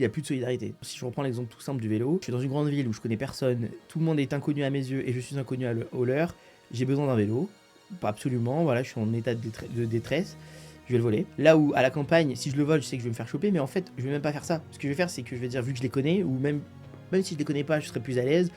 il n'y a plus de solidarité. Si je reprends l'exemple tout simple du vélo, je suis dans une grande ville où je connais personne, tout le monde est inconnu à mes yeux et je suis inconnu au leur, j'ai besoin d'un vélo, pas absolument, voilà, je suis en état de détresse, je vais le voler. Là où à la campagne, si je le vole, je sais que je vais me faire choper, mais en fait, je vais même pas faire ça. Ce que je vais faire, c'est que je vais dire, vu que je les connais, ou même si je les connais pas, je serai plus à l'aise,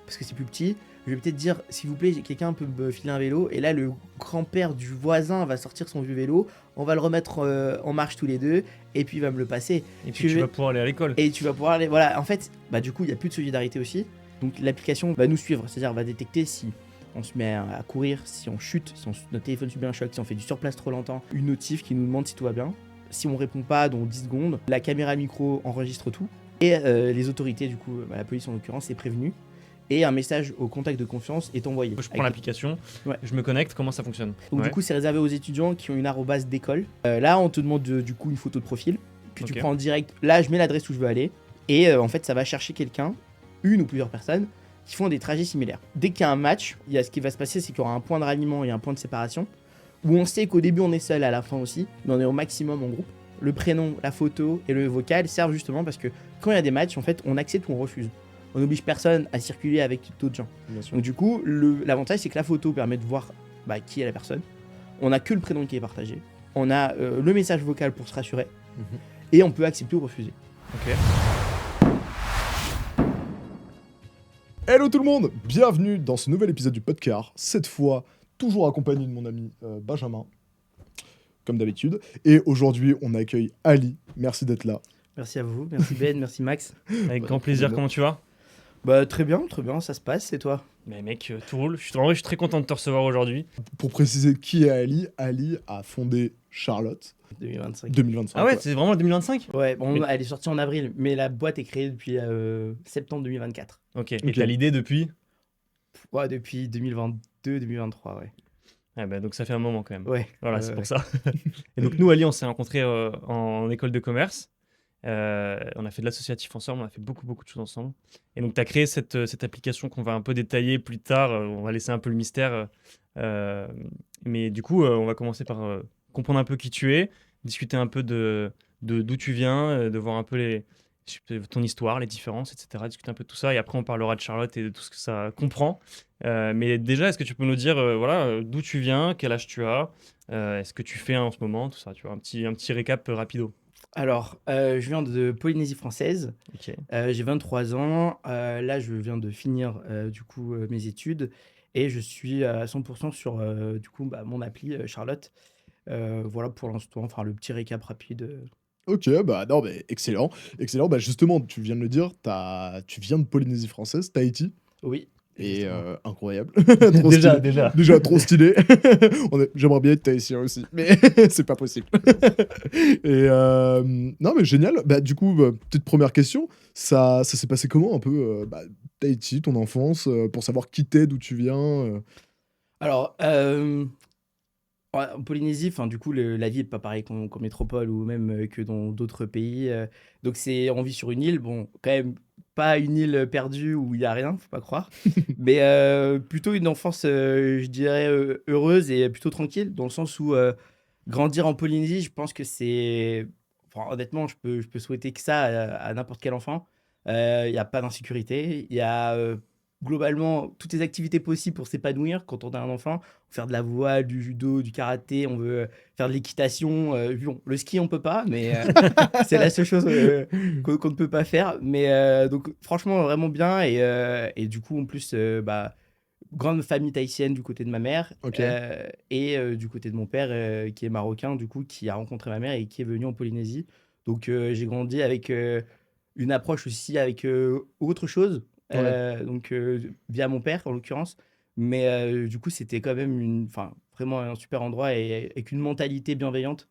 parce que c'est plus petit, je vais peut-être dire, s'il vous plaît, quelqu'un peut me filer un vélo, et là, le grand-père du voisin va sortir son vieux vélo, on va le remettre en marche tous les deux, et puis il va me le passer. Et puis tu vas pouvoir aller à l'école. Et tu vas pouvoir aller, voilà, en fait, bah du coup, il n'y a plus de solidarité aussi, donc l'application va nous suivre, c'est-à-dire va détecter si on se met à courir, si on chute, si notre téléphone subit un choc, si on fait du surplace trop longtemps, une notif qui nous demande si tout va bien. Si on répond pas dans 10 secondes, la caméra micro enregistre tout, et les autorités, du coup, la police en l'occurrence, est prévenue. Et un message au contact de confiance est envoyé. Je prends l'application, ouais. Je me connecte, comment ça fonctionne? Donc du coup, c'est réservé aux étudiants qui ont une arrobase d'école. Là, on te demande du coup une photo de profil que tu prends en direct. Là, je mets l'adresse où je veux aller. Et en fait, ça va chercher quelqu'un, une ou plusieurs personnes, qui font des trajets similaires. Dès qu'il y a un match, ce qui va se passer, c'est qu'il y aura un point de ralliement et un point de séparation, où on sait qu'au début, on est seul, à la fin aussi, mais on est au maximum en groupe. Le prénom, la photo et le vocal servent justement parce que quand il y a des matchs, en fait, on accepte ou on refuse. On n'oblige personne à circuler avec d'autres gens. Donc du coup, l'avantage, c'est que la photo permet de voir qui est la personne. On n'a que le prénom qui est partagé. On a le message vocal pour se rassurer. Et on peut accepter ou refuser. Ok. Hello tout le monde, bienvenue dans ce nouvel épisode du podcast. Cette fois, toujours accompagné de mon ami Benjamin, comme d'habitude. Et aujourd'hui, on accueille Ali. Merci d'être là. Merci à vous, merci Ben, merci Max. Avec grand plaisir, comment tu vas? Bah très bien, ça se passe, et toi? Mais mec, tout roule. En vrai, je suis très content de te recevoir aujourd'hui. Pour préciser qui est Ali a fondé Charlotte. 2025. Ah ouais, c'est vraiment 2025? Ouais, bon, elle est sortie en avril, mais la boîte est créée depuis septembre 2024. Ok, et t'as l'idée depuis? Ouais, depuis 2022-2023, ouais. Ah bah, donc ça fait un moment quand même. Ouais. Voilà, c'est pour ça. Et donc nous, Ali, on s'est rencontrés en école de commerce. On a fait de l'associatif ensemble, on a fait beaucoup de choses ensemble. Et donc tu as créé cette application qu'on va un peu détailler plus tard. On va laisser un peu le mystère. Mais du coup, on va commencer par comprendre un peu qui tu es, discuter un peu de d'où tu viens, de voir un peu ton histoire, les différences, etc. Discuter un peu de tout ça. Et après, on parlera de Charlotte et de tout ce que ça comprend. Mais déjà, est-ce que tu peux nous dire d'où tu viens, quel âge tu as, est-ce que tu fais en ce moment, tout ça, tu vois, un petit récap rapido. Alors, je viens de Polynésie française. Ok. J'ai 23 ans. Là, je viens de finir mes études et je suis à 100% sur mon appli Charlotte. Voilà pour l'instant, enfin le petit récap rapide. Ok, bah non, mais excellent. Bah justement, tu viens de le dire, tu viens de Polynésie française, Tahiti. Oui. Et exactement. incroyable. Trop Déjà, stylé. déjà. Déjà trop stylé. J'aimerais bien être tahitien aussi, mais c'est pas possible. Et non, mais génial. Bah, du coup, petite première question. Ça s'est passé comment un peu Tahiti, ton enfance, pour savoir qui t'es, d'où tu viens Alors, ouais, en Polynésie, enfin du coup, la vie est pas pareille qu'en métropole ou même que dans d'autres pays. Donc on vit sur une île, bon, quand même pas une île perdue où il y a rien, faut pas croire, mais plutôt une enfance, je dirais, heureuse et plutôt tranquille, dans le sens où grandir en Polynésie, je pense que c'est, enfin, honnêtement, je peux souhaiter que ça à n'importe quel enfant. Il y a pas d'insécurité, il y a globalement toutes les activités possibles pour s'épanouir quand on a un enfant. Faire de la voile, du judo, du karaté, on veut faire de l'équitation. Bon, le ski, on peut pas, mais c'est la seule chose qu'on ne peut pas faire. Mais donc, franchement, vraiment bien. Et du coup, en plus, grande famille tahitienne du côté de ma mère. Ok. Et du côté de mon père, qui est marocain, du coup, qui a rencontré ma mère et qui est venu en Polynésie. Donc, j'ai grandi avec une approche aussi avec autre chose. Donc, via mon père, en l'occurrence. Mais du coup, c'était quand même vraiment un super endroit et avec une mentalité bienveillante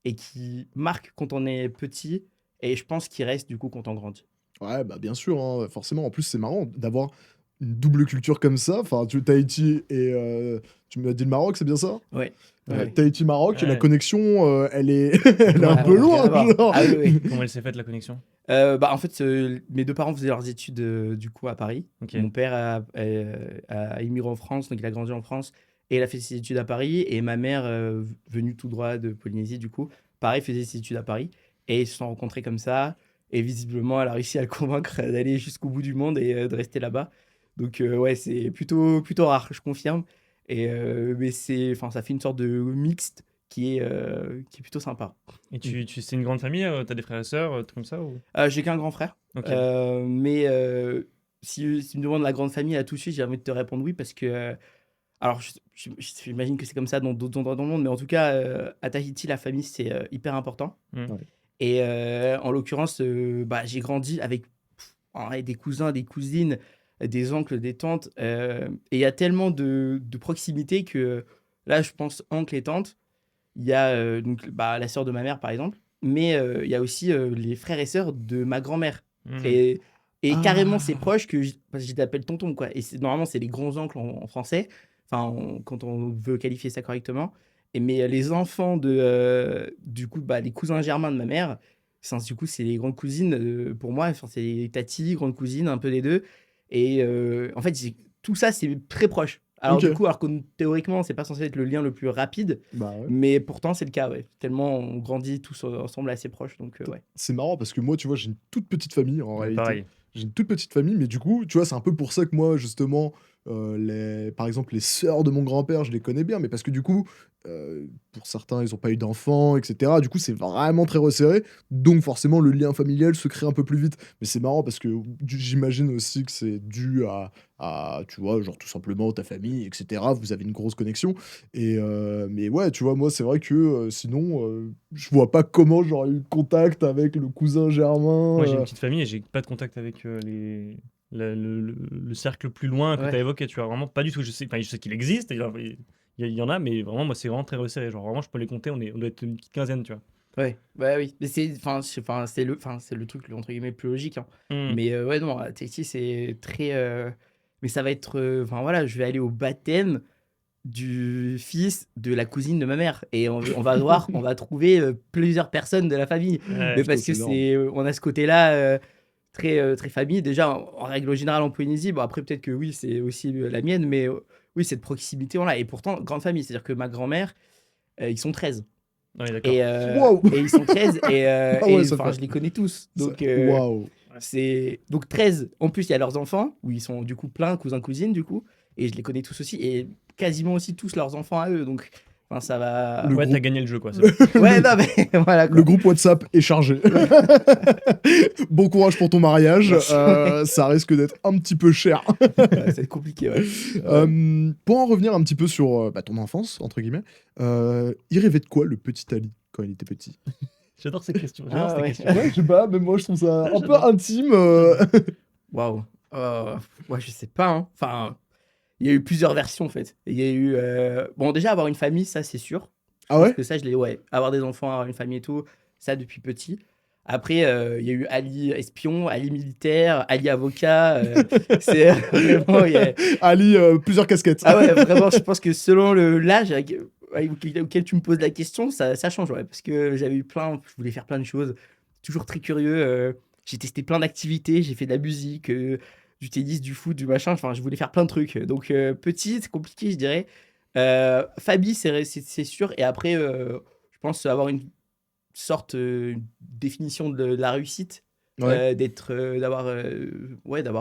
et qui marque quand on est petit et je pense qu'il reste du coup quand on grandit. Ouais, bah bien sûr, hein, forcément. En plus, c'est marrant d'avoir une double culture comme ça. Enfin, Tahiti et tu m'as dit le Maroc, c'est bien ça? Ouais. Tahiti-Maroc, Ouais. la connexion, elle est, elle est un Ouais, peu ouais, loin, rien à voir. genre. Ah oui, oui. Comment elle s'est faite la connexion? En fait, mes deux parents faisaient leurs études du coup à Paris. Ok. Mon père a immigré en France, donc il a grandi en France et il a fait ses études à Paris. Et ma mère, venue tout droit de Polynésie, du coup, pareil, faisait ses études à Paris. Et ils se sont rencontrés comme ça. Et visiblement, elle a réussi à le convaincre d'aller jusqu'au bout du monde et de rester là-bas. Donc, ouais, c'est plutôt rare, je confirme. Mais ça fait une sorte de mixte qui est plutôt sympa. Et c'est une grande famille, t'as des frères et sœurs, trucs comme ça ou... J'ai qu'un grand frère. Ok. Mais si tu me demandes la grande famille à tout de suite, j'ai envie de te répondre oui parce que. Alors, j'imagine que c'est comme ça dans d'autres endroits dans le monde, mais en tout cas, à Tahiti, la famille, c'est hyper important. Mm. Ouais. Et en l'occurrence, j'ai grandi avec en vrai, des cousins, des cousines, des oncles, des tantes. Et il y a tellement de proximité que là, je pense oncle et tante. Il y a donc, la sœur de ma mère, par exemple. Mais il y a aussi les frères et sœurs de ma grand-mère. Mm. Et carrément, c'est Ah. proche parce que je l'appelle tonton, quoi. Et normalement, c'est les grands-oncles en français, enfin, quand on veut qualifier ça correctement. Mais les enfants du coup, les cousins germains de ma mère, du coup, c'est les grandes cousines pour moi. Enfin, c'est les tatis, grandes cousines, un peu des deux. Et en fait, tout ça, c'est très proche. Alors, Ok. du coup, théoriquement, c'est pas censé être le lien le plus rapide, Bah ouais. mais pourtant, c'est le cas, ouais. Tellement on grandit tous ensemble assez proches, donc ouais. C'est marrant parce que moi, tu vois, j'ai une toute petite famille en Ouais, réalité. pareil. J'ai une toute petite famille, mais du coup, tu vois, c'est un peu pour ça que moi, justement, par exemple, les sœurs de mon grand-père, je les connais bien, mais parce que du coup, pour certains, ils n'ont pas eu d'enfants, etc. Du coup, c'est vraiment très resserré, donc forcément, le lien familial se crée un peu plus vite. Mais c'est marrant parce que j'imagine aussi que c'est dû tu vois, genre tout simplement ta famille, etc. Vous avez une grosse connexion. Mais ouais, tu vois, moi, c'est vrai que sinon, je vois pas comment j'aurais eu contact avec le cousin germain. Moi, j'ai une petite famille et j'ai pas de contact avec le cercle plus loin que tu as Ouais. évoqué. Tu vois, vraiment pas du tout. Je sais qu'il existe, il y en a, mais vraiment, moi, c'est vraiment très resserré. Genre, vraiment, je peux les compter, on doit être une petite quinzaine, tu vois. Ouais, bah oui, mais c'est le truc entre guillemets le plus logique, hein. Mm. Mais ouais, non, à Tahiti, c'est très. Mais ça va être. Enfin voilà, je vais aller au baptême du fils de la cousine de ma mère. Et on va trouver plusieurs personnes de la famille. Ouais. Mais Putain, parce que c'est énorme. on a ce côté-là très famille. Déjà, en règle générale en Polynésie, bon après peut-être que oui, c'est aussi la mienne, mais oui, cette proximité, on l'a. Et pourtant, grande famille, c'est-à-dire que ma grand-mère, ils sont 13. Ouais, d'accord. Waouh! Et ils sont 13 Ah ouais, ça fait. je les connais tous. Donc, Waouh! donc 13. En plus, il y a leurs enfants, où ils sont du coup plein, cousins, cousines, du coup. Et je les connais tous aussi. Et quasiment aussi tous leurs enfants à eux. Donc, ça va. Le Ouais, groupe- t'as gagné le jeu, quoi. C'est bon. Ouais, non, mais voilà quoi. Le groupe WhatsApp est chargé. Bon courage pour ton mariage. Merci. Ça risque d'être un petit peu cher. Ouais, c'est compliqué, ouais. Pour en revenir un petit peu sur ton enfance, entre guillemets, il rêvait de quoi le petit Ali quand il était petit? J'adore ces questions. Ah, ouais. Ouais, je sais pas, mais moi je trouve ça un peu J'adore. intime. Waouh. Ouais, je sais pas, hein. Enfin, il y a eu plusieurs versions en fait. Il y a eu. Bon, déjà, avoir une famille, ça, c'est sûr. Je Ah pense ouais? que ça, ouais, avoir des enfants, avoir une famille et tout, ça depuis petit. Après, il y a eu Ali espion, Ali militaire, Ali avocat. C'est vraiment. Ali, plusieurs casquettes. Ah ouais, vraiment, je pense que selon l'âge auquel tu me poses la question, ça change, ouais. Parce que je voulais faire plein de choses. Toujours très curieux. J'ai testé plein d'activités, j'ai fait de la musique, du tennis, du foot, du machin. Enfin, je voulais faire plein de trucs. Donc, petit, c'est compliqué, je dirais. Fabi, c'est sûr. Et après, je pense avoir une sorte une définition de la réussite, Ouais. d'avoir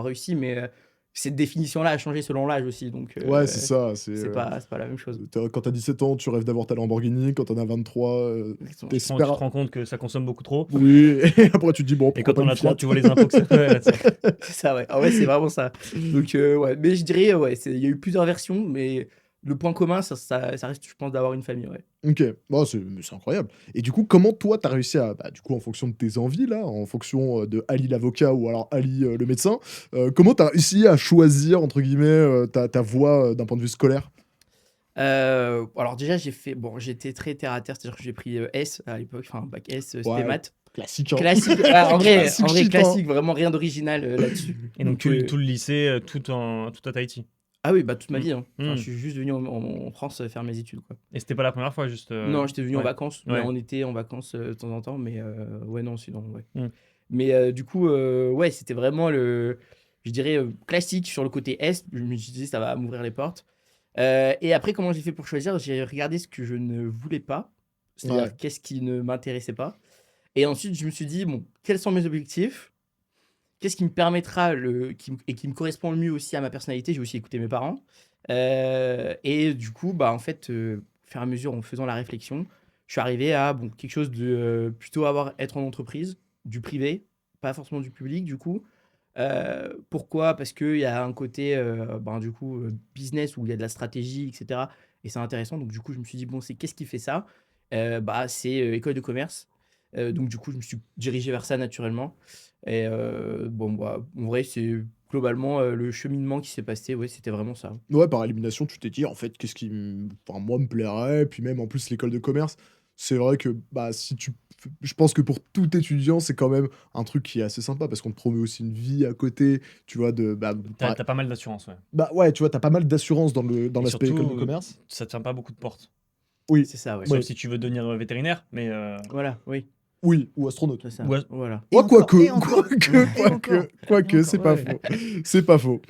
réussi, mais cette définition-là a changé selon l'âge aussi, donc Ouais, c'est ça. c'est pas la même chose. Quand t'as 17 ans, tu rêves d'avoir ta Lamborghini. Quand t'en as 23, Exactement. Tu te t'espères. rends compte que ça consomme beaucoup trop. Oui, et après tu te dis, bon, Et pourquoi quand pas on une a 30, Fiat. tu vois les impôts que ça fait. Ouais, C'est ça, ouais. En vrai, c'est vraiment ça. Donc, ouais. Mais je dirais, ouais, il y a eu plusieurs versions, mais le point commun, ça reste, je pense, d'avoir une famille, ouais. Ok, bon, c'est incroyable. Et du coup, comment toi, t'as réussi à, du coup, en fonction de tes envies, là, en fonction de Ali l'avocat ou alors Ali le médecin, comment t'as réussi à choisir, entre guillemets, ta voie d'un point de vue scolaire? Alors déjà, j'étais très terre à terre, c'est-à-dire que j'ai pris S à l'époque, enfin bac S, c'était Ouais, maths. classique, hein. Classique, en vrai, Classique shit, hein. classique, vraiment rien d'original là-dessus. Et donc, tout le lycée, tout à Tahiti. Ah oui, toute ma Mm. vie, hein. Enfin, Mm. je suis juste venu en France faire mes études, quoi. Et c'était pas la première fois, juste. Non, j'étais venu en ouais. vacances, mais Ouais. on était en vacances de temps en temps, mais ouais, non, sinon, ouais. Mm. Mais du coup, ouais, c'était vraiment je dirais, classique sur le côté Est. Je me suis dit, ça va m'ouvrir les portes. Et après, comment j'ai fait pour choisir? J'ai regardé ce que je ne voulais pas, c'est-à-dire Ouais. qu'est-ce qui ne m'intéressait pas. Et ensuite, je me suis dit, bon, quels sont mes objectifs? Qu'est-ce qui me permettra, et qui me correspond le mieux aussi à ma personnalité? J'ai aussi écouté mes parents. Et du coup, bah, en fait, au fur et à mesure, en faisant la réflexion, je suis arrivé à bon, quelque chose de plutôt être en entreprise, du privé, pas forcément du public, du coup. Pourquoi? Parce qu'il y a un côté ben, du coup, business où il y a de la stratégie, etc. Et c'est intéressant. Donc, du coup, je me suis dit, bon, qu'est-ce qui fait ça? Bah, c'est école de commerce. Donc, du coup, je me suis dirigé vers ça naturellement. Et bon, bah, en vrai, c'est globalement le cheminement qui s'est passé. Ouais, c'était vraiment ça. Ouais, par élimination, tu t'es dit, en fait, qu'est-ce qui, enfin, moi, me plairait, puis même, en plus, l'école de commerce, c'est vrai que, bah, si tu... Je pense que pour tout étudiant, c'est quand même un truc qui est assez sympa, parce qu'on te promet aussi une vie à côté, tu vois, de... T'as pas mal d'assurance, ouais. Bah ouais, tu vois, t'as pas mal d'assurance dans Et l'aspect école de surtout, commerce. ça te ferme pas beaucoup de portes. Oui, C'est ça, ouais. Sauf ouais, si tu veux devenir vétérinaire, mais Voilà, oui, oui, ou astronaute. c'est ça. Ouais. Voilà. Oh, Et encore, et encore, quoique, c'est pas ouais. faux. C'est pas faux.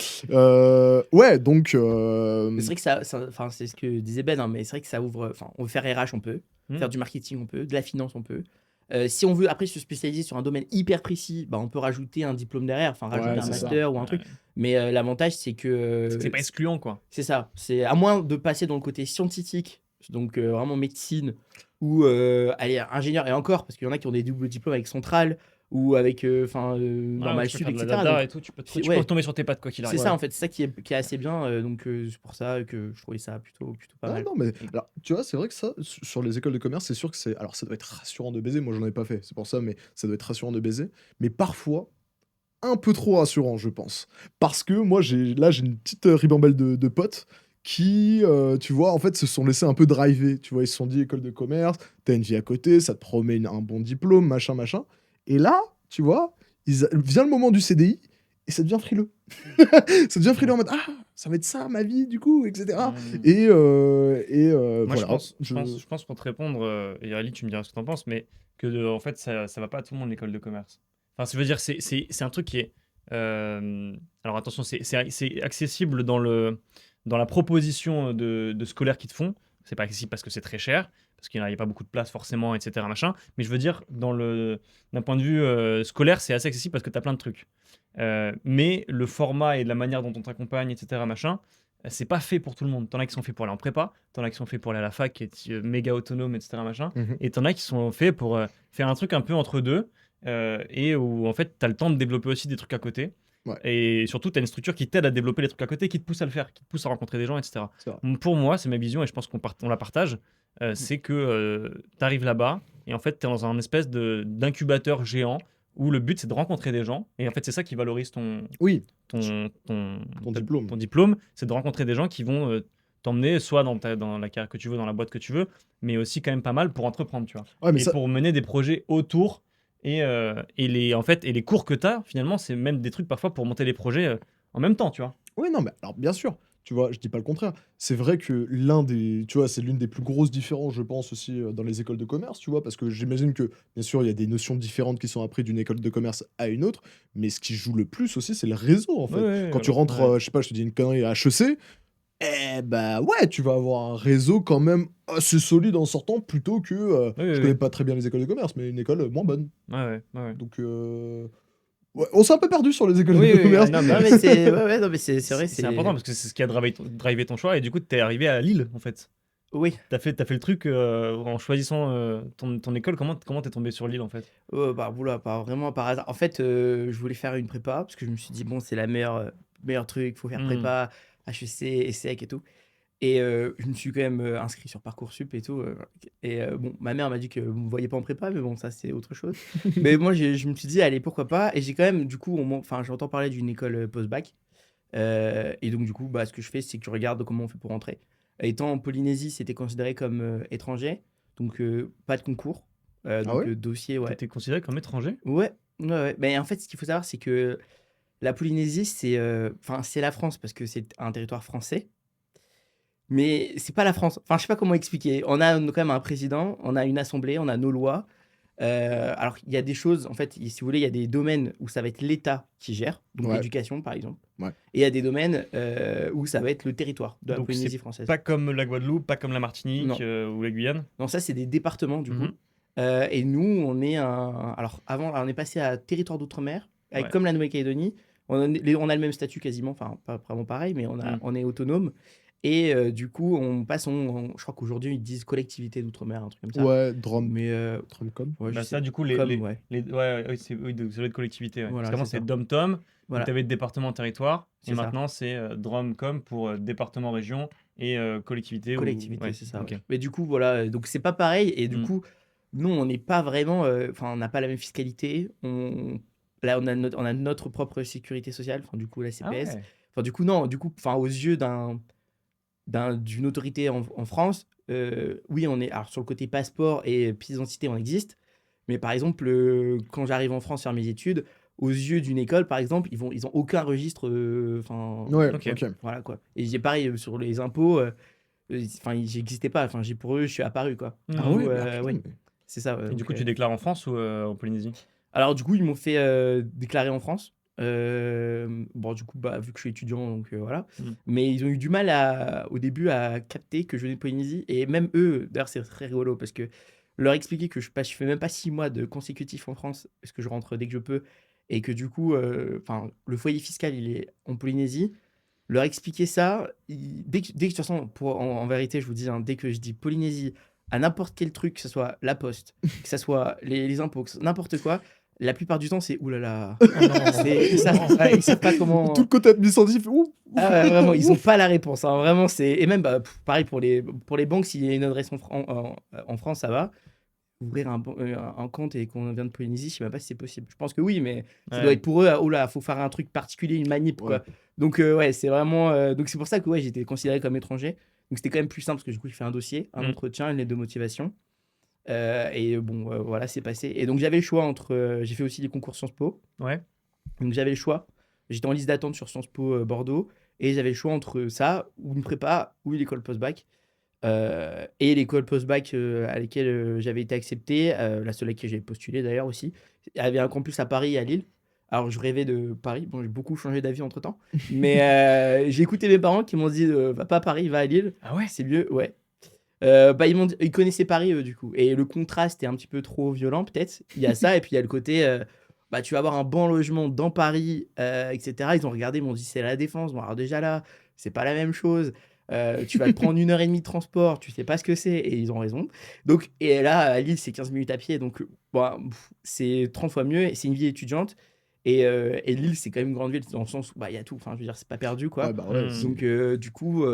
Ouais, donc... Mais c'est vrai que enfin, c'est ce que disait Ben, hein, mais c'est vrai que ça ouvre. Enfin, on veut faire RH, on peut. Hmm. Faire du marketing, on peut. De la finance, on peut. Si on veut après se spécialiser sur un domaine hyper précis, bah, on peut rajouter un diplôme derrière, enfin rajouter Ouais, un c'est ça. master ou un truc. Ouais. Mais l'avantage, c'est que C'est pas excluant, quoi. c'est ça. C'est à moins de passer dans le côté scientifique, donc vraiment médecine ou allez, ingénieur et encore, parce qu'il y en a qui ont des doubles diplômes avec Centrale ou avec Ouais, Normal tu peux Sud, faire de la etc. data Donc, et tout, tu peux ouais, retomber sur tes pattes, quoi qu'il c'est arrive. ça en fait, c'est ça qui est assez bien. Donc c'est pour ça que je trouvais ça plutôt pas Ah mal. non, mais alors, tu vois, c'est vrai que ça, sur les écoles de commerce, c'est sûr que c'est. Alors, ça doit être rassurant de baiser. Moi, j'en ai pas fait, c'est pour ça, mais ça doit être rassurant de baiser. Mais parfois, un peu trop rassurant, je pense. Parce que moi, j'ai une petite ribambelle de potes qui, tu vois, en fait, se sont laissés un peu driver. Tu vois, ils se sont dit école de commerce, t'as une vie à côté, ça te promet un bon diplôme, machin, machin. Et là, tu vois, vient le moment du CDI et ça devient frileux. Ça devient frileux en mode ah, ça va être ça ma vie, du coup, etc. Hmm. Et Moi, voilà. je pense pour te répondre, et Ali, tu me diras ce que t'en penses, mais que en fait, ça va pas à tout le monde l'école de commerce. Enfin, je veux dire, c'est un truc qui est. Alors attention, c'est accessible dans la proposition de scolaire qu'ils te font. C'est pas accessible parce que c'est très cher, parce qu'il n'y a pas beaucoup de place forcément, etc. Machin. Mais je veux dire, d'un point de vue scolaire, c'est assez accessible parce que tu as plein de trucs. Mais le format et la manière dont on t'accompagne, etc. Machin, c'est pas fait pour tout le monde. T'en as qui sont faits pour aller en prépa, t'en as qui sont faits pour aller à la fac, qui est méga autonome, etc. Machin, Mhm. et t'en as qui sont faits pour faire un truc un peu entre deux, et où en fait t'as le temps de développer aussi des trucs à côté. Ouais. Et surtout, tu as une structure qui t'aide à développer les trucs à côté, qui te pousse à le faire, qui te pousse à rencontrer des gens, etc. C'est vrai. Pour moi, c'est ma vision et je pense on la partage. C'est que tu arrives là-bas et en fait, tu es dans un espèce d'incubateur géant où le but c'est de rencontrer des gens. Et en fait, c'est ça qui valorise Oui, ton diplôme. ton diplôme, c'est de rencontrer des gens qui vont t'emmener soit dans la carrière que tu veux, dans la boîte que tu veux, mais aussi quand même pas mal pour entreprendre, tu vois. Ouais, mais Et ça, pour mener des projets autour. Et les cours que tu as, finalement, c'est même des trucs parfois pour monter les projets en même temps, tu vois. oui, non, mais alors bien sûr, tu vois, je dis pas le contraire. C'est vrai que tu vois, c'est l'une des plus grosses différences, je pense aussi dans les écoles de commerce, tu vois, parce que j'imagine que bien sûr il y a des notions différentes qui sont apprises d'une école de commerce à une autre, mais ce qui joue le plus aussi, c'est le réseau en fait. Quand tu rentres, je sais pas, je te dis une connerie à HEC, eh bah ouais, tu vas avoir un réseau quand même assez solide en sortant plutôt que, je connais pas très bien les écoles de commerce, mais une école moins bonne. Ouais. Donc ouais, on s'est un peu perdu sur les écoles de commerce. Non, Non, mais c'est ouais, non, mais c'est vrai, c'est important parce que c'est ce qui a drivé ton choix et du coup, tu es arrivé à Lille en fait. Oui. T'as fait le truc en choisissant ton école. Comment t'es tombé sur Lille en fait? Bah, oula, pas vraiment par hasard. En fait, je voulais faire une prépa parce que je me suis dit, bon, c'est la meilleur truc, faut faire Hmm. prépa, HEC, ESSEC et tout. Et je me suis quand même inscrit sur Parcoursup et tout. Et bon, ma mère m'a dit que vous me voyez pas en prépa, mais bon, ça, c'est autre chose. Mais moi, je me suis dit, allez, pourquoi pas. Et j'ai quand même, du coup, enfin, j'entends parler d'une école post-bac. Et donc, du coup, bah, ce que je fais, c'est que je regarde comment on fait pour rentrer. Étant en Polynésie, c'était considéré comme étranger. Donc, pas de concours. Ah Donc, ouais? dossier, ouais. T'étais considéré comme étranger? Ouais. Mais en fait, ce qu'il faut savoir, c'est que la Polynésie, c'est la France parce que c'est un territoire français. Mais c'est pas la France. Enfin, je sais pas comment expliquer. On a quand même un président, on a une assemblée, on a nos lois. Alors, il y a des choses, en fait, si vous voulez, il y a des domaines où ça va être l'État qui gère, donc Ouais. l'éducation, par exemple. Ouais. Et il y a des domaines où ça va être le territoire de la Donc, Polynésie c'est française. pas comme la Guadeloupe, pas comme la Martinique Non. ou la Guyane. Non, ça, c'est des départements, du coup. Et nous, on est alors avant, on est passé à territoire d'outre-mer, avec Ouais. comme la Nouvelle-Calédonie. On a le même statut quasiment, enfin pas vraiment pareil, mais on est autonome. Et du coup, on passe, je crois qu'aujourd'hui, ils disent collectivité d'outre-mer, un truc comme ça. Ouais, Mais Drumcom. ouais, je Bah, sais. ça, du coup, Ouais. ouais, ça doit être collectivité. Ouais. Parce Voilà, qu'avant, c'est ça. c'était Dom-Tom, donc Voilà, tu avais le département territoire, et c'est ça. maintenant, c'est Drom-Com pour département, région et collectivité. Collectivité, Ouais, c'est ça. ok. Ouais. Mais du coup, voilà, donc c'est pas pareil. Et du Mm. coup, nous, on n'est pas vraiment. Enfin, on n'a pas la même fiscalité. Là, on a notre propre sécurité sociale, enfin, du coup, la Ah CPS. ouais. Enfin, du coup, non, du coup, enfin, aux yeux d'une autorité en France, oui, on est. Alors, sur le côté passeport et pièce d'identité, on existe. Mais par exemple, quand j'arrive en France faire mes études, aux yeux d'une école, par exemple, ils ont aucun registre. Enfin, Ouais, Ok. ok. voilà quoi. Et j'ai pareil sur les impôts. Enfin, j'existais pas. Enfin, pour eux, je suis apparu, quoi. Du Ah coup, ouais, putain, ouais, mais- c'est ça. Et du Donc, coup, tu déclares en France ou en Polynésie? alors, du coup, ils m'ont fait déclarer en France. Bon, du coup, bah, vu que je suis étudiant, donc voilà. Mm. Mais ils ont eu du mal au début à capter que je venais de Polynésie. Et même eux, d'ailleurs, c'est très rigolo parce que leur expliquer que je fais même pas 6 mois de consécutif en France, parce que je rentre dès que je peux, et que du coup, enfin, le foyer fiscal, il est en Polynésie. Leur expliquer ça, dès que de toute façon, en vérité, je vous dis, hein, dès que je dis Polynésie à n'importe quel truc, que ce soit la poste, que ce soit les impôts, n'importe quoi, la plupart du temps, c'est oulala. Oh non. Ils savent pas comment. Tout le côté administratif, ouf, Ah ouais, vraiment, ils ont ouf. pas la réponse, hein. Vraiment, c'est. Et même, bah, pareil pour les banques, s'il y a une adresse en France, ça va. Ouvrir un compte et qu'on vient de Polynésie, je sais même pas si c'est possible. Je pense que oui, mais ça doit Ouais. être pour eux, oh là, faut faire un truc particulier, une manip, Ouais. quoi. Donc, ouais, c'est vraiment. Donc, c'est pour ça que ouais, j'étais considéré comme étranger. Donc, c'était quand même plus simple parce que du coup, j'ai fait un dossier, un Mm. entretien, une lettre de motivation. Et bon, voilà, c'est passé. Et donc, j'avais le choix entre. J'ai fait aussi des concours Sciences Po. Ouais. Donc, j'avais le choix. J'étais en liste d'attente sur Sciences Po Bordeaux. Et j'avais le choix entre ça, ou une prépa, ou l'école post-bac. Et l'école post-bac à laquelle j'avais été accepté, la seule à laquelle j'avais postulé d'ailleurs aussi, il y avait un campus à Paris et à Lille. Alors je rêvais de Paris, bon j'ai beaucoup changé d'avis entre temps, mais j'ai écouté mes parents qui m'ont dit va pas à Paris, va à Lille, Ah ouais. c'est mieux, ouais. Bah, ils connaissaient Paris du coup, et le contraste est un petit peu trop violent peut-être, il y a ça, et puis il y a le côté, bah, tu vas avoir un bon logement dans Paris, etc. Ils ont regardé, ils m'ont dit c'est la Défense, bon alors déjà là, c'est pas la même chose. Tu vas te prendre 1 heure et demie de transport, tu sais pas ce que c'est, et ils ont raison. Donc, et là, à Lille, c'est 15 minutes à pied, donc bon, c'est 30 fois mieux, et c'est une vie étudiante. Et Lille, c'est quand même une grande ville, dans le sens où bah, il y a tout, enfin, je veux dire, c'est pas perdu, quoi. Ah bah ouais, Mm. c'est- Donc, du coup,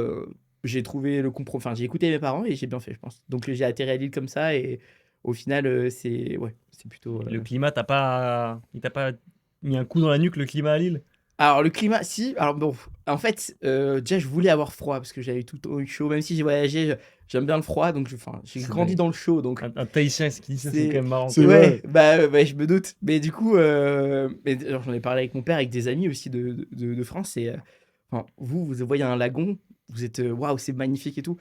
j'ai trouvé le compromis, enfin, j'ai écouté mes parents, et j'ai bien fait, je pense. Donc, j'ai atterri à Lille comme ça, et au final, c'est plutôt. Le climat, il t'a pas mis un coup dans la nuque, le climat à Lille? Alors, le climat, si. Alors, bon, en fait, déjà, je voulais avoir froid parce que j'avais tout le temps eu chaud. Même si j'ai voyagé, j'aime bien le froid. Donc, enfin, j'ai C'est grandi vrai. dans le chaud. Donc, Un Tahitien, ce qu'il dit, ça, c'est c'est. quand même marrant. C'est quoi. vrai. Ouais, bah, ouais, je me doute. Mais du coup, alors, j'en ai parlé avec mon père, avec des amis aussi de France. Et enfin, vous voyez un lagon, vous êtes waouh, c'est magnifique et tout.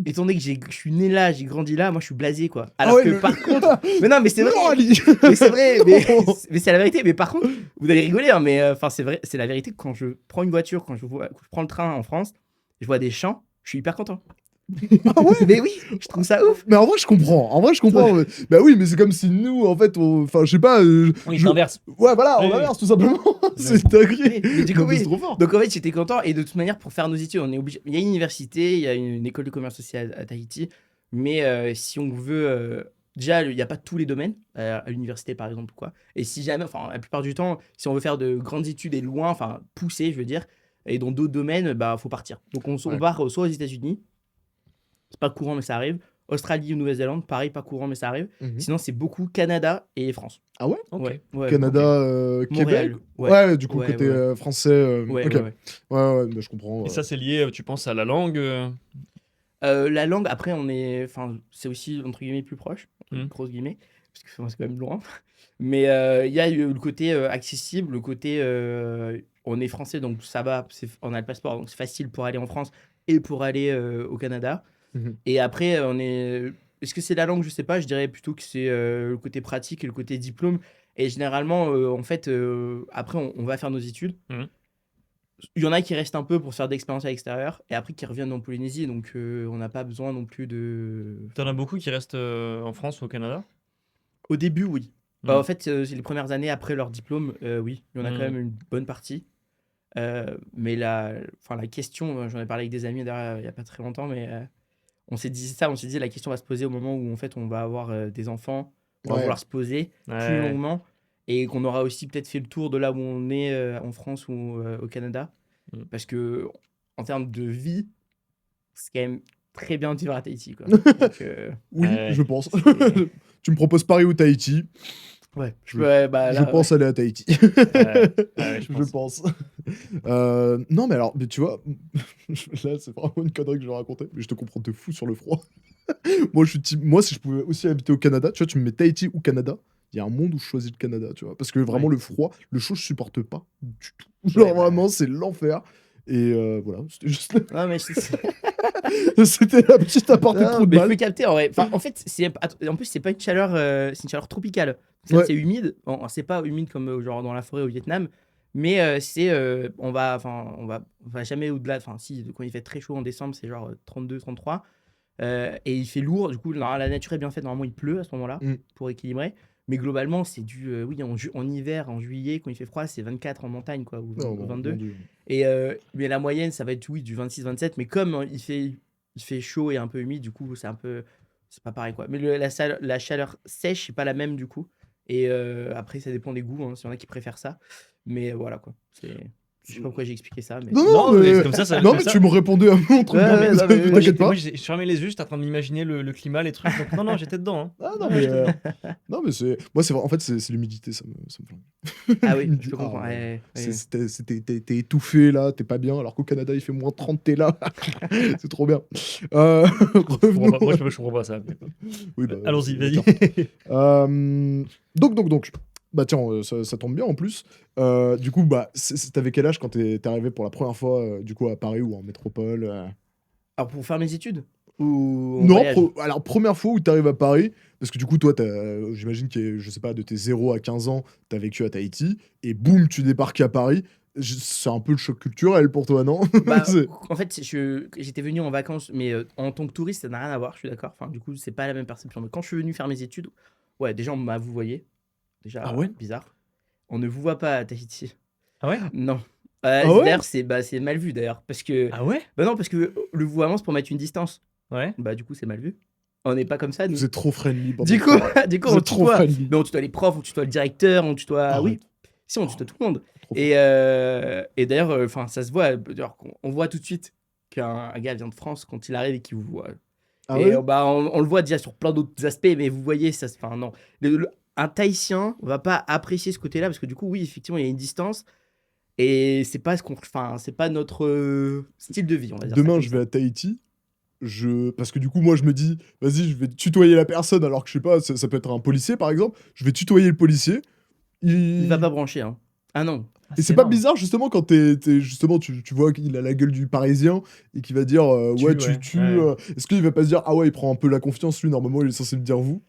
Étant donné que je suis né là, j'ai grandi là, moi je suis blasé quoi. Alors ouais, que par contre. Mais non, mais c'est vrai. Non, Ali. Mais c'est vrai, Non. mais c'est la vérité. Mais par contre, vous allez rigoler, hein, mais enfin c'est vrai, c'est la vérité que quand je prends une voiture, quand je prends le train en France, je vois des champs, je suis hyper content. Ah ouais. Mais oui, je trouve ça ouf. Mais en vrai, je comprends. En vrai, je comprends. Bah oui, mais c'est comme si nous, en fait, enfin, je sais pas. Oui, je- t'inverses. Ouais, voilà, on Oui, oui. inverse tout simplement. C'est dinguerie. Mais du coup, Non, mais oui. c'est trop fort. Donc en fait, j'étais content. Et de toute manière, pour faire nos études, on est obligé. Il y a une université, il y a une école de commerce aussi à Tahiti. Mais si on veut. Déjà, il n'y a pas tous les domaines à l'université, par exemple, ou quoi. Et si jamais, enfin, la plupart du temps, si on veut faire de grandes études et loin, enfin, poussées, je veux dire, et dans d'autres domaines, bah, faut partir. Donc on Ouais. part soit aux États-Unis, c'est pas courant, mais ça arrive. Australie ou Nouvelle-Zélande, pareil, pas courant, mais ça arrive. Mhm. Sinon, c'est beaucoup Canada et France. Ah ouais. Ok. Ouais, Canada, Montréal. Québec. Ouais. Ouais, du coup, Ouais, côté ouais. français. Ouais, Ok. ouais, ouais. Ouais, bah, je comprends. Et ça, c'est lié, tu penses, à la langue La langue, après, enfin, c'est aussi entre guillemets plus proche, Mm. grosses guillemets, parce que enfin, c'est quand même loin. Mais il y a le côté accessible, le côté on est français, donc ça va, on a le passeport, donc c'est facile pour aller en France et pour aller au Canada. Mhm. Et après, est-ce que c'est la langue? Je sais pas, je dirais plutôt que c'est le côté pratique et le côté diplôme. Et généralement, en fait, après, on va faire nos études. Mhm. il y en a qui restent un peu pour se faire d'expérience à l'extérieur et après qui reviennent en Polynésie. Donc, on n'a pas besoin non plus de. T'en as beaucoup qui restent en France ou au Canada? Au début, oui. Hmm. En fait, c'est les premières années après leur diplôme, oui, il y en a quand même une bonne partie. Mais la question, j'en ai parlé avec des amis d'ailleurs, il n'y a pas très longtemps, mais on s'est dit ça, on s'est dit la question va se poser au moment où en fait on va avoir des enfants, on va Ouais. vouloir se poser plus Ouais. longuement et qu'on aura aussi peut-être fait le tour de là où on est en France ou au Canada. Mm. Parce que en termes de vie, c'est quand même très bien de vivre à Tahiti, quoi. Donc, Oui, Ouais. je pense. c'est- Tu me proposes Paris ou Tahiti, ouais, Je- ouais, bah, je là, pense aller à Tahiti. Ouais, je pense. Non, mais alors, mais tu vois, là, c'est vraiment une connerie que je vais raconter, mais je te comprends de fou sur le froid. Moi, moi, si je pouvais aussi habiter au Canada, tu vois, tu me mets Tahiti ou Canada, il y a un monde où je choisis le Canada, tu vois. Parce que vraiment, Ouais. le froid, le chaud, je supporte pas du tout. Genre, Ouais, bah. vraiment, c'est l'enfer. Et voilà, c'était juste. Non, mais C'était la petite aparté non, trou de mais balle. faut capter en vrai. Enfin, en fait, en plus c'est pas une chaleur, c'est une chaleur tropicale. C'est Ouais. c'est humide. Bon, c'est pas humide comme genre dans la forêt au Vietnam, mais on va jamais au-delà. Enfin, si quand il fait très chaud en décembre, c'est genre 32, 33, et il fait lourd. Du coup, la nature est bien faite. Normalement, il pleut à ce moment-là Mm. pour équilibrer. Mais globalement, c'est oui, en hiver, en juillet, quand il fait froid, c'est 24 en montagne, quoi, ou Non, non, 22. mon Dieu. Et mais la moyenne, ça va être oui, du 26-27. Mais comme il fait chaud et un peu humide, du coup, c'est pas pareil, quoi. Mais la chaleur sèche, c'est pas la même, du coup. Et après, ça dépend des goûts, hein, s'il y en a qui préfèrent ça. Mais voilà, quoi. Je sais pas pourquoi j'ai expliqué ça, mais. Non, Non, non, mais mais, comme ça, non, comme mais ça. tu me répondais à mon truc. Ouais, donc, ouais, non, mais- Moi, t'inquiète pas. j'ai fermé les yeux, j'étais en train d'imaginer le climat, les trucs. Donc, non, j'étais dedans. Hein. Ah non, Ouais, mais, j'étais dedans. non, mais c'est. Moi, c'est vrai. En fait, c'est l'humidité, ça me flingue. Ah oui, je L'humidité. peux comprendre. Ah, ouais. Ouais, ouais. T'es étouffé là, t'es pas bien, alors qu'au Canada il fait moins 30, t'es là. C'est trop bien. Je comprends Revenons. pas. Moi, je comprends pas ça. Oui, bah, Allons-y, vas-y. d'accord. Donc. Bah tiens, ça tombe bien en plus. Du coup, bah, t'avais quel âge quand t'es arrivé pour la première fois, du coup, à Paris ou en métropole Alors, pour faire mes études ou en Non, voyage? alors première fois où t'arrives à Paris, parce que du coup, toi, j'imagine que, je sais pas, de tes 0 à 15 ans, t'as vécu à Tahiti, et boum, tu débarques à Paris. C'est un peu le choc culturel pour toi, non? Bah, C'est- en fait, j'étais venu en vacances, mais en tant que touriste, ça n'a rien à voir, je suis d'accord. Enfin, du coup, c'est pas la même perception. Mais quand je suis venu faire mes études, ouais, déjà, vous voyez. Déjà, Ah ouais? bizarre. On ne vous voit pas à Tahiti. Ah ouais? Non. Ah ouais? D'ailleurs, c'est mal vu, d'ailleurs. Parce que. Ah ouais? Bah non, parce que le vouvoiement, c'est pour mettre une distance. Ouais. Bah, du coup, c'est mal vu. On n'est pas comme ça, nous. Vous êtes trop friendly. bande Du de coup, frères. du coup Vous on êtes trop tutoie. friendly. Mais on tutoie les profs, on tutoie le directeur, on tutoie. Arrête. Oui, si, on tutoie tout le monde. Trop Et d'ailleurs, enfin, ça se voit. D'ailleurs, on voit tout de suite qu'un gars vient de France quand il arrive et qu'il vous voit. Ah Et ouais? bah, on le voit déjà sur plein d'autres aspects, mais vous voyez, ça. Enfin, non. Un Tahitien va pas apprécier ce côté-là parce que du coup, oui, effectivement, il y a une distance. Et c'est pas enfin, c'est pas notre style de vie, on va dire. ça Demain, comme je ça. vais à Tahiti. Parce que du coup, moi, je me dis, vas-y, je vais tutoyer la personne, alors que je sais pas, ça peut être un policier, par exemple. Je vais tutoyer le policier. Il va pas brancher, hein. Ah non. Ah, Et c'est pas énorme. bizarre, justement, quand justement, tu vois qu'il a la gueule du Parisien et qu'il va dire, ouais, tu Ouais, tues. ouais. Est-ce qu'il va pas se dire, ah ouais, il prend un peu la confiance, lui, normalement, il est censé me dire vous?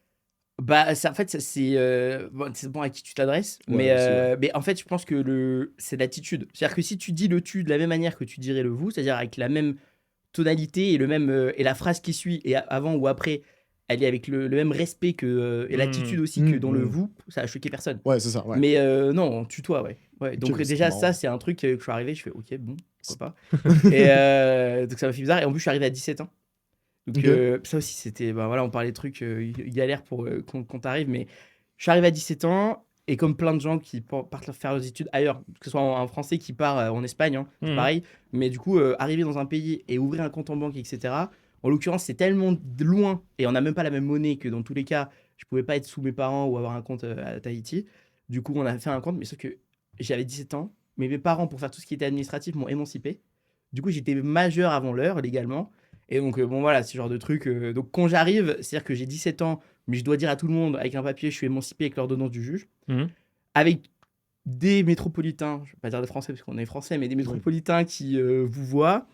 Bah, en fait, c'est bon à qui tu t'adresses, Ouais, aussi, ouais. mais en fait, je pense que c'est l'attitude. C'est-à-dire que si tu dis le tu de la même manière que tu dirais le vous, c'est-à-dire avec la même tonalité et et la phrase qui suit, et avant ou après, elle est avec le même respect et l'attitude aussi que dans le Mm. vous, ça a choqué personne. Ouais, c'est ça, ouais. Mais non, on tutoie, ouais. Ouais, donc Ok, bah, c'est déjà, marrant. ça, c'est un truc que je suis arrivé, je fais ok, bon, pourquoi pas. Et donc ça m'a fait bizarre. Et en plus, je suis arrivé à 17 ans. Donc Ok. ça aussi, c'était. Bah voilà, on parlait de trucs galères pour qu'on t'arrive, mais je suis arrivé à 17 ans. Et comme plein de gens qui partent faire leurs études ailleurs, que ce soit un Français qui part en Espagne, hein, c'est Mhm. pareil. Mais du coup, arriver dans un pays et ouvrir un compte en banque, etc. En l'occurrence, c'est tellement loin et on n'a même pas la même monnaie que dans tous les cas, je pouvais pas être sous mes parents ou avoir un compte à Tahiti. Du coup, on a fait un compte, mais sauf que j'avais 17 ans. Mais mes parents, pour faire tout ce qui était administratif, m'ont émancipé. Du coup, j'étais majeur avant l'heure, légalement. Et donc, bon, voilà, ce genre de truc. Donc, quand j'arrive, c'est-à-dire que j'ai 17 ans, mais je dois dire à tout le monde, avec un papier, je suis émancipé avec l'ordonnance du juge. Mhm. Avec des métropolitains, je ne vais pas dire des Français parce qu'on est Français, mais des métropolitains qui vous voient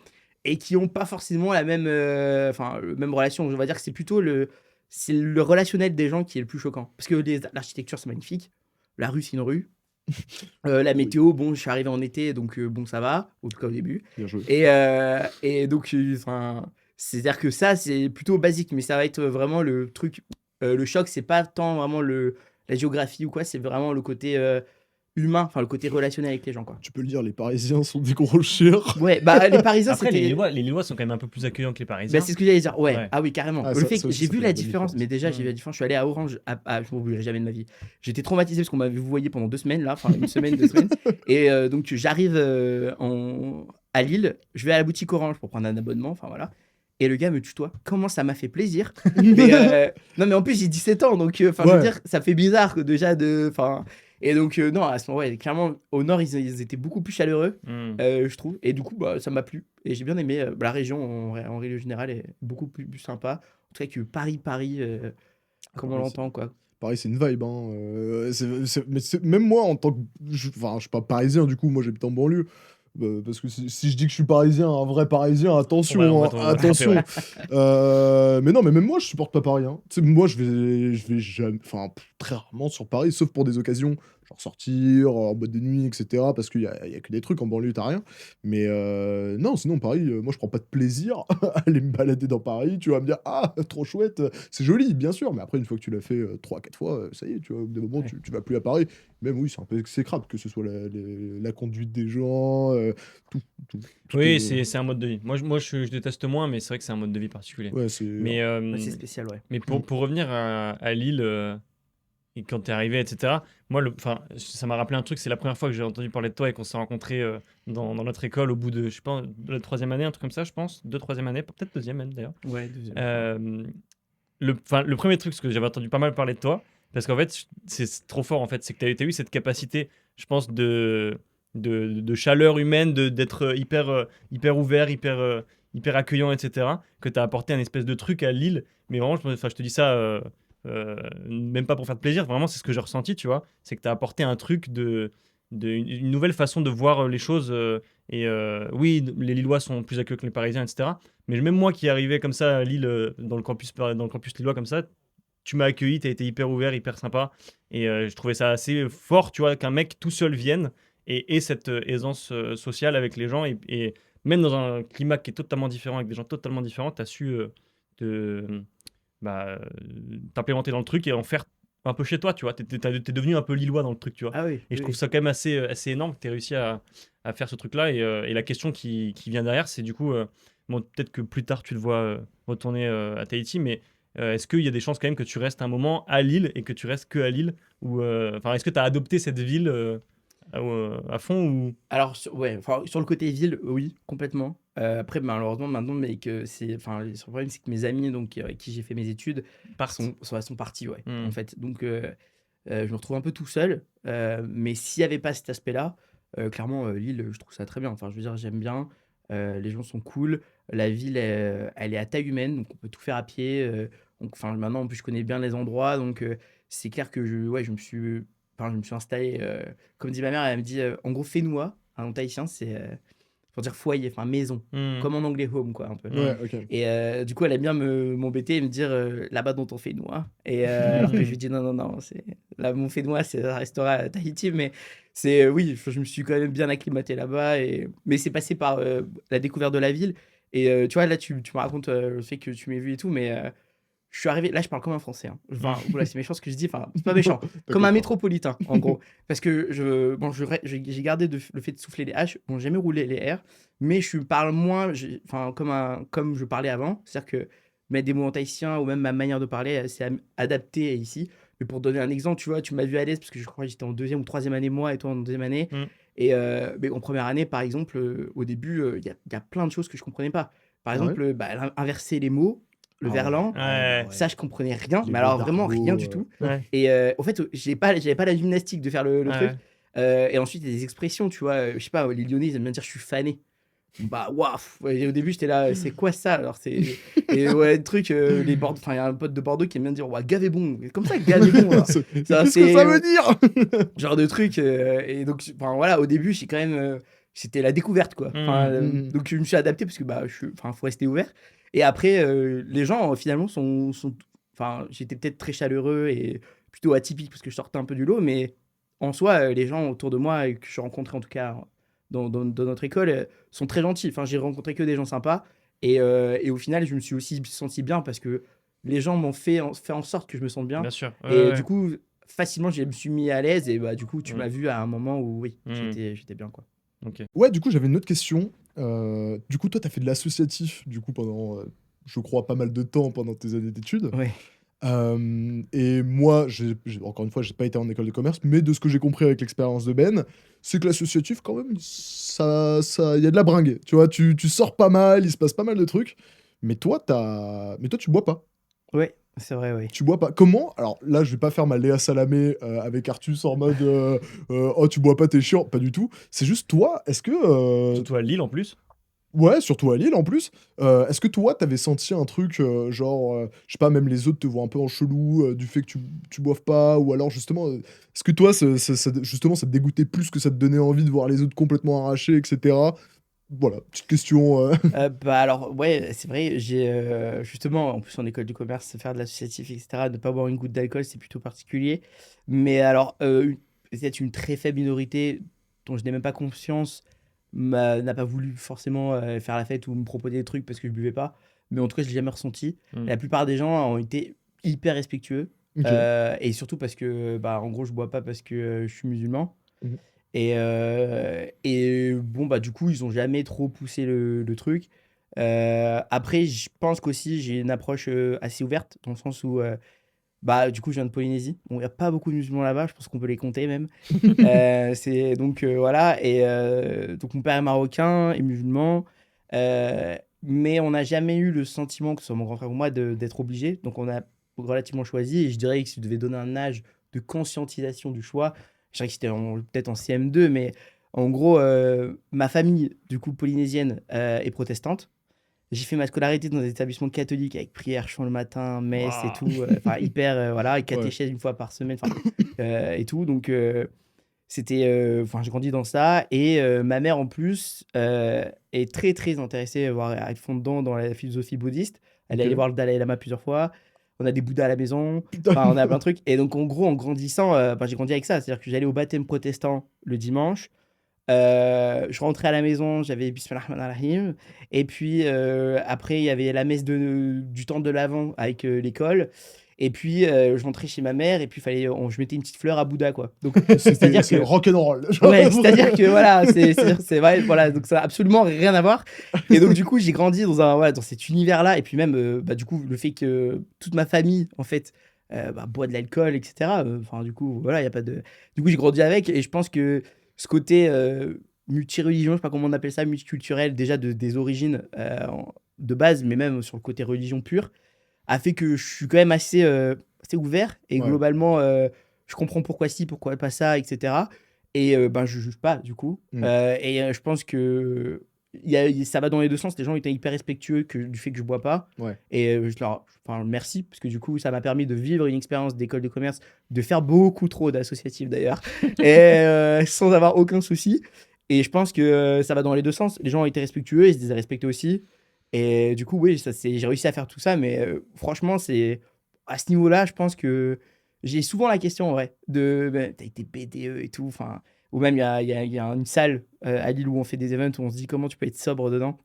et qui n'ont pas forcément la même, même relation. On va dire que c'est plutôt c'est le relationnel des gens qui est le plus choquant. Parce que l'architecture, c'est magnifique. La rue, c'est une rue. La météo, bon, je suis arrivé en été, donc bon, ça va, en tout cas au début. Bien joué. Et donc, enfin, c'est-à-dire que ça, c'est plutôt basique, mais ça va être vraiment le truc. Le choc, c'est pas tant vraiment la géographie ou quoi, c'est vraiment le côté humain, enfin le côté relationnel avec les gens, quoi. Tu peux le dire, les Parisiens sont des gros chiens. Ouais, bah les Parisiens, Après, les c'était. Lillois sont quand même un peu plus accueillants que les Bah, Parisiens. c'est ce que j'allais dire, ouais. Ouais. Ah oui, carrément. Ah, Le ça- fait ça que aussi, j'ai ça vu fait la une bonne différence, mais déjà, j'ai vu la différence. Je suis allé à Orange, je m'oublierai jamais de ma vie. J'étais traumatisé parce qu'on m'avait vouvoyé pendant 2 semaines, là, enfin une semaine, 2 semaines. Et donc, j'arrive à Lille, je vais à la boutique Orange pour prendre un abonnement, enfin voilà. Et le gars me tutoie. Comment ça m'a fait plaisir. Mais non, mais en plus, j'ai 17 ans, donc enfin, je veux Ouais. dire, ça fait bizarre que déjà de. Enfin. Et donc, non, à ce moment, ouais, clairement, au nord, ils étaient beaucoup plus chaleureux. Hmm. Je trouve. Et du coup, bah, ça m'a plu. Et j'ai bien aimé. La région, en règle générale, est beaucoup plus sympa. En tout cas, que Paris, comme on Paris, l'entend, quoi. Pareil, c'est une vibe. Hein. Même moi, en tant que. Enfin, je suis pas parisien, du coup, moi j'habite en banlieue. Parce que si je dis que je suis parisien, un vrai parisien, attention, On va hein, te frapper, attention. ouais. Mais non, mais même moi, je supporte pas Paris. Hein. Tu sais, moi, je vais jamais, enfin, très rarement sur Paris, sauf pour des occasions, genre sortir en boîte de nuit, etc. Parce il y a que des trucs en banlieue, t'as rien. Mais non, sinon, Paris, moi, je prends pas de plaisir à aller me balader dans Paris. Tu vas me dire, ah, trop chouette, c'est joli, bien sûr. Mais après, une fois que tu l'as fait 3-4 fois, ça y est, tu vois, au bout d'un moment, Ouais. tu vas plus à Paris. Même oui, c'est un peu exécrable, que ce soit la conduite des gens, tout, tout Oui, est- c'est un mode de vie. Moi je déteste moins, mais c'est vrai que c'est un mode de vie particulier. Ouais, c'est. Mais, Ouais, c'est spécial, ouais. mais pour revenir à Lille, et quand t'es arrivé, etc., moi, ça m'a rappelé un truc, c'est la première fois que j'ai entendu parler de toi et qu'on s'est rencontrés dans notre école au bout de, je sais pas, de la 3e année, un truc comme ça, je pense. 2e, 3e année, peut-être 2e même d'ailleurs. Ouais, deuxième. Le premier truc, parce que j'avais entendu pas mal parler de toi, parce qu'en fait, c'est trop fort, en fait, c'est que tu as eu cette capacité, je pense, de chaleur humaine, d'être hyper ouvert, hyper accueillant, etc., que tu as apporté un espèce de truc à Lille. Mais vraiment, je te dis ça, même pas pour faire de plaisir, vraiment, c'est ce que j'ai ressenti, tu vois, c'est que tu as apporté un truc une nouvelle façon de voir les choses. Oui, les Lillois sont plus accueillants que les Parisiens, etc. Mais même moi qui arrivais comme ça à Lille, dans le campus lillois comme ça, tu m'as accueilli, tu as été hyper ouvert, hyper sympa. Et je trouvais ça assez fort, tu vois, qu'un mec tout seul vienne et ait cette aisance sociale avec les gens. Et même dans un climat qui est totalement différent, avec des gens totalement différents, tu as su te- bah, t'implémenter dans le truc et en faire un peu chez toi, tu vois. T'es devenu un peu lillois dans le truc, tu vois. Ah oui. Et je trouve ça quand même assez énorme que tu aies réussi à faire ce truc-là. Et la question qui vient derrière, c'est du coup, bon, peut-être que plus tard tu le vois retourner à Tahiti, mais est-ce qu'il y a des chances quand même que tu restes un moment à Lille et que tu restes que à Lille ou est-ce que tu as adopté cette ville à fond ou... Alors, ouais, enfin, sur le côté ville, oui, complètement. Après, malheureusement, maintenant, mais enfin, le problème, c'est que mes amis, donc, avec qui j'ai fait mes études, Partent. sont partis, ouais, Hmm. en fait. Donc, je me retrouve un peu tout seul. Mais s'il n'y avait pas cet aspect-là, clairement, Lille, je trouve ça très bien. Enfin, je veux dire, j'aime bien. Les gens sont cool. La ville, elle est à taille humaine, donc on peut tout faire à pied. Donc, enfin, maintenant, en plus, je connais bien les endroits. Donc, c'est clair que ouais, je me suis installé. Comme dit ma mère, elle me dit, en gros, Fénois, en tahitien, c'est pour dire foyer, enfin maison. Hmm. Comme en anglais, home, quoi, un peu. Ouais, ok. Et du coup, elle aime bien m'embêter et me dire là-bas dans ton Fénois. Et alors que je lui dis non, non, non, là, mon Fénois, ça restera à Tahiti. Mais oui, je me suis quand même bien acclimaté là-bas. Mais c'est passé par la découverte de la ville. Et tu vois, là, tu me racontes le fait que tu m'aies vu et tout. Mais je suis arrivé, là, je parle comme un Français. Hein. Enfin, voilà, c'est méchant ce que je dis. Enfin, c'est pas méchant. Comme un T'inquiète pas. métropolitain, en gros. Parce que j'ai gardé le fait de souffler les H. Bon, j'ai jamais roulé les R. Mais je parle moins, enfin, comme je parlais avant. C'est-à-dire que mettre des mots en tahitien ou même ma manière de parler, c'est adapté ici. Mais pour donner un exemple, tu vois, tu m'as vu à l'aise parce que je crois que j'étais en 2e ou 3e année, moi, et toi en 2e année. Mm. Et mais en première année, par exemple, au début, il y a plein de choses que je comprenais pas. Par Ah ouais exemple, inverser les mots, le Ah ouais, verlan. Ouais. Ça, je comprenais rien, Les mais mots alors vraiment d'argot, rien du tout. Ouais. Et en fait, j'avais pas la gymnastique de faire le truc. Ouais. Et ensuite, il y a des expressions, tu vois. Je sais pas, les Lyonnais, ils aiment bien dire je suis fané. Bah, waouh! Ouais, au début, j'étais là, c'est quoi ça? Alors, et ouais, le truc, les Bordeaux, enfin, il y a un pote de Bordeaux qui aime bien dire, ouais, gavé bon. Comme ça, gavé bon. Alors. Qu'est-ce que ça veut dire? Genre de truc. Et donc, enfin, voilà, au début, j'ai quand même. C'était la découverte, quoi. Enfin, donc, je me suis adapté parce que, bah, enfin, faut rester ouvert. Et après, les gens, finalement, enfin, j'étais peut-être très chaleureux et plutôt atypique parce que je sortais un peu du lot, mais en soi, les gens autour de moi que je rencontrais en tout cas dans notre école sont très gentils. Enfin, j'ai rencontré que des gens sympas. Et au final, je me suis aussi senti bien parce que les gens m'ont fait en sorte que je me sente bien. Bien sûr. Et du coup, facilement, je me suis mis à l'aise. Et bah, du coup, tu Mm. m'as vu à un moment où, oui, Mm. j'étais bien, quoi. Ok. Ouais, du coup, j'avais une autre question. Du coup, toi, t'as fait de l'associatif, du coup, pendant, je crois, pas mal de temps pendant tes années d'études. Ouais. Et moi, encore une fois, j'ai pas été en école de commerce, mais de ce que j'ai compris avec l'expérience de Ben, c'est que l'associatif, quand même, il y a de la bringue. Tu vois, tu sors pas mal, il se passe pas mal de trucs. Mais toi, tu bois pas. Ouais, c'est vrai, oui. Tu bois pas. Comment? Alors là, je vais pas faire ma Léa Salamé avec Artus en mode oh, tu bois pas, t'es chiant. Pas du tout. C'est juste toi, est-ce que. Surtout à Lille en plus. Ouais, surtout à Lille en plus. Est-ce que toi, t'avais senti un truc genre, je sais pas, même les autres te voient un peu en chelou du fait que tu boives pas, ou alors justement, est-ce que toi, justement, ça te dégoûtait plus que ça te donnait envie de voir les autres complètement arrachés, etc. Voilà, petite question. Bah alors, ouais, c'est vrai, j'ai justement, en plus en école de commerce, faire de l'associatif, etc., ne pas boire une goutte d'alcool, c'est plutôt particulier. Mais alors, peut-être une très faible minorité dont je n'ai même pas conscience n'a pas voulu forcément faire la fête ou me proposer des trucs parce que je buvais pas. Mais en tout cas, je l'ai jamais ressenti. Mm. La plupart des gens ont été hyper respectueux. Ok. Et surtout parce que, bah, en gros, je bois pas parce que je suis musulman. Mhm. Et bon, bah, du coup, ils ont jamais trop poussé le truc. Après, je pense qu'aussi, j'ai une approche assez ouverte, dans le sens où, bah, du coup, je viens de Polynésie. Bon, il n'y a pas beaucoup de musulmans là-bas, je pense qu'on peut les compter même. Donc, voilà. Et donc, mon père est marocain et musulman. Mais on n'a jamais eu le sentiment, que ce soit mon grand frère ou moi, d'être obligé. Donc, on a relativement choisi. Et je dirais que si je devais donner un âge de conscientisation du choix, je dirais que c'était peut-être en CM2, mais en gros, ma famille, du coup, polynésienne, est protestante. J'ai fait ma scolarité dans des établissements catholiques avec prière, chant le matin, messe et Waouh. tout. Enfin, hyper, voilà, et Ouais. catéchèse une fois par semaine, enfin, et tout. Donc, c'était. Enfin, j'ai grandi dans ça. Et ma mère, en plus, est très, très intéressée, voire à être fond-dedans dans la philosophie bouddhiste. Elle est allée Ok. voir le Dalai Lama plusieurs fois. On a des Bouddhas à la maison. Putain. Enfin, on a plein de trucs. Et donc, en gros, en grandissant, ben, j'ai grandi avec ça. C'est-à-dire que j'allais au baptême protestant le dimanche. Je rentrais à la maison, j'avais Bismillah Rahman Rahim. Et puis après, il y avait la messe du temps de l'Avent avec l'école. Et puis je rentrais chez ma mère et puis je mettais une petite fleur à Bouddha, quoi. Donc c'est-à-dire C'est que rock'n'roll. ouais, c'est-à-dire que voilà, c'est vrai, voilà, donc ça n'a absolument rien à voir. Et donc du coup, j'ai grandi dans cet univers-là. Et puis même, bah, du coup, le fait que toute ma famille, en fait, bah, boit de l'alcool, etc. Enfin, du coup, voilà, il y a pas de. Du coup, j'ai grandi avec. Et je pense que ce côté multi-religion, je sais pas comment on appelle ça, multiculturel, déjà des origines de base, mais même sur le côté religion pure, a fait que je suis quand même assez ouvert. Et Ouais. globalement, je comprends pourquoi ci, pourquoi pas ça, etc. Et ben, je juge pas, du coup. Mm. Je pense que ça va dans les deux sens. Les gens étaient hyper respectueux du fait que je bois pas. Ouais. Et enfin, merci, parce que du coup, ça m'a permis de vivre une expérience d'école de commerce, de faire beaucoup trop d'associatifs d'ailleurs, et sans avoir aucun souci. Et je pense que ça va dans les deux sens. Les gens ont été respectueux, ils se disaient respectés aussi. Et du coup, oui, j'ai réussi à faire tout ça, mais franchement, à ce niveau-là, je pense que j'ai souvent la question, ouais, ben, t'as été BDE et tout, enfin, ou même il y a une salle à Lille où on fait des events où on se dit comment tu peux être sobre dedans.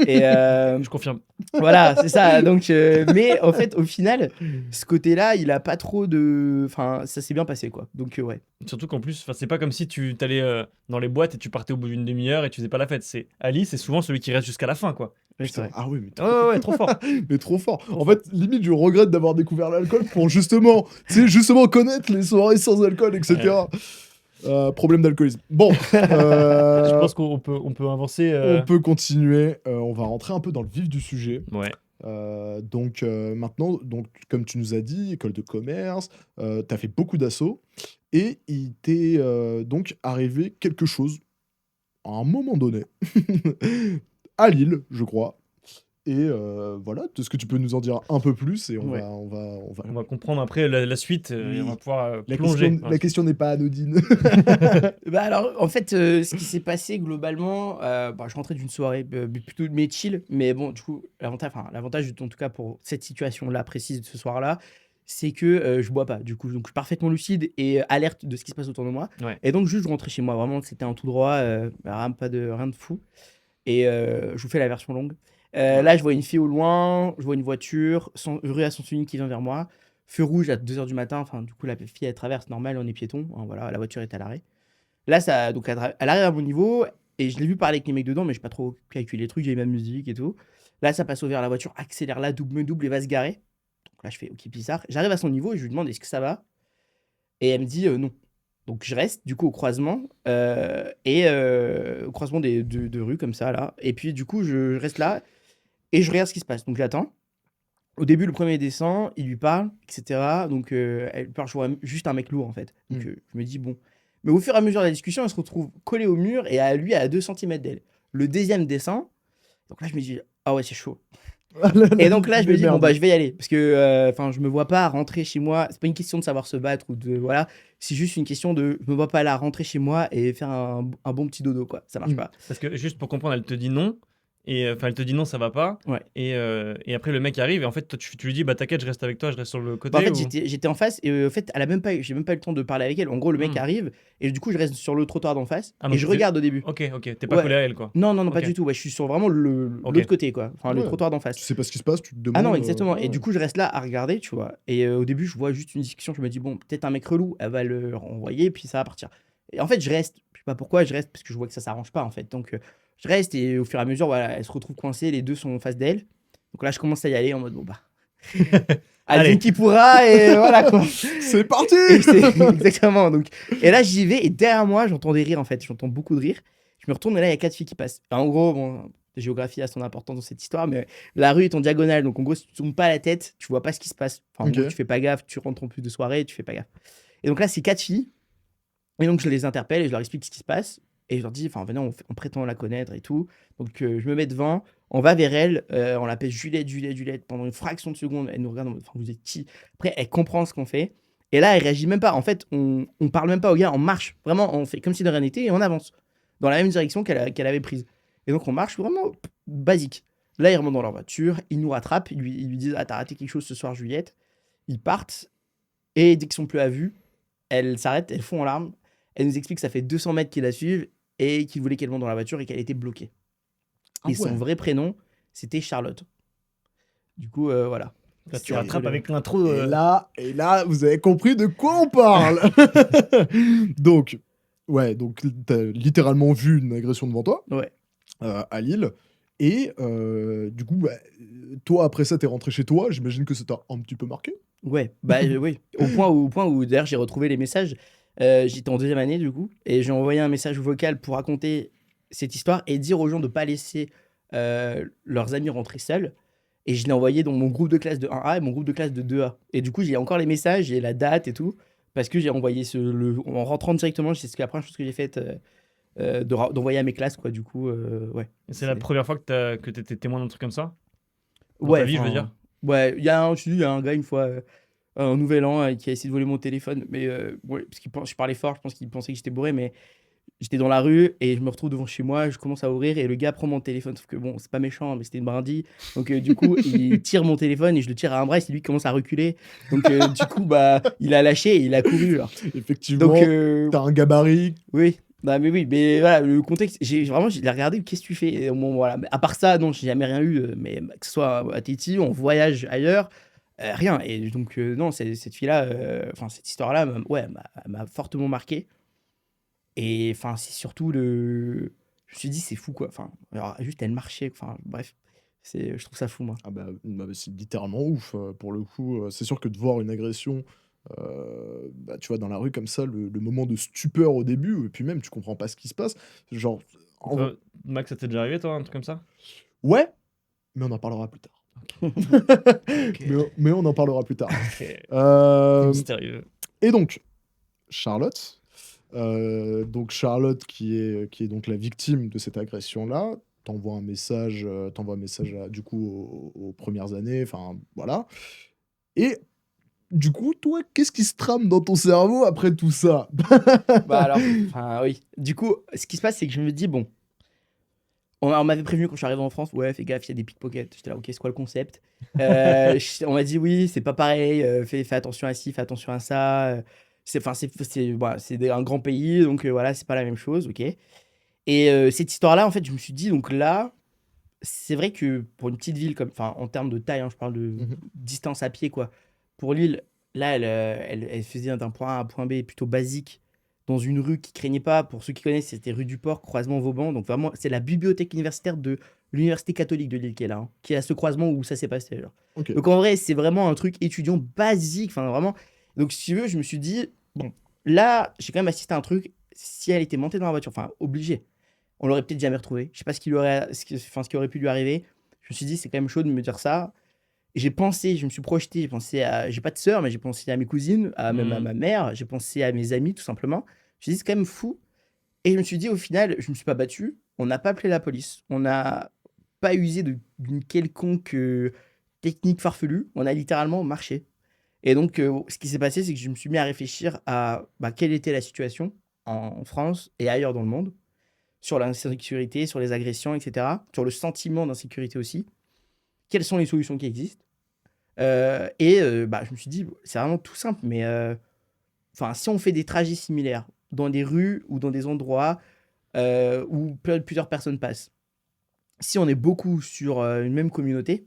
Et Je confirme. voilà, c'est ça. Donc, mais en fait, au final, ce côté-là, il a pas trop de. Enfin, ça s'est bien passé, quoi. Donc, ouais. Surtout qu'en plus, c'est pas comme si tu t'allais dans les boîtes et tu partais au bout d'une demi-heure et tu faisais pas la fête. C'est Ali, c'est souvent celui qui reste jusqu'à la fin, quoi. Ouais, c'est Putain, vrai. ah oui, mais Ouais, trop fort. mais trop fort. En fait, limite, je regrette d'avoir découvert l'alcool pour justement, tu sais, justement connaître les soirées sans alcool, etc. Problème d'alcoolisme. Bon, Je pense qu'on peut avancer. on peut continuer. On va rentrer un peu dans le vif du sujet. Ouais. Donc maintenant, donc, comme tu nous as dit, école de commerce, tu as fait beaucoup d'assauts. Et il t'est donc arrivé quelque chose à un moment donné, à Lille, je crois. Et voilà, est-ce que tu peux nous en dire un peu plus et Ouais. on va... On va comprendre après la suite Oui. et on va pouvoir La plonger. question, la question n'est pas anodine. Bah alors, en fait, ce qui s'est passé globalement, bah, je rentrais d'une soirée plutôt mais chill, mais bon, du coup, l'avantage, en tout cas pour cette situation-là précise de ce soir-là, c'est que je bois pas, du coup. Donc, je suis parfaitement lucide et alerte de ce qui se passe autour de moi. Ouais. Et donc, juste, je rentrais chez moi. Vraiment, c'était un tout droit, rien de fou. Et je vous fais la version longue. Là, je vois une fille au loin, je vois une voiture, rue à sens unique qui vient vers moi. Feu rouge à 2h du matin. Enfin, du coup, la fille, elle traverse normal, on est piéton. Hein, voilà, la voiture est à l'arrêt. Là, donc, elle arrive à mon niveau et je l'ai vu parler avec les mecs dedans, mais j'ai pas trop calculé les trucs, j'ai eu ma musique et tout. Là, ça passe au vert, la voiture accélère là, double et va se garer. Donc là, je fais ok, bizarre. J'arrive à son niveau et je lui demande est-ce que ça va. Et elle me dit non. Donc je reste du coup au croisement au croisement de rues comme ça là. Et puis du coup, je reste là et je regarde ce qui se passe. Donc j'attends. Au début, le premier descend, il lui parle, etc. Donc elle parle, je vois juste un mec lourd en fait. Donc je me dis bon. Mais au fur et à mesure de la discussion, elle se retrouve collée au mur et à lui à 2 cm d'elle. Le deuxième descend. Donc là, je me dis ah ouais, c'est chaud. Et donc là, je me dis, bon, bah, je vais y aller. Parce que, je me vois pas rentrer chez moi. C'est pas une question de savoir se battre ou de. Voilà. C'est juste une question de. Je me vois pas là rentrer chez moi et faire un bon petit dodo, quoi. Ça marche pas. Parce que juste pour comprendre, elle te dit non. Et elle te dit non, ça va pas. Ouais. Et après, le mec arrive. Et en fait, toi, tu lui dis, bah t'inquiète, je reste avec toi, je reste sur le côté. Bah, en fait, j'étais en face et en fait, j'ai même pas eu le temps de parler avec elle. En gros, le mec arrive et du coup, je reste sur le trottoir d'en face et je regarde au début. Ok, t'es pas collé à elle, quoi. Non, pas Ok. du tout. Ouais, je suis sur vraiment l'autre côté, quoi. Enfin, le Ouais. trottoir d'en face. Tu sais pas ce qui se passe, tu te demandes. Ah non, exactement. Et ouais. du coup, je reste là à regarder, tu vois. Et au début, je vois juste une discussion. Je me dis, bon, peut-être un mec relou, elle va le renvoyer, puis ça va partir. Et en fait, je reste. Je sais pas pourquoi, je reste parce que je vois que ça s'arrange pas, en fait. Donc, je reste et au fur et à mesure, voilà, elle se retrouve coincée, les deux sont en face d'elle. Donc là, je commence à y aller en mode, bon, bah. Allez. Advienne qui pourra, et voilà, quoi. C'est parti. Exactement. Donc, et là, j'y vais, et derrière moi, j'entends des rires, en fait. J'entends beaucoup de rires. Je me retourne, et là, il y a 4 filles qui passent. En gros, bon. La géographie a son importance dans cette histoire, mais la rue est en diagonale, donc en gros, si tu tournes pas la tête, tu vois pas ce qui se passe. Enfin, en gros, tu fais pas gaffe, tu rentres en plus de soirée, tu fais pas gaffe. Et donc là, c'est 4 filles, et donc je les interpelle et je leur explique ce qui se passe, et je leur dis, enfin, venez, on prétend la connaître et tout. Donc je me mets devant, on va vers elle, on l'appelle Juliette, pendant une fraction de seconde, elle nous regarde en mode, enfin, vous êtes qui? Après, elle comprend ce qu'on fait, et là, elle réagit même pas. En fait, on parle même pas au gars, on marche, vraiment, on fait comme si de rien n'était, et on avance dans la même direction qu'elle avait prise. Et donc, on marche vraiment basique. Là, ils remontent dans leur voiture, ils nous rattrapent, ils lui disent ah, t'as raté quelque chose ce soir, Juliette. Ils partent, et dès qu'ils sont plus à vue, elles s'arrêtent, elles font en larmes. Elles nous expliquent que ça fait 200 mètres qu'ils la suivent et qu'ils voulaient qu'elle monte dans la voiture et qu'elle était bloquée. Et son vrai prénom, c'était Charlotte. Du coup, voilà. Là, tu rattrapes avec l'intro. Et là, vous avez compris de quoi on parle. Donc, t'as littéralement vu une agression devant toi. Ouais. À Lille. Et du coup, toi, après ça, t'es rentré chez toi. J'imagine que ça t'a un petit peu marqué. Ouais, bah oui. Au point où d'ailleurs, j'ai retrouvé les messages. J'étais en 2e année, du coup. Et j'ai envoyé un message vocal pour raconter cette histoire et dire aux gens de ne pas laisser leurs amis rentrer seuls. Et je l'ai envoyé dans mon groupe de classe de 1A et mon groupe de classe de 2A. Et du coup, j'ai encore les messages, j'ai la date et tout. Parce que j'ai envoyé en rentrant directement, c'est la première chose que j'ai faite. D'envoyer à mes classes, quoi, du coup, ouais. C'est la première fois que tu étais témoin d'un truc comme ça? Dans Ouais, ta vie, je veux dire. Ouais, il y a un gars, une fois, un nouvel an, qui a essayé de voler mon téléphone, mais ouais, parce je parlais fort, je pense qu'il pensait que j'étais bourré, mais j'étais dans la rue et je me retrouve devant chez moi, je commence à ouvrir et le gars prend mon téléphone, sauf que bon, c'est pas méchant, mais c'était une brindille. Donc du coup, il tire mon téléphone et je le tire à un bras et c'est lui qui commence à reculer. Donc du coup, bah, il a lâché et il a couru. Genre. Effectivement, donc, t'as un gabarit. Oui. Bah, mais oui, mais voilà, le contexte, j'ai regardé, qu'est-ce que tu fais? Et bon, voilà. À part ça, non, j'ai jamais rien eu, mais que ce soit à Tahiti, on voyage ailleurs, rien. Et donc, non, cette fille-là, cette histoire-là, ouais, m'a fortement marqué. Et enfin, c'est surtout je me suis dit, c'est fou, quoi. Enfin, alors, juste, elle marchait, enfin, bref, je trouve ça fou, moi. Ah bah, c'est littéralement ouf, pour le coup. C'est sûr que de voir une agression, tu vois, dans la rue comme ça, le moment de stupeur au début, et puis même, tu comprends pas ce qui se passe. Genre, Max, ça t'est déjà arrivé, toi, un truc comme ça? ouais, mais on en parlera plus tard. Mais on en parlera plus tard. Mystérieux. Et donc, Charlotte, qui est donc la victime de cette agression-là, t'envoies un message, du coup aux premières années, enfin voilà. Et du coup, toi, qu'est-ce qui se trame dans ton cerveau après tout ça? Bah alors, enfin oui. Du coup, ce qui se passe, c'est que je me dis, bon, On m'avait prévenu quand je suis arrivé en France, ouais, fais gaffe, il y a des pickpockets. J'étais là, ok, c'est quoi le concept? On m'a dit, oui, c'est pas pareil, fais attention à ci, fais attention à ça. Voilà, un grand pays, donc voilà, c'est pas la même chose, ok. Et cette histoire-là, en fait, je me suis dit, donc là, c'est vrai que pour une petite ville, enfin, en termes de taille, hein, je parle de Mhm. distance à pied, quoi. Pour Lille, là, elle faisait d'un point A à un point B plutôt basique, dans une rue qui craignait pas. Pour ceux qui connaissent, c'était rue du Port, croisement Vauban. Donc vraiment, c'est la bibliothèque universitaire de l'Université catholique de Lille qui est là, hein, qui est à ce croisement où ça s'est passé. Genre. Ok. Donc en vrai, c'est vraiment un truc étudiant basique, enfin vraiment. Donc si tu veux, je me suis dit, bon, là, j'ai quand même assisté à un truc, si elle était montée dans la voiture, enfin, obligée, on l'aurait peut-être jamais retrouvé. Je sais pas ce qui aurait pu lui arriver. Je me suis dit, c'est quand même chaud de me dire ça. Et j'ai pensé, je me suis projeté, j'ai pensé à. J'ai pas de sœur, mais j'ai pensé à mes cousines, même à ma mère, j'ai pensé à mes amis, tout simplement. Je me suis dit, c'est quand même fou. Et je me suis dit, au final, je me suis pas battu. On n'a pas appelé la police. On n'a pas usé d'une quelconque technique farfelue. On a littéralement marché. Et donc, ce qui s'est passé, c'est que je me suis mis à réfléchir à quelle était la situation en France et ailleurs dans le monde, sur l'insécurité, sur les agressions, etc., sur le sentiment d'insécurité aussi. Quelles sont les solutions qui existent? Je me suis dit, c'est vraiment tout simple, mais si on fait des trajets similaires dans des rues ou dans des endroits où plusieurs personnes passent, si on est beaucoup sur une même communauté,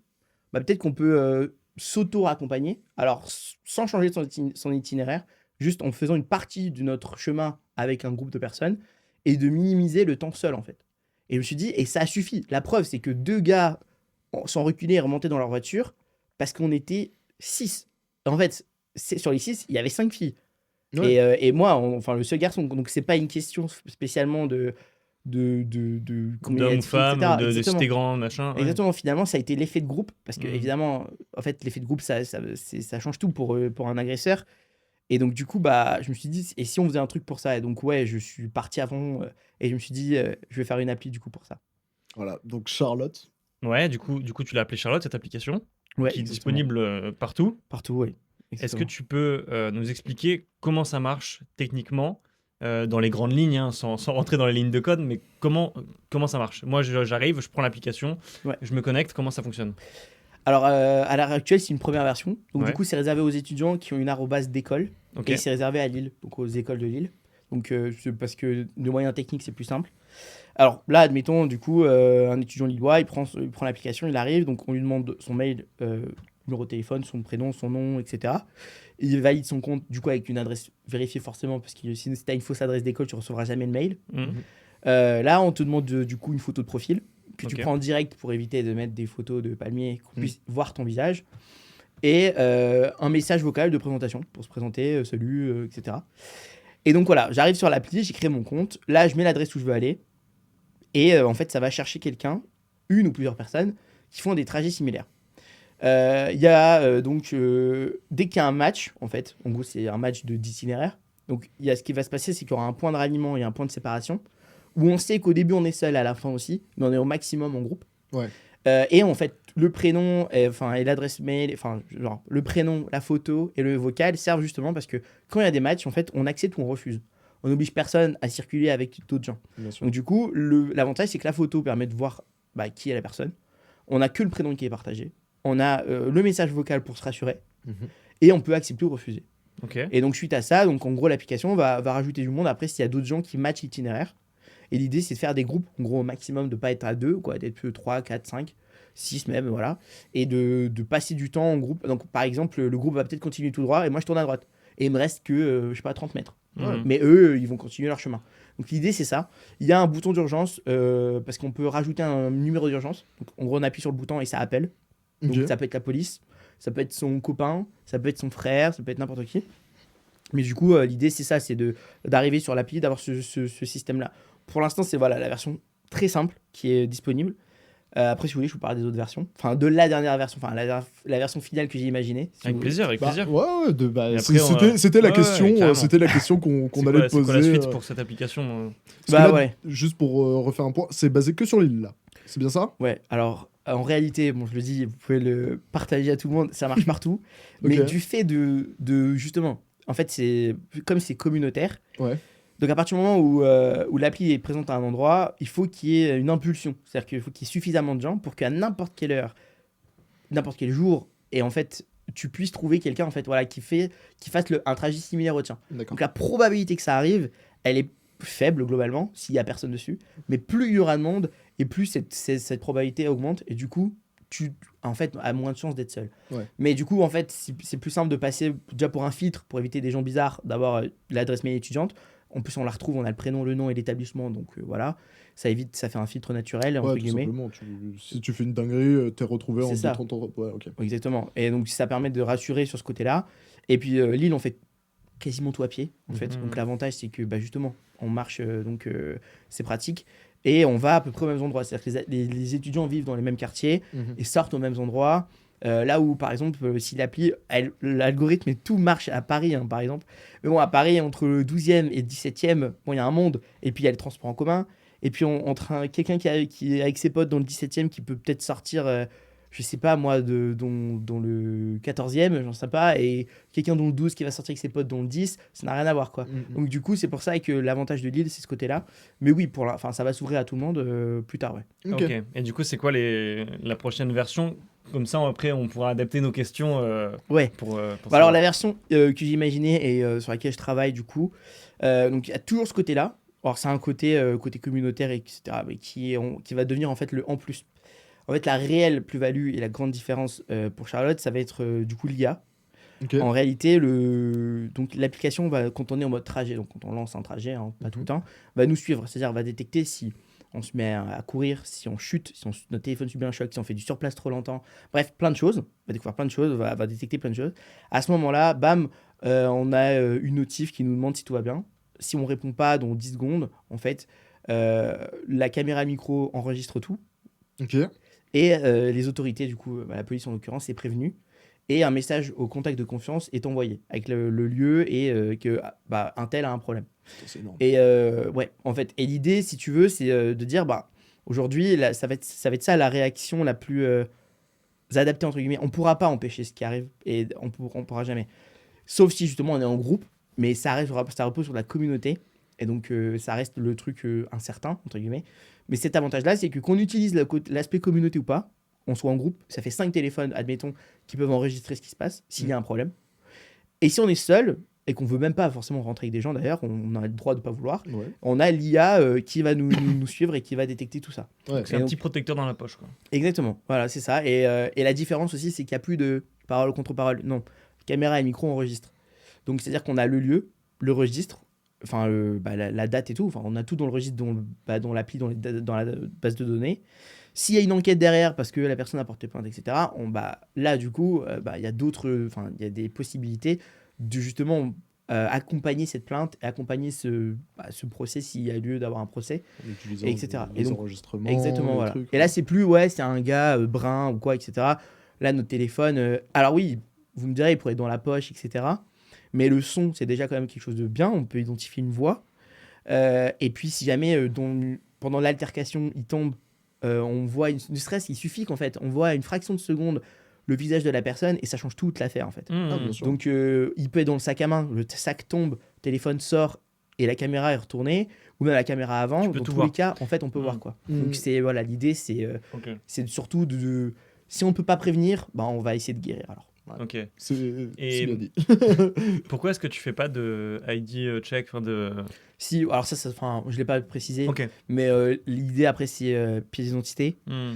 peut-être qu'on peut s'auto-accompagner, alors sans changer son itinéraire, juste en faisant une partie de notre chemin avec un groupe de personnes et de minimiser le temps seul en fait. Et je me suis dit, et ça suffit. La preuve, c'est que 2 gars sont reculés et remontés dans leur voiture parce qu'on était 6. En fait, sur les 6, il y avait 5 filles. Ouais. Et moi, le seul garçon. Donc, c'est pas une question spécialement combien il y a D'homme de ou filles, femme, etc. de si Exactement. t'es grand, machin. Ouais. Exactement, finalement, ça a été l'effet de groupe. Parce que, Mhm. évidemment, en fait, l'effet de groupe, ça change tout pour un agresseur. Et donc, du coup, je me suis dit, et si on faisait un truc pour ça? Et donc, ouais, je suis parti avant et je me suis dit, je vais faire une appli du coup pour ça. Voilà. Donc Charlotte. Ouais, du coup, tu l'as appelée Charlotte, cette application, Ouais, qui est exactement. disponible partout. Partout, ouais. Est-ce que Exactement. tu peux nous expliquer comment ça marche techniquement, dans les grandes lignes, hein, sans rentrer dans les lignes de code, mais comment ça marche? Moi, j'arrive, je prends l'application, Ouais. je me connecte, comment ça fonctionne? Alors, à l'heure actuelle, c'est une première version. Donc, du Ouais. coup, c'est réservé aux étudiants qui ont une arrobase d'école. Ok. Et c'est réservé à Lille, donc aux écoles de Lille. Donc, c'est parce que de moyens techniques, c'est plus simple. Alors là, admettons, du coup, un étudiant lillois, il prend l'application, il arrive, donc on lui demande son mail, numéro de téléphone, son prénom, son nom, etc. Il valide son compte, du coup, avec une adresse vérifiée forcément, parce que si tu as une fausse adresse d'école, tu recevras jamais le mail. Mhm. Là, on te demande du coup une photo de profil que tu Ok. prends en direct pour éviter de mettre des photos de palmiers, qu'on puisse voir ton visage. Et un message vocal de présentation pour se présenter, salut, etc. Et donc voilà, j'arrive sur l'appli, j'ai créé mon compte. Là, je mets l'adresse où je veux aller. Et en fait, ça va chercher quelqu'un, une ou plusieurs personnes, qui font des trajets similaires. Il y a donc, dès qu'il y a un match, en fait, en gros, c'est un match d'itinéraire. Donc, ce qui va se passer, c'est qu'il y aura un point de ralliement et un point de séparation, où on sait qu'au début, on est seul, à la fin aussi, mais on est au maximum en groupe. Ouais. Et en fait, le prénom et l'adresse mail, genre le prénom, la photo et le vocal servent justement parce que quand il y a des matchs, en fait, on accepte ou on refuse. On n'oblige personne à circuler avec d'autres gens. Bien sûr. Donc du coup, l'avantage, c'est que la photo permet de voir qui est la personne. On n'a que le prénom qui est partagé. On a le message vocal pour se rassurer. Mhm. Et on peut accepter ou refuser. Ok. Et donc suite à ça, donc en gros, l'application va rajouter du monde après s'il y a d'autres gens qui matchent l'itinéraire. Et l'idée, c'est de faire des groupes, en gros, au maximum, de ne pas être à 2, quoi, d'être 3, 4, 5, 6 même, voilà. Et de passer du temps en groupe. Donc, par exemple, le groupe va peut-être continuer tout droit et moi, je tourne à droite. Et il me reste que, je sais pas, 30 mètres. Mhm. Mais eux, ils vont continuer leur chemin. Donc, l'idée, c'est ça. Il y a un bouton d'urgence parce qu'on peut rajouter un numéro d'urgence. Donc, en gros, on appuie sur le bouton et ça appelle. Donc, Ok. ça peut être la police, ça peut être son copain, ça peut être son frère, ça peut être n'importe qui. Mais du coup, l'idée, c'est ça, c'est d'arriver sur l'appli, d'avoir ce système-là. Pour l'instant, c'est la version très simple qui est disponible. Après, si vous voulez, je vous parle des autres versions. Enfin, de la dernière version, la version finale que j'ai imaginée. Si Avec vous- plaisir, avec plaisir. Ouais, Et après, c'était la ouais, question, carrément. c'était la question qu'on C'est allait quoi, te poser. c'est quoi la suite pour cette application? Parce que là, ouais. juste pour refaire un point, c'est basé que sur l'île là. C'est bien ça? Ouais, alors, en réalité, bon, je le dis, vous pouvez le partager à tout le monde, ça marche partout. Mais Ok. du fait justement, en fait, comme c'est communautaire, Ouais. Donc à partir du moment où l'appli est présente à un endroit, il faut qu'il y ait une impulsion. C'est-à-dire qu'il faut qu'il y ait suffisamment de gens pour qu'à n'importe quelle heure, n'importe quel jour, et en fait, tu puisses trouver quelqu'un en fait, voilà, qui fasse un trajet similaire au tien. D'accord. Donc la probabilité que ça arrive, elle est faible globalement, s'il n'y a personne dessus. Mais plus il y aura de monde, et plus cette probabilité augmente. Et du coup, tu en fait, as moins de chances d'être seul. Ouais. Mais du coup, en fait, c'est plus simple de passer déjà pour un filtre, pour éviter des gens bizarres, d'avoir l'adresse mail étudiante. En plus, on la retrouve, on a le prénom, le nom et l'établissement. Donc voilà, ça fait un filtre naturel, entre Ouais, tout guillemets. simplement. Si tu fais une dinguerie, t'es retrouvé en C'est ça. 2-30 ans. Ouais, ok. Exactement. Et donc, ça permet de rassurer sur ce côté-là. Et puis, l'île, on fait quasiment tout à pied, en fait. Mhm. Donc, l'avantage, c'est que, justement, on marche, c'est pratique. Et on va à peu près aux mêmes endroits. C'est-à-dire que les étudiants vivent dans les mêmes quartiers et sortent aux mêmes endroits. Là où, par exemple, si l'appli, l'algorithme et tout marche à Paris, hein, par exemple. Mais bon, à Paris, entre le 12e et le 17e, bon, il y a un monde. Et puis, il y a les transports en commun. Et puis, quelqu'un qui est avec ses potes dans le 17e qui peut peut-être sortir, je sais pas moi, dans le 14e, j'en sais pas. Et quelqu'un dans le 12 qui va sortir avec ses potes dans le 10, ça n'a rien à voir, quoi. Donc, du coup, c'est pour ça que l'avantage de l'île, c'est ce côté-là. Mais oui, ça va s'ouvrir à tout le monde plus tard, ouais. Ok. Ok. Et du coup, c'est quoi la prochaine version? Comme ça, après, on pourra adapter nos questions Ouais. pour Alors, savoir. la version que j'imaginais et sur laquelle je travaille, du coup, donc il y a toujours ce côté-là. Alors, c'est un côté communautaire, etc., mais qui va devenir en fait le en plus. En fait, la réelle plus-value et la grande différence pour Charlotte, ça va être du coup l'IA. Ok. En réalité, donc l'application, quand on est en mode trajet, donc quand on lance un trajet, hein, pas tout le temps, va nous suivre. C'est-à-dire, va détecter si on se met à courir, si on chute, si notre téléphone subit un choc, si on fait du surplace trop longtemps. Bref, plein de choses. Va découvrir plein de choses, va détecter plein de choses. À ce moment-là, bam, on a une notif qui nous demande si tout va bien. Si on répond pas dans 10 secondes, en fait, la caméra micro enregistre tout. Ok. Et les autorités, du coup, la police en l'occurrence, est prévenue. Et un message au contact de confiance est envoyé avec le lieu et que un tel a un problème. Putain, c'est énorme. Et ouais, en fait, et l'idée, si tu veux, c'est de dire, aujourd'hui, ça va être ça la réaction la plus adaptée, entre guillemets. On pourra pas empêcher ce qui arrive et on pourra jamais. Sauf si justement on est en groupe, mais ça repose sur la communauté. Et donc, ça reste le truc incertain, entre guillemets. Mais cet avantage-là, c'est que qu'on utilise l'aspect communauté ou pas, on soit en groupe, ça fait 5 téléphones, admettons, qui peuvent enregistrer ce qui se passe, s'il y a un problème. Et si on est seul, et qu'on veut même pas forcément rentrer avec des gens, d'ailleurs, on a le droit de pas vouloir, Ouais. on a l'IA qui va nous suivre et qui va détecter tout ça. Ouais. C'est Et un donc- petit protecteur dans la poche, quoi. Exactement, voilà, c'est ça. Et la différence aussi, c'est qu'il n'y a plus de parole contre parole. Non, caméra et micro enregistrent. Donc, c'est-à-dire qu'on a le lieu, le registre, enfin, la date et tout. Enfin, on a tout dans le registre, dans l'appli, dans la base de données. S'il y a une enquête derrière parce que la personne a porté plainte, etc., là, du coup, il y a il y a des possibilités de justement accompagner cette plainte et accompagner ce procès s'il y a lieu d'avoir un procès. En utilisant etc. les Et donc, enregistrements. Exactement, les voilà. trucs, Et là, c'est plus, c'est un gars brun ou quoi, etc. Là, notre téléphone, alors oui, vous me direz, il pourrait être dans la poche, etc. Mais le son, c'est déjà quand même quelque chose de bien. On peut identifier une voix. Et puis, si jamais, pendant l'altercation, il tombe, on voit, ne serait-ce qu'il suffit qu'en fait, on voit une fraction de seconde le visage de la personne et ça change toute l'affaire, en fait. Ah, bien sûr. Donc, il peut être dans le sac à main, le sac tombe, le téléphone sort et la caméra est retournée, ou même la caméra avant. Tu peux Dans tout tous voir. les cas, en fait, on peut voir quoi. Mm. Donc, l'idée, Ok. c'est surtout si on peut pas prévenir, on va essayer de guérir alors. Voilà. Ok. C'est Et- bien dit. Pourquoi est-ce que tu fais pas de ID check, enfin de... Si, alors je l'ai pas précisé, Ok. mais l'idée après, c'est pièce d'identité. Hmm.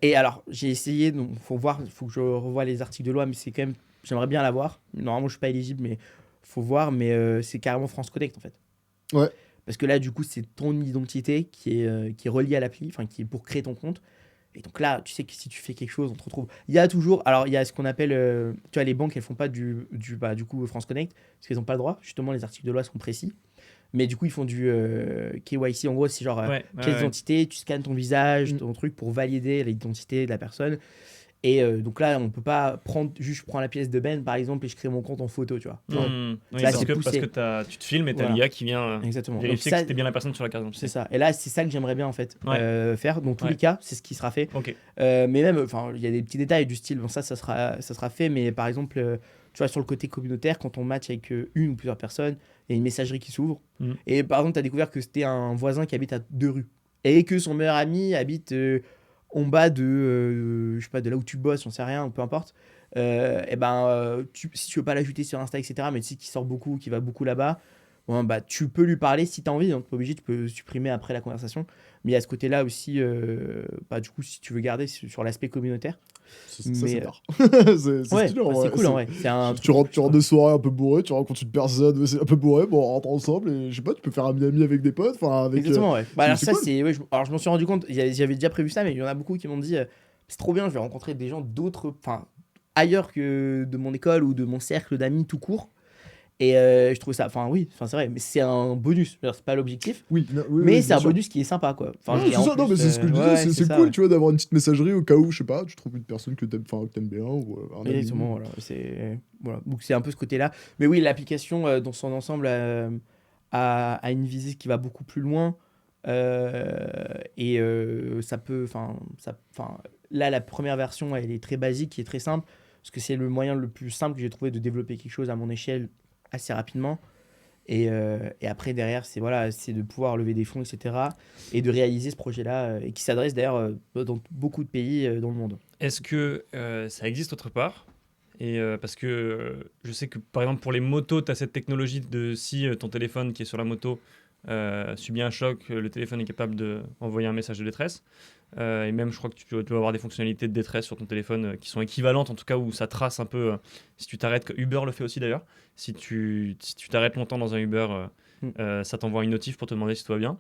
Et alors, j'ai essayé, donc faut que je revoie les articles de loi, mais c'est quand même, j'aimerais bien l'avoir. Normalement, je suis pas éligible, mais faut voir, mais c'est carrément France Connect en fait. Ouais. Parce que là, du coup, c'est ton identité qui est reliée à l'appli, enfin, qui est pour créer ton compte. Et donc là, tu sais que si tu fais quelque chose, on te retrouve. Il y a toujours, alors il y a ce qu'on appelle, tu vois, les banques, elles font pas du coup France Connect, parce qu'elles n'ont pas le droit. Justement, les articles de loi sont précis. Mais du coup, ils font du KYC. En gros, c'est genre Ouais, pièce ouais. d'identité, tu scannes ton visage, Mm. ton truc pour valider l'identité de la personne. Et donc là, on peut pas prendre, juste je prends la pièce de Ben par exemple et je crée mon compte en photo, tu vois. Genre, Oui, ça, parce c'est que, poussé. tu te filmes et t'as Voilà. l'IA qui vient Exactement. Donc vérifier ça, que c'était bien la personne sur la carte c'est d'identité. ça. Et là, c'est ça que j'aimerais bien en fait Ouais. faire. Dans tous Ouais. les cas, c'est ce qui sera fait. Ok. Mais même, enfin, il y a des petits détails du style. Bon, ça sera fait. Mais par exemple, tu vois, sur le côté communautaire, quand on match avec une ou plusieurs personnes, il y a une messagerie qui s'ouvre. Mhm. Et par exemple, tu as découvert que c'était un voisin qui habite à 2 rues et que son meilleur ami habite en bas de, je sais pas, de là où tu bosses, on sait rien, peu importe. Et ben, si tu veux pas l'ajouter sur Insta, etc., mais tu sais qu'il sort beaucoup, qu'il va beaucoup là-bas, bon, bah, tu peux lui parler si tu as envie. Donc, pas obligé, tu peux supprimer après la conversation. Mais il y a ce côté-là aussi, bah, du coup, si tu veux garder sur l'aspect communautaire. Ça, c'est Mais tard. C'est ouais, stylé en bah, c'est vrai. cool en vrai. C'est un Tu truc en rentres, plus, tu rentres quoi. de soirée un peu bourré, tu rencontres une personne c'est un peu bourré, bon, on rentre ensemble et je sais pas, tu peux faire ami avec des potes, enfin avec. Exactement, ouais. Bah, alors C'est ça, cool. c'est. Ouais, alors je m'en suis rendu compte, j'avais déjà prévu ça, mais il y en a beaucoup qui m'ont dit c'est trop bien, je vais rencontrer des gens d'autres. Enfin, ailleurs que de mon école ou de mon cercle d'amis tout court. Et je trouve ça. Enfin, oui, enfin, c'est vrai, mais c'est un bonus. C'est pas l'objectif, Oui, mais oui, c'est bien un sûr. bonus qui est sympa, quoi. Enfin, Ouais, qui est c'est en ça, non, plus. mais c'est ce que je Ouais, disais, ouais, c'est ça, cool, ouais. tu vois, d'avoir une petite messagerie au cas où, je sais pas, tu trouves une personne que t'aimes bien ou un ami. Exactement, voilà. Voilà. Donc c'est un peu ce côté-là. Mais oui, l'application dans son ensemble a une visée qui va beaucoup plus loin. Et ça peut. Enfin, là, la première version, elle est très basique et très simple. Parce que c'est le moyen le plus simple que j'ai trouvé de développer quelque chose à mon échelle assez rapidement. Et après, derrière, c'est de pouvoir lever des fonds, etc. Et de réaliser ce projet-là, et qui s'adresse d'ailleurs dans beaucoup de pays dans le monde. Est-ce que ça existe autre part? Et parce que je sais que par exemple pour les motos, tu as cette technologie de si ton téléphone qui est sur la moto subit un choc, le téléphone est capable d'envoyer un message de détresse. Et même, je crois que tu dois avoir des fonctionnalités de détresse sur ton téléphone qui sont équivalentes, en tout cas où ça trace un peu. Si tu t'arrêtes, Uber le fait aussi d'ailleurs. Si tu t'arrêtes longtemps dans un Uber, Mm. ça t'envoie une notif pour te demander si tout va bien.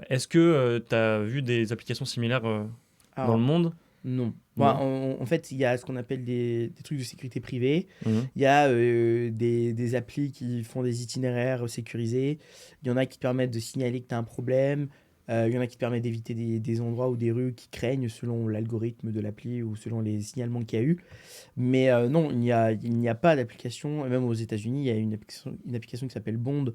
Est-ce que tu as vu des applications similaires dans le Alors, monde? non. Bon, Non. en fait, il y a ce qu'on appelle des trucs de sécurité privée. Mhm. Il y a des applis qui font des itinéraires sécurisés. Il y en a qui te permettent de signaler que tu as un problème. Il y en a qui te permettent d'éviter des endroits ou des rues qui craignent selon l'algorithme de l'appli ou selon les signalements qu'il y a eu. Mais non, il n'y a pas d'application. Et même aux États-Unis, il y a une application qui s'appelle Bond.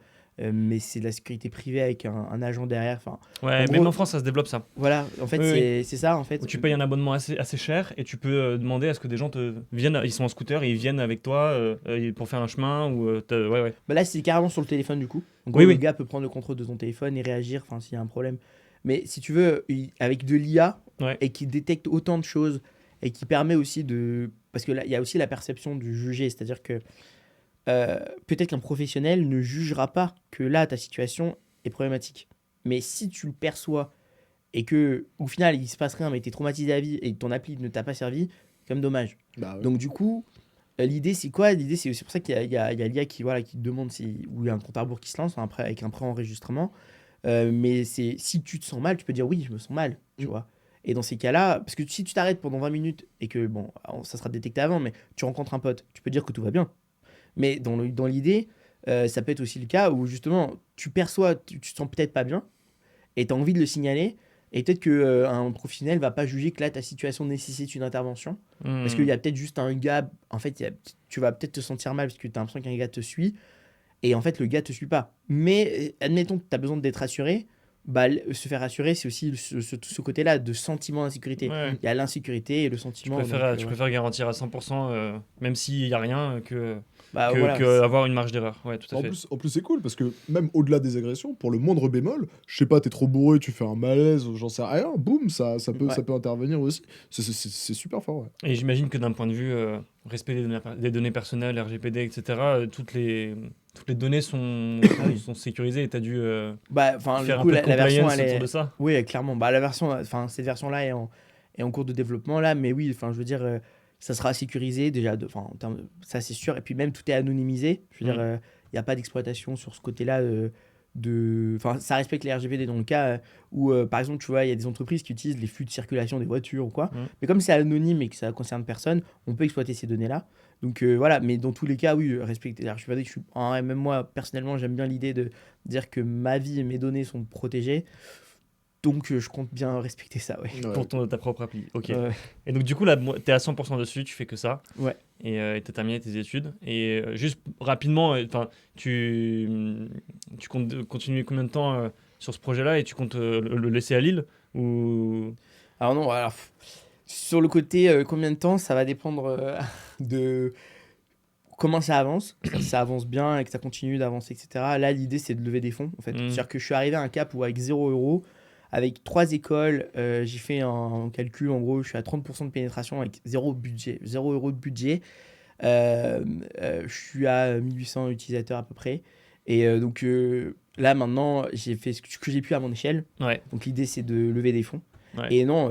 Mais c'est de la sécurité privée avec un agent derrière. Enfin, en Ouais, même gros, en France, ça se développe ça. voilà. En fait, Oui, oui. c'est ça. En fait, Où tu payes un abonnement assez cher et tu peux demander à ce que des gens te viennent, ils sont en scooter et ils viennent avec toi pour faire un chemin ou ouais, ouais. bah là, c'est carrément sur le téléphone du coup. En gros, Oui, le oui. gars peut prendre le contrôle de ton téléphone et réagir enfin, s'il y a un problème. Mais si tu veux, avec de l'IA Ouais. et qui détecte autant de choses et qui permet aussi de. Parce que là, il y a aussi la perception du juger. C'est-à-dire que peut-être qu'un professionnel ne jugera pas que là, ta situation est problématique. Mais si tu le perçois et que au final, il se passe rien, mais tu es traumatisé à vie et que ton appli ne t'a pas servi, c'est quand même dommage. Bah ouais. Donc du coup, l'idée c'est quoi? L'idée c'est aussi pour ça qu'il y a l'IA qui demande où il y a un compte à rebours qui se lance avec un pré-enregistrement. Mais si tu te sens mal, tu peux dire oui, je me sens mal, tu Mm. vois. Et dans ces cas-là, parce que si tu t'arrêtes pendant 20 minutes et que, bon, ça sera détecté avant, mais tu rencontres un pote, tu peux dire que tout va bien. Mais dans l'idée, ça peut être aussi le cas où justement, tu perçois, tu te sens peut-être pas bien et tu as envie de le signaler. Et peut-être qu'un professionnel va pas juger que là, ta situation nécessite une intervention. Parce qu'il Hmm. y a peut-être juste un gars, en fait, tu vas peut-être te sentir mal parce que tu as l'impression qu'un gars te suit, et en fait, le gars te suit pas. Mais admettons que tu as besoin d'être rassuré, bah, se faire rassurer, c'est aussi ce côté-là de sentiment d'insécurité. Ouais. Il y a l'insécurité et le Tu sentiment. préfères, Donc, tu ouais. préfères garantir à 100%, même s'il n'y a rien, Bah que, voilà. que avoir une marge d'erreur. Ouais, tout à fait. En plus c'est cool parce que même au-delà des agressions, pour le moindre bémol, je sais pas, t'es trop bourré, tu fais un malaise, j'en sais rien, boum, Ouais. ça peut intervenir aussi. C'est super fort, ouais. Et j'imagine que d'un point de vue respect des données personnelles, RGPD, etc., toutes les données sont, Ah oui. sont sécurisées et tu as dû Bah, enfin, du faire un coup, peu de la version, compliance elle autour de est. ça. Oui, clairement. Bah, cette version-là est en cours de développement, là. Mais oui, enfin, je veux dire, ça sera sécurisé, déjà, ça, c'est sûr. Et puis, même, tout est anonymisé. Je veux dire, Mm. il n'y a pas d'exploitation sur ce côté-là. Enfin, ça respecte les RGPD dans le cas où, par exemple, tu vois, il y a des entreprises qui utilisent les flux de circulation des voitures ou quoi. Mm. Mais comme c'est anonyme et que ça concerne personne, on peut exploiter ces données-là. Donc voilà, mais dans tous les cas, oui, respecter les RGPD. Même moi, personnellement, j'aime bien l'idée de dire que ma vie et mes données sont protégées. Donc, je compte bien respecter ça, ouais. Ouais. Pour ta propre appli. Ok. Ouais. Et donc, du coup, là, t'es à 100% dessus, tu fais que ça. Ouais. Et t'as terminé tes études. Et juste rapidement, enfin, tu comptes continuer combien de temps sur ce projet-là et tu comptes le laisser à Lille ou... Alors non, alors, sur le côté combien de temps, ça va dépendre de comment ça avance. Si ça avance bien et que ça continue d'avancer, etc. Là, l'idée, c'est de lever des fonds, en fait. Mhm. C'est-à-dire que je suis arrivé à un cap où avec 0 €, avec 3 écoles, j'ai fait un calcul, en gros, je suis à 30% de pénétration avec 0 budget, 0 € de budget. Je suis à 1800 utilisateurs à peu près. Et donc là, maintenant, j'ai fait ce que j'ai pu à mon échelle. Ouais. Donc l'idée, c'est de lever des fonds. Ouais. Et non,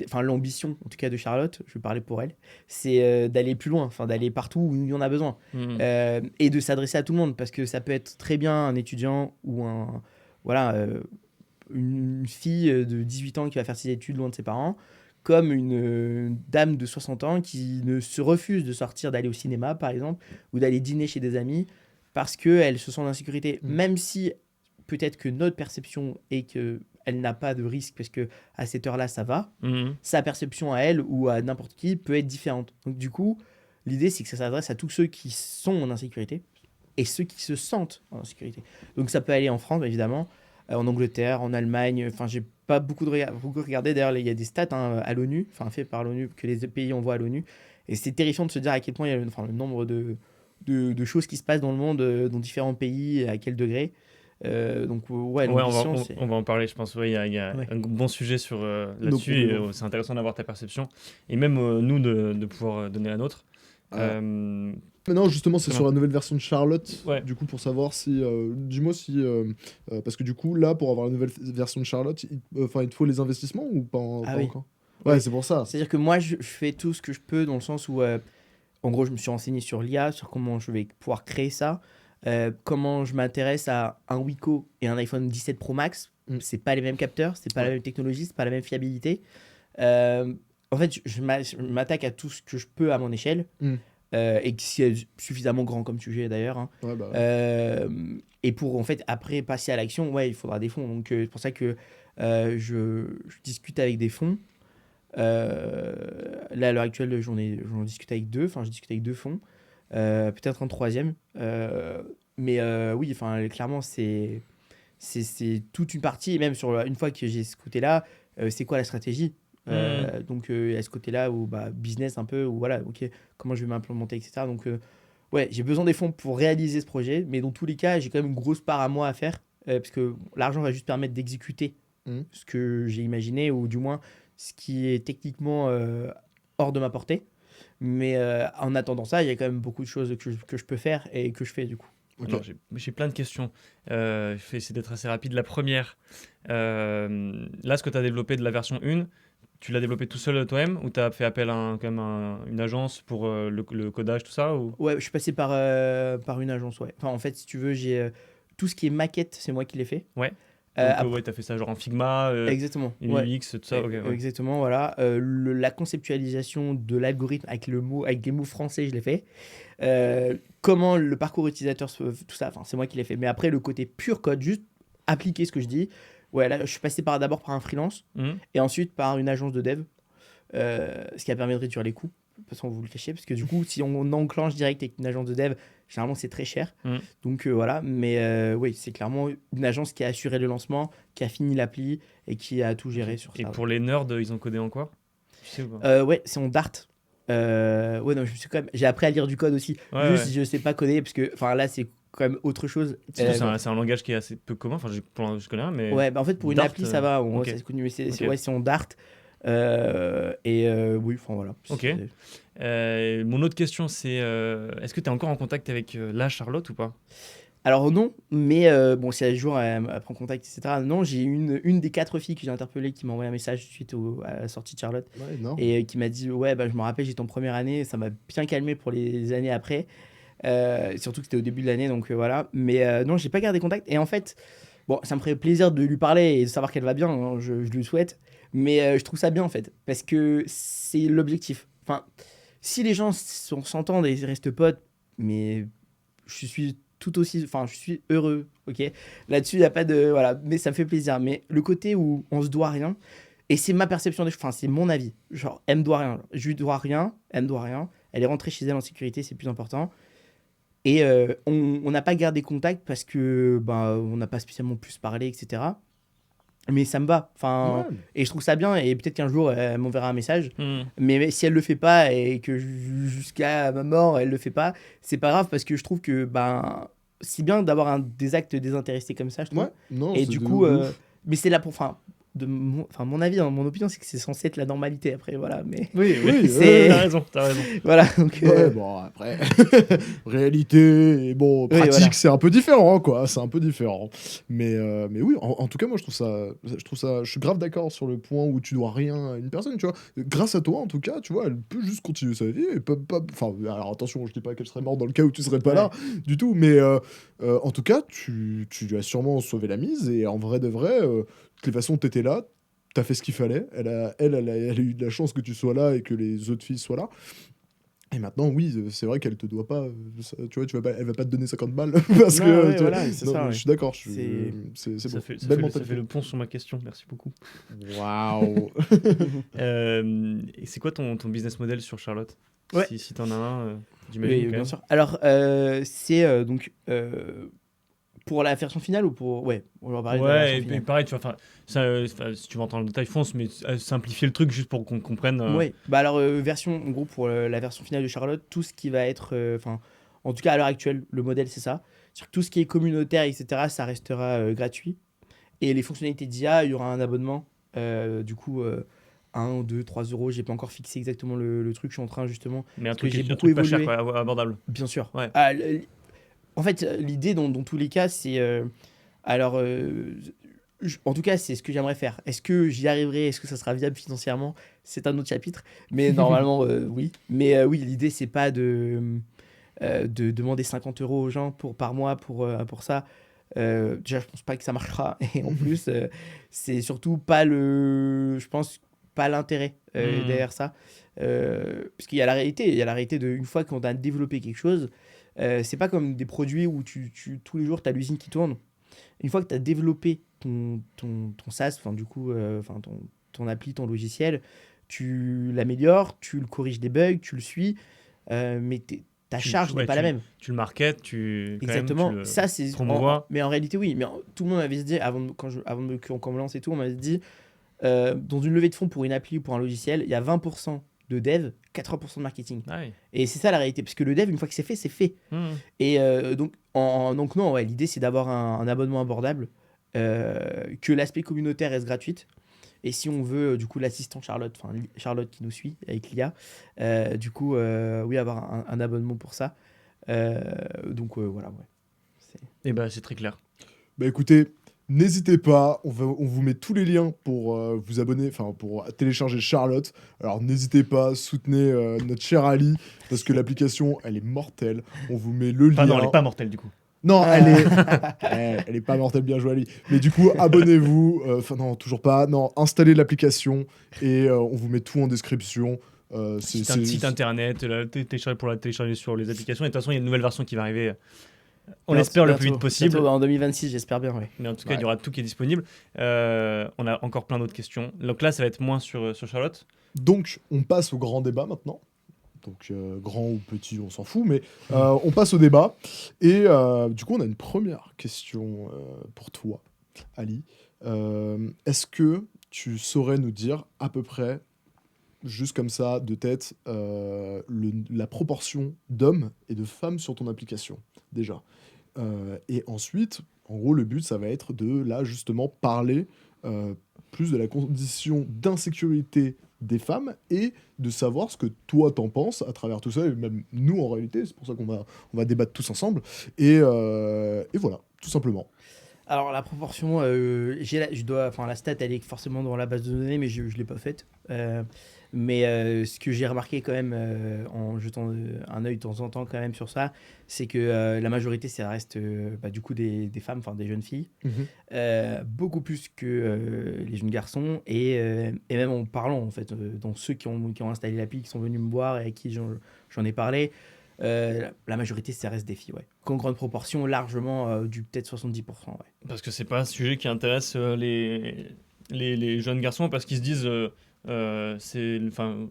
enfin, l'ambition, en tout cas de Charlotte, je vais parler pour elle, c'est d'aller plus loin, enfin, d'aller partout où il y en a besoin. Mhm. Et de s'adresser à tout le monde, parce que ça peut être très bien un étudiant ou voilà, une fille de 18 ans qui va faire ses études loin de ses parents, comme une dame de 60 ans qui ne se refuse de sortir, d'aller au cinéma, par exemple, ou d'aller dîner chez des amis, parce qu'elle se sent en insécurité, même si peut-être que notre perception est qu'elle n'a pas de risque, parce que à cette heure-là, ça va, Mhm. sa perception à elle ou à n'importe qui peut être différente. Donc du coup, l'idée, c'est que ça s'adresse à tous ceux qui sont en insécurité et ceux qui se sentent en insécurité. Donc ça peut aller en France, évidemment, en Angleterre, en Allemagne. Enfin, j'ai pas beaucoup regardé. D'ailleurs, il y a des stats à l'ONU, enfin fait par l'ONU, que les pays envoient à l'ONU. Et c'est terrifiant de se dire à quel point il y a le nombre de choses qui se passent dans le monde, dans différents pays, à quel degré. Donc ouais, Ouais, l'ambition, c'est... on va en parler, je pense. Ouais, il y a Ouais. un bon sujet sur, Donc, là-dessus et c'est intéressant d'avoir ta perception et même nous de pouvoir donner la nôtre. Ah. Euh, Non, justement, c'est Comment sur la nouvelle version de Charlotte. Ouais. Du coup, pour savoir si. Dis-moi si. Parce que du coup, là, pour avoir la nouvelle version de Charlotte, il te faut les investissements ou pas, Ah pas oui. encore? Ouais, Oui. c'est pour ça. C'est-à-dire que moi, je fais tout ce que je peux dans le sens où, en gros, je me suis renseigné sur l'IA, sur comment je vais pouvoir créer ça, comment je m'intéresse à un Wiko et un iPhone 17 Pro Max. C'est pas les mêmes capteurs, c'est pas la Ouais. même technologie, c'est pas la même fiabilité. En fait, je m'attaque à tout ce que je peux à mon échelle, et qui est suffisamment grand comme sujet d'ailleurs, hein. Ouais, bah ouais. Et pour en fait après passer à l'action, ouais, il faudra des fonds. Donc c'est pour ça que je discute avec des fonds. Là à l'heure actuelle, j'en discute avec deux. Enfin, je discute avec deux fonds, peut-être un troisième. Mais oui, enfin clairement c'est toute une partie. Et même sur une fois que j'ai ce côté-là, c'est quoi la stratégie? Donc il y a ce côté-là où business un peu, où voilà, ok, comment je vais m'implémenter, etc. Donc ouais, j'ai besoin des fonds pour réaliser ce projet, mais dans tous les cas, j'ai quand même une grosse part à moi à faire, parce que l'argent va juste permettre d'exécuter ce que j'ai imaginé, ou du moins ce qui est techniquement hors de ma portée. Mais en attendant ça, il y a quand même beaucoup de choses que je peux faire et que je fais du coup. Ok. Alors, j'ai plein de questions. Je vais essayer d'être assez rapide. La première, là, ce que tu as développé de la version 1, tu l'as développé tout seul toi-même ou tu as fait appel à quand même une agence pour le codage, tout ça ou... Ouais, je suis passé par une agence, ouais. Enfin, en fait, si tu veux, j'ai tout ce qui est maquette, c'est moi qui l'ai fait. Ouais. Euh, Donc, après- ouais, tu as fait ça genre en Figma, Exactement. Ouais. UX, tout ça. Ok, ouais. Exactement, voilà. La conceptualisation de l'algorithme avec les mots français, je l'ai fait. Comment le parcours utilisateur, tout ça, enfin, c'est moi qui l'ai fait. Mais après, le côté pur code, juste appliquer ce que je dis. Ouais, là, je suis passé d'abord par un freelance Mhm. et ensuite par une agence de dev, ce qui a permis de réduire les coûts. Sans vous le cacher, parce que du coup, si on enclenche direct avec une agence de dev, généralement c'est très cher. Mhm. Donc voilà, mais oui, c'est clairement une agence qui a assuré le lancement, qui a fini l'appli et qui a tout géré sur Et ça. pour les nerds, ils ont codé en quoi? Tu sais ou pas? Ouais, c'est en Dart. Ouais, non, j'ai appris à lire du code aussi. Ouais, Juste, ouais. je sais pas coder parce que, enfin, là, c'est quand même autre chose. Surtout, c'est un langage qui est assez peu commun. Enfin, je connais rien, mais. Ouais, en fait, pour une Dart, appli, ça va. ok. Ça se connu, mais Ok. ouais, c'est en Dart. Oui, enfin voilà. Ok. Mon autre question, c'est est-ce que tu es encore en contact avec la Charlotte ou pas? Alors non, mais bon, si un jour elle prend contact, etc. Non, j'ai une des 4 filles que j'ai interpellées qui m'a envoyé un message suite à la sortie de Charlotte Ouais, non. et qui m'a dit ouais, je me rappelle, j'étais en première année, ça m'a bien calmé pour les années après. Surtout que c'était au début de l'année, donc voilà. Mais non, j'ai pas gardé contact. Et en fait, bon, ça me ferait plaisir de lui parler et de savoir qu'elle va bien, hein, je lui souhaite. Mais je trouve ça bien en fait, parce que c'est l'objectif. Enfin, si les gens s'entendent et restent potes, mais je suis tout aussi, enfin, je suis heureux, ok. Là-dessus, il y a pas de, voilà, mais ça me fait plaisir. Mais le côté où on se doit rien, et c'est ma perception des choses, enfin, c'est mon avis. Genre, elle me doit rien, je lui dois rien, elle me doit rien. Elle est rentrée chez elle en sécurité, c'est plus important. Et on n'a pas gardé contact parce que bah, on n'a pas spécialement plus parlé, etc. Mais ça me va. Enfin, Ouais. et je trouve ça bien. Et peut-être qu'un jour, elle m'enverra un message. Hmm. Mais si elle le fait pas et que jusqu'à ma mort, elle le fait pas, c'est pas grave parce que je trouve que ben, c'est bien d'avoir des actes désintéressés comme ça, je trouve. Ouais, non, Et c'est du de coup, ouf. mais c'est là pour. Enfin, mon avis, hein, mon opinion, c'est que c'est censé être la normalité après. Voilà. Mais Oui, Oui, c'est. t'as raison, t'as raison. Voilà. Donc, Ouais, bon, après, réalité et bon, oui, pratique, voilà. c'est un peu différent, quoi. C'est un peu différent. Mais oui, en tout cas, moi, je suis grave d'accord sur le point où tu dois rien à une personne, tu vois. Grâce à toi, en tout cas, tu vois, elle peut juste continuer sa vie et enfin, alors attention, je dis pas qu'elle serait morte dans le cas où tu serais pas là, Ouais. du tout, mais en tout cas, tu lui as sûrement sauvé la mise et en vrai de vrai, de toutes les façons, t'étais là. T'as fait ce qu'il fallait. Elle a eu de la chance que tu sois là et que les autres filles soient là. Et maintenant, oui, c'est vrai qu'elle te doit pas, tu vois, elle va pas te donner 50 balles parce Non, que, ouais, voilà, c'est non, ça. mais je Ouais. suis d'accord, C'est. c'est Ça beau. fait, Belle ça mentalité. fait le pont sur ma question, merci beaucoup. Waouh. Et c'est quoi ton business model sur Charlotte? Ouais. Si t'en as un, j'imagine Oui, quand bien même. sûr. Alors, c'est donc pour la version finale ou pour. Ouais, on va parler de la version Ouais, et puis finale. pareil, tu vois, si tu veux entrer dans le détail, fonce, mais simplifier le truc juste pour qu'on comprenne. Ouais, bah alors, version, en gros, pour la version finale de Charlotte, tout ce qui va être. Enfin, en tout cas, à l'heure actuelle, le modèle, c'est ça. Sur tout ce qui est communautaire, etc., ça restera gratuit. Et les fonctionnalités d'IA, il y aura un abonnement. Du coup, 1, 2, 3 euros. J'ai pas encore fixé exactement le truc. Je suis en train, justement. Mais Parce que j'ai un beaucoup truc pas cher, évolué. quoi, abordable. Bien sûr. Ouais. Ah, en fait, l'idée dans tous les cas, c'est. Alors, en tout cas, c'est ce que j'aimerais faire. Est-ce que j'y arriverai? Est-ce que ça sera viable financièrement? C'est un autre chapitre. Mais normalement, oui. Mais oui, l'idée, c'est pas de demander 50 euros aux gens par mois pour ça. Déjà, je pense pas que ça marchera. Et en plus, c'est surtout pas je pense, pas l'intérêt Hmm. derrière ça. Parce qu'il y a la réalité. Il y a la réalité de une fois qu'on a développé quelque chose, c'est pas comme des produits où tous les jours, tu as l'usine qui tourne. Une fois que tu as développé ton SaaS, enfin, du coup, enfin, ton appli, ton logiciel, tu l'améliores, tu le corriges des bugs, tu le suis, mais ta charge n'est Ouais, pas la même. tu le marketes, quand même, tu Exactement. le Ça, c'est. promouvois. Mais en réalité, oui. Mais tout le monde m'avait dit, quand on me lance et tout, on m'avait dit, dans une levée de fonds pour une appli ou pour un logiciel, il y a 20% de dev, 80% de marketing. Ah oui. Et c'est ça la réalité. Parce que le dev, une fois que c'est fait, c'est fait. Hmm. Et donc non, ouais, l'idée, c'est d'avoir un abonnement abordable, que l'aspect communautaire reste gratuite. Et si on veut, du coup, l'assistant Charlotte, enfin Charlotte qui nous suit avec l'IA, du coup, oui, avoir un abonnement pour ça. Donc voilà, ouais. Et bah, c'est très clair. Bah écoutez, n'hésitez pas, on vous met tous les liens pour vous abonner, enfin pour télécharger Charlotte. Alors n'hésitez pas, soutenez notre cher Ali, parce que l'application, elle est mortelle. On vous met le Enfin, non, elle lien. est pas mortelle du coup. Non, Ah. elle est pas mortelle, bien joué Ali. Mais du coup, abonnez-vous. Enfin non, toujours pas. Non, installez l'application et on vous met tout en description. Site internet, pour la télécharger sur les applications. Et de toute façon, il y a une nouvelle version qui va arriver. On l'espère le plus vite possible. Bientôt, en 2026, j'espère bien, ouais. Mais en tout cas, Ouais. il y aura tout qui est disponible. On a encore plein d'autres questions. Donc là, ça va être moins sur Charlotte. Donc, on passe au grand débat maintenant. Donc, grand ou petit, on s'en fout, mais on passe au débat. Et du coup, on a une première question pour toi, Ali. Est-ce que tu saurais nous dire à peu près, juste comme ça, de tête, la proportion d'hommes et de femmes sur ton application, déjà? Et ensuite, en gros, le but, ça va être de, là, justement, parler plus de la condition d'insécurité des femmes et de savoir ce que toi t'en penses à travers tout ça, et même nous en réalité, c'est pour ça on va débattre tous ensemble. Et voilà, tout simplement. Alors la proportion, enfin la stat, elle est forcément dans la base de données, mais je l'ai pas faite. Mais ce que j'ai remarqué quand même en jetant un œil de temps en temps quand même sur ça, c'est que la majorité, ça reste du coup des femmes, enfin des jeunes filles, beaucoup plus que les jeunes garçons, et même en parlant en fait, dans ceux qui ont installé l'appli, qui sont venus me voir et à qui j'en ai parlé. La majorité, ça reste des filles, ouais. En grande proportion, largement, du peut-être 70%, ouais. Parce que c'est pas un sujet qui intéresse les jeunes garçons parce qu'ils se disent enfin,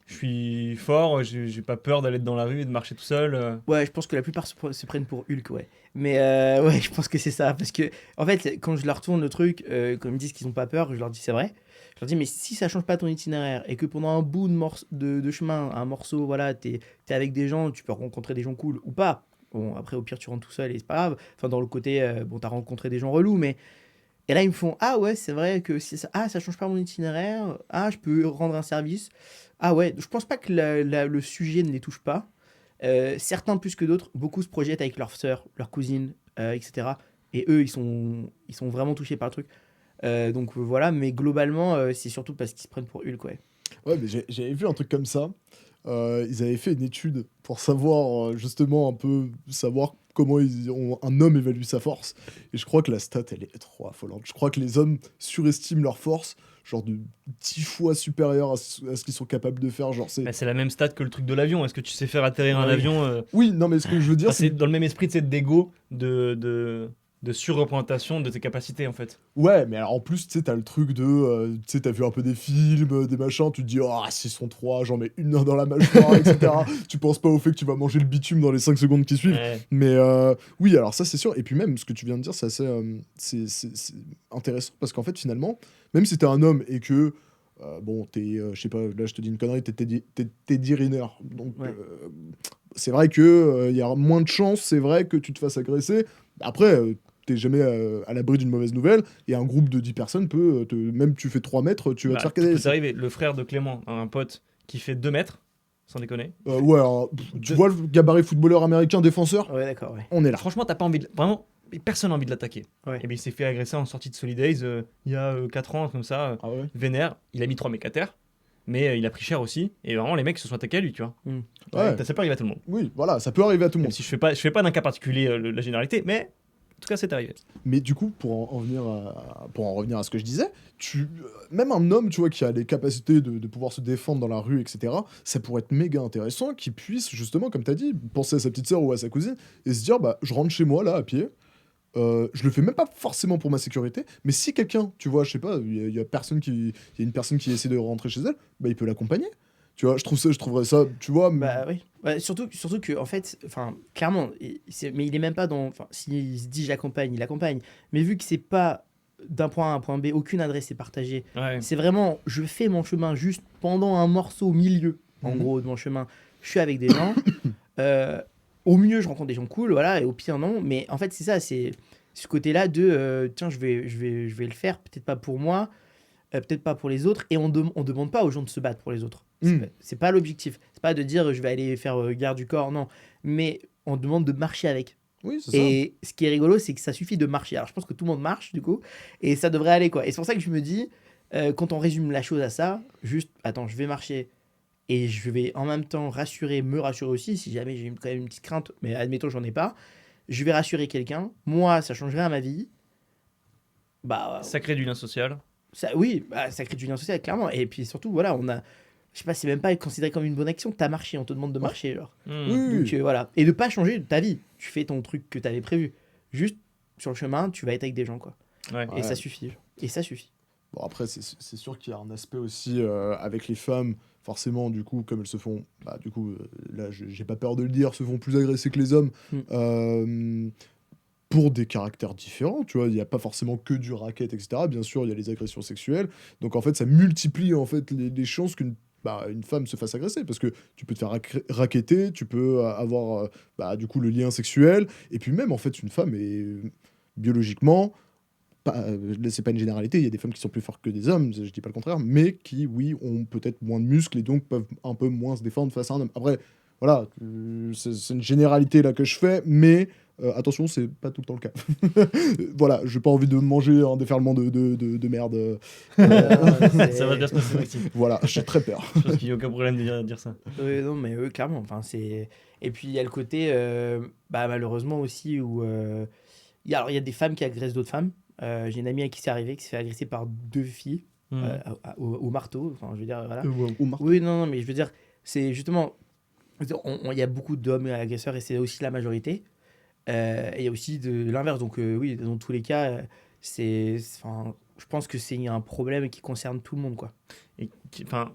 je suis fort, j'ai pas peur d'aller dans la rue et de marcher tout seul. Ouais, je pense que la plupart se prennent pour Hulk, ouais. Mais ouais, je pense que c'est ça. Parce que, en fait, quand je leur tourne le truc, quand ils me disent qu'ils ont pas peur, je leur dis c'est vrai. Je leur dis, mais si ça change pas ton itinéraire et que pendant un bout de chemin, un morceau, voilà, t'es avec des gens, tu peux rencontrer des gens cool ou pas. Bon, après, au pire, tu rentres tout seul et c'est pas grave. Enfin, dans le côté, bon, t'as rencontré des gens relous, mais. Et là, ils me font, ah ouais, c'est vrai que si ça, ah, ça change pas mon itinéraire. Ah, je peux rendre un service. Ah ouais, je pense pas que le sujet ne les touche pas. Certains plus que d'autres, beaucoup se projettent avec leurs sœurs, leurs cousines, etc. Et eux, ils sont vraiment touchés par le truc. Donc voilà, mais globalement, c'est surtout parce qu'ils se prennent pour Hulk, ouais. Ouais, mais j'avais vu un truc comme ça. Ils avaient fait une étude pour savoir, justement, un peu savoir comment un homme évalue sa force. Et je crois que la stat, elle est trop affolante. Je crois que les hommes surestiment leur force, genre de 10 fois supérieure à ce qu'ils sont capables de faire. Genre, Bah, c'est la même stat que le truc de l'avion. Est-ce que tu sais faire atterrir un Oui. avion Oui, non, mais ce que je veux dire, Enfin, c'est dans le même esprit d'ego, de surreprésentation de tes capacités en fait. Ouais, mais alors en plus, tu sais, t'as le truc de. Tu sais, t'as vu un peu des films, des machins, tu te dis, oh, s'ils sont trois, j'en mets une dans la mâchoire, etc. Tu penses pas au fait que tu vas manger le bitume dans les 5 secondes qui suivent. Ouais. Mais oui, alors ça, c'est sûr. Et puis même, ce que tu viens de dire, c'est assez. C'est intéressant parce qu'en fait, finalement, même si t'es un homme et que. Bon, je sais pas, là je te dis une connerie, t'es Teddy Riner. Donc, Ouais. c'est vrai que il y a moins de chances, c'est vrai, que tu te fasses agresser. Après, t'es jamais à l'abri d'une mauvaise nouvelle, et un groupe de 10 personnes peut, même tu fais 3 mètres, tu vas te Bah, faire tout peut caler. t'arriver. Le frère de Clément a un pote qui fait 2 mètres, sans déconner. Ouais, alors, tu vois le gabarit footballeur américain défenseur, Ouais, d'accord, ouais. on est là. Franchement, t'as pas envie de... Vraiment, personne n'a envie de l'attaquer. Ouais. Et bien il s'est fait agresser en sortie de Solidays il y a 4 ans, comme ça, Ah ouais. vénère. Il a mis 3 mecs à terre, mais il a pris cher aussi. Et vraiment, les mecs se sont attaqués à lui, tu vois. Ouais. Ça peut arriver à tout le monde. Oui, voilà, ça peut arriver à tout le Même monde. si je fais pas d'un cas particulier la généralité, mais en tout cas, c'est arrivé. Mais du coup, pour en revenir à ce que je disais, même un homme, tu vois, qui a les capacités de pouvoir se défendre dans la rue, etc., ça pourrait être méga intéressant qu'il puisse, justement, comme tu as dit, penser à sa petite sœur ou à sa cousine et se dire, bah, je rentre chez moi, là, à pied. Je le fais même pas forcément pour ma sécurité, mais si quelqu'un, tu vois, je sais pas, il y a une personne qui essaie de rentrer chez elle, bah, il peut l'accompagner. Tu vois, je trouverais ça, tu vois. Bah oui. Ouais, surtout que, en fait, enfin, clairement, mais il est même pas dans. Enfin, s'il se dit j'accompagne, il accompagne. Mais vu que c'est pas d'un point A à un point B, aucune adresse est partagée. Ouais. C'est vraiment, je fais mon chemin juste pendant un morceau au milieu, en Mhm. gros, de mon chemin. Je suis avec des gens. Au mieux, je rencontre des gens cool, voilà, et au pire, non. Mais en fait, c'est ça, c'est ce côté-là de tiens, je vais le faire, peut-être pas pour moi, peut-être pas pour les autres. Et on demande pas aux gens de se battre pour les autres. C'est pas l'objectif. C'est pas de dire je vais aller faire guerre du corps, non. Mais on demande de marcher avec. Oui, c'est ça. Et ce qui est rigolo, c'est que ça suffit de marcher. Alors je pense que tout le monde marche, du coup, et ça devrait aller, quoi. Et c'est pour ça que je me dis, quand on résume la chose à ça, juste, attends, je vais marcher. Et je vais en même temps me rassurer aussi, si jamais j'ai quand même une petite crainte, mais admettons que j'en ai pas. Je vais rassurer quelqu'un. Moi, ça changerait à ma vie. Bah, Ça crée du lien social. ça, oui, bah, ça crée du lien social, clairement. Et puis surtout, voilà, je sais pas, c'est même pas considéré comme une bonne action. T'as marché, on te demande de marcher, genre. Oui, Donc voilà. Et de pas changer ta vie. Tu fais ton truc que t'avais prévu. Juste sur le chemin, tu vas être avec des gens, quoi. Ouais. Et ça suffit. Et ça suffit. Bon, après, c'est sûr qu'il y a un aspect aussi avec les femmes, forcément, du coup, comme elles se font, bah, du coup, là, j'ai pas peur de le dire, se font plus agresser que les hommes, pour des caractères différents, tu vois, il n'y a pas forcément que du racket, etc. Bien sûr, il y a les agressions sexuelles, donc en fait, ça multiplie, en fait, les chances une femme se fasse agresser, parce que tu peux te faire racketter, tu peux avoir, du coup, le lien sexuel, et puis même, en fait, une femme est biologiquement c'est pas une généralité, il y a des femmes qui sont plus fortes que des hommes, je dis pas le contraire, mais qui, oui, ont peut-être moins de muscles et donc peuvent un peu moins se défendre face à un homme. Après, voilà, c'est une généralité là que je fais, mais attention, c'est pas tout le temps le cas. Voilà, j'ai pas envie de manger un déferlement de merde. Ça va bien se passer, Maxime. Voilà, j'ai très peur. Je pense qu'il n'y a aucun problème de dire ça. Non, mais clairement. Enfin, c'est. Et puis il y a le côté, malheureusement aussi, où alors, il y a des femmes qui agressent d'autres femmes. J'ai une amie à qui c'est arrivé, qui s'est fait agresser par 2 filles au marteau. Enfin, je veux dire, voilà. Ou Marc. Oui, non, mais je veux dire, c'est justement Il y a beaucoup d'hommes agresseurs et c'est aussi la majorité. Et il y a aussi de l'inverse. Donc, oui, dans tous les cas, enfin, je pense que c'est un problème qui concerne tout le monde, quoi. Et enfin,